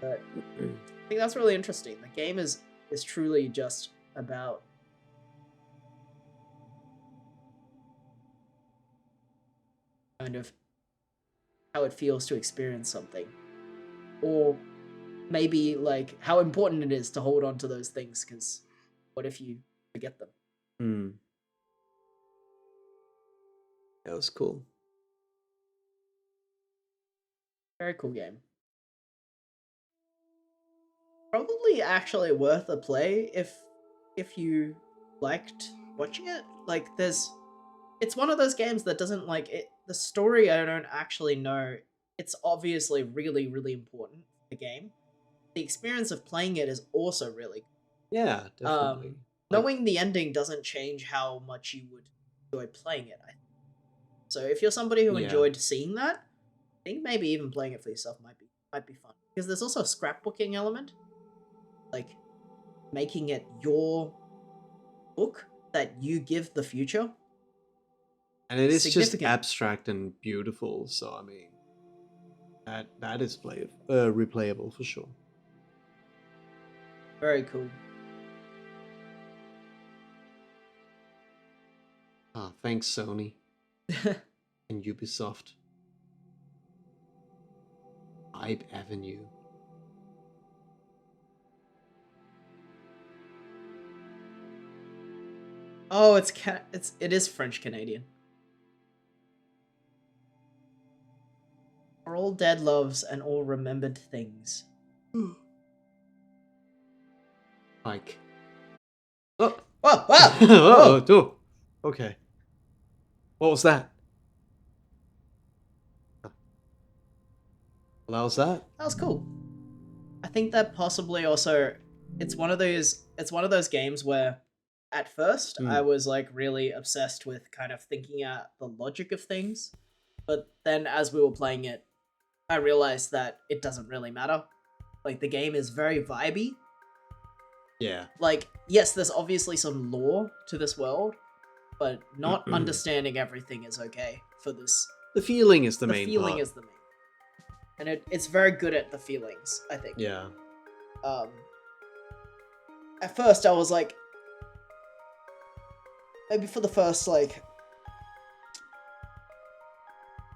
But I think that's really interesting. The game is truly just about kind of how it feels to experience something, or maybe like how important it is to hold on to those things, because what if you forget them? That was cool. Very cool game. Probably actually worth a play if you liked watching it. Like it's one of those games that doesn't like it. The story I don't actually know. It's obviously really, really important for the game. The experience of playing it is also really cool. Yeah, definitely. Knowing the ending doesn't change how much you would enjoy playing it, I think. So if you're somebody who Yeah. enjoyed seeing that, I think maybe even playing it for yourself might be fun. Because there's also a scrapbooking element. Like making it your book that you give the future. And it is just significant. abstract and beautiful, so I mean that is replayable for sure. Very cool. Ah, thanks Sony and Ubisoft. Hype Avenue. Oh, it is French Canadian. For all dead loves and all remembered things. Like oh. Whoa! Wow! Oh, oh, okay. What was that? Well, that was that. That was cool. I think that possibly also it's one of those games where at first Hmm. I was like really obsessed with kind of thinking out the logic of things, but then as we were playing it, I realized that it doesn't really matter. Like the game is very vibey. Yeah. Like, yes, there's obviously some lore to this world, but not understanding everything is okay for this. The feeling is the The main feeling part. is the main. And it's very good at the feelings, I think. Yeah. At first I was like, maybe for the first like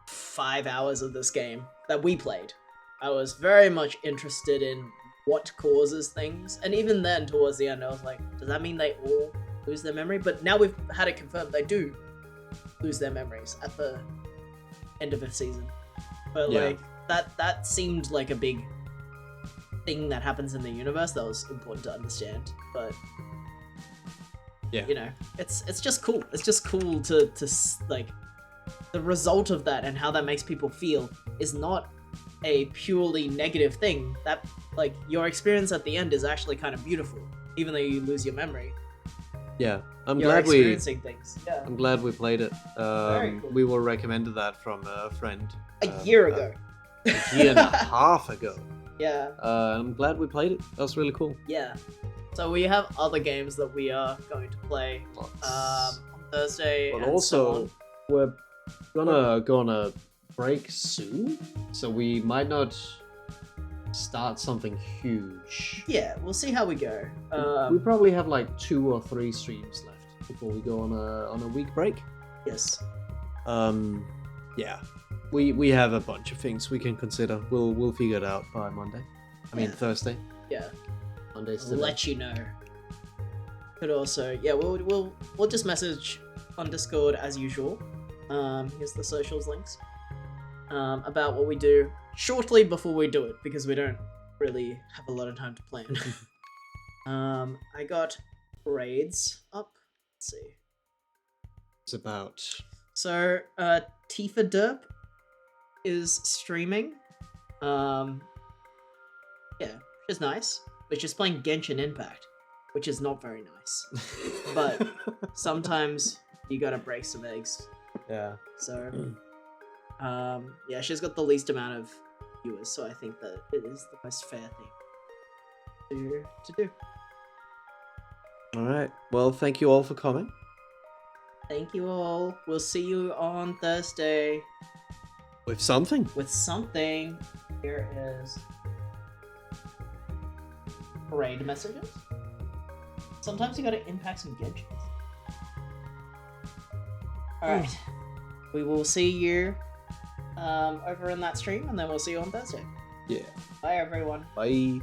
5 hours of this game that we played, I was very much interested in what causes things, and even then towards the end I was like, does that mean they all lose their memory? But now we've had it confirmed they do lose their memories at the end of the season. But Yeah. like that seemed like a big thing that happens in the universe that was important to understand. But Yeah. you know, it's just cool. It's just cool to like the result of that and how that makes people feel is not a purely negative thing. That like your experience at the end is actually kind of beautiful, even though you lose your memory. Yeah. I'm You're glad we experiencing things. Yeah. I'm glad we played it. Very cool. We were recommended that from a friend. A year ago. A year and a half ago. Yeah. I'm glad we played it. That was really cool. Yeah. So we have other games that we are going to play Lots. on Thursday. But and so also, on. we're gonna go on a break soon, so we might not start something huge. Yeah, we'll see how we go. We probably have like 2 or 3 streams left before we go on a week break. Yes. Yeah, we have a bunch of things we can consider. We'll figure it out by Monday. I mean Yeah. Thursday. Yeah. Monday's I'll today. let you know. But also, yeah, we'll just message on Discord as usual. Here's the socials links. About what we do shortly before we do it, because we don't really have a lot of time to plan. I got raids up. Let's see. It's about So, Tifa Derp is streaming. Yeah, which is nice. But she's playing Genshin Impact, which is not very nice. But sometimes you gotta break some eggs. yeah. So, yeah, she's got the least amount of viewers, so I think that it is the most fair thing to do. All right. Well, thank you all for coming. Thank you all. We'll see you on Thursday With something. with something. Here is raid messages. Sometimes you gotta impact some Genshins. Alright. We will see you over in that stream, and then we'll see you on Thursday. Yeah. Bye, everyone. Bye.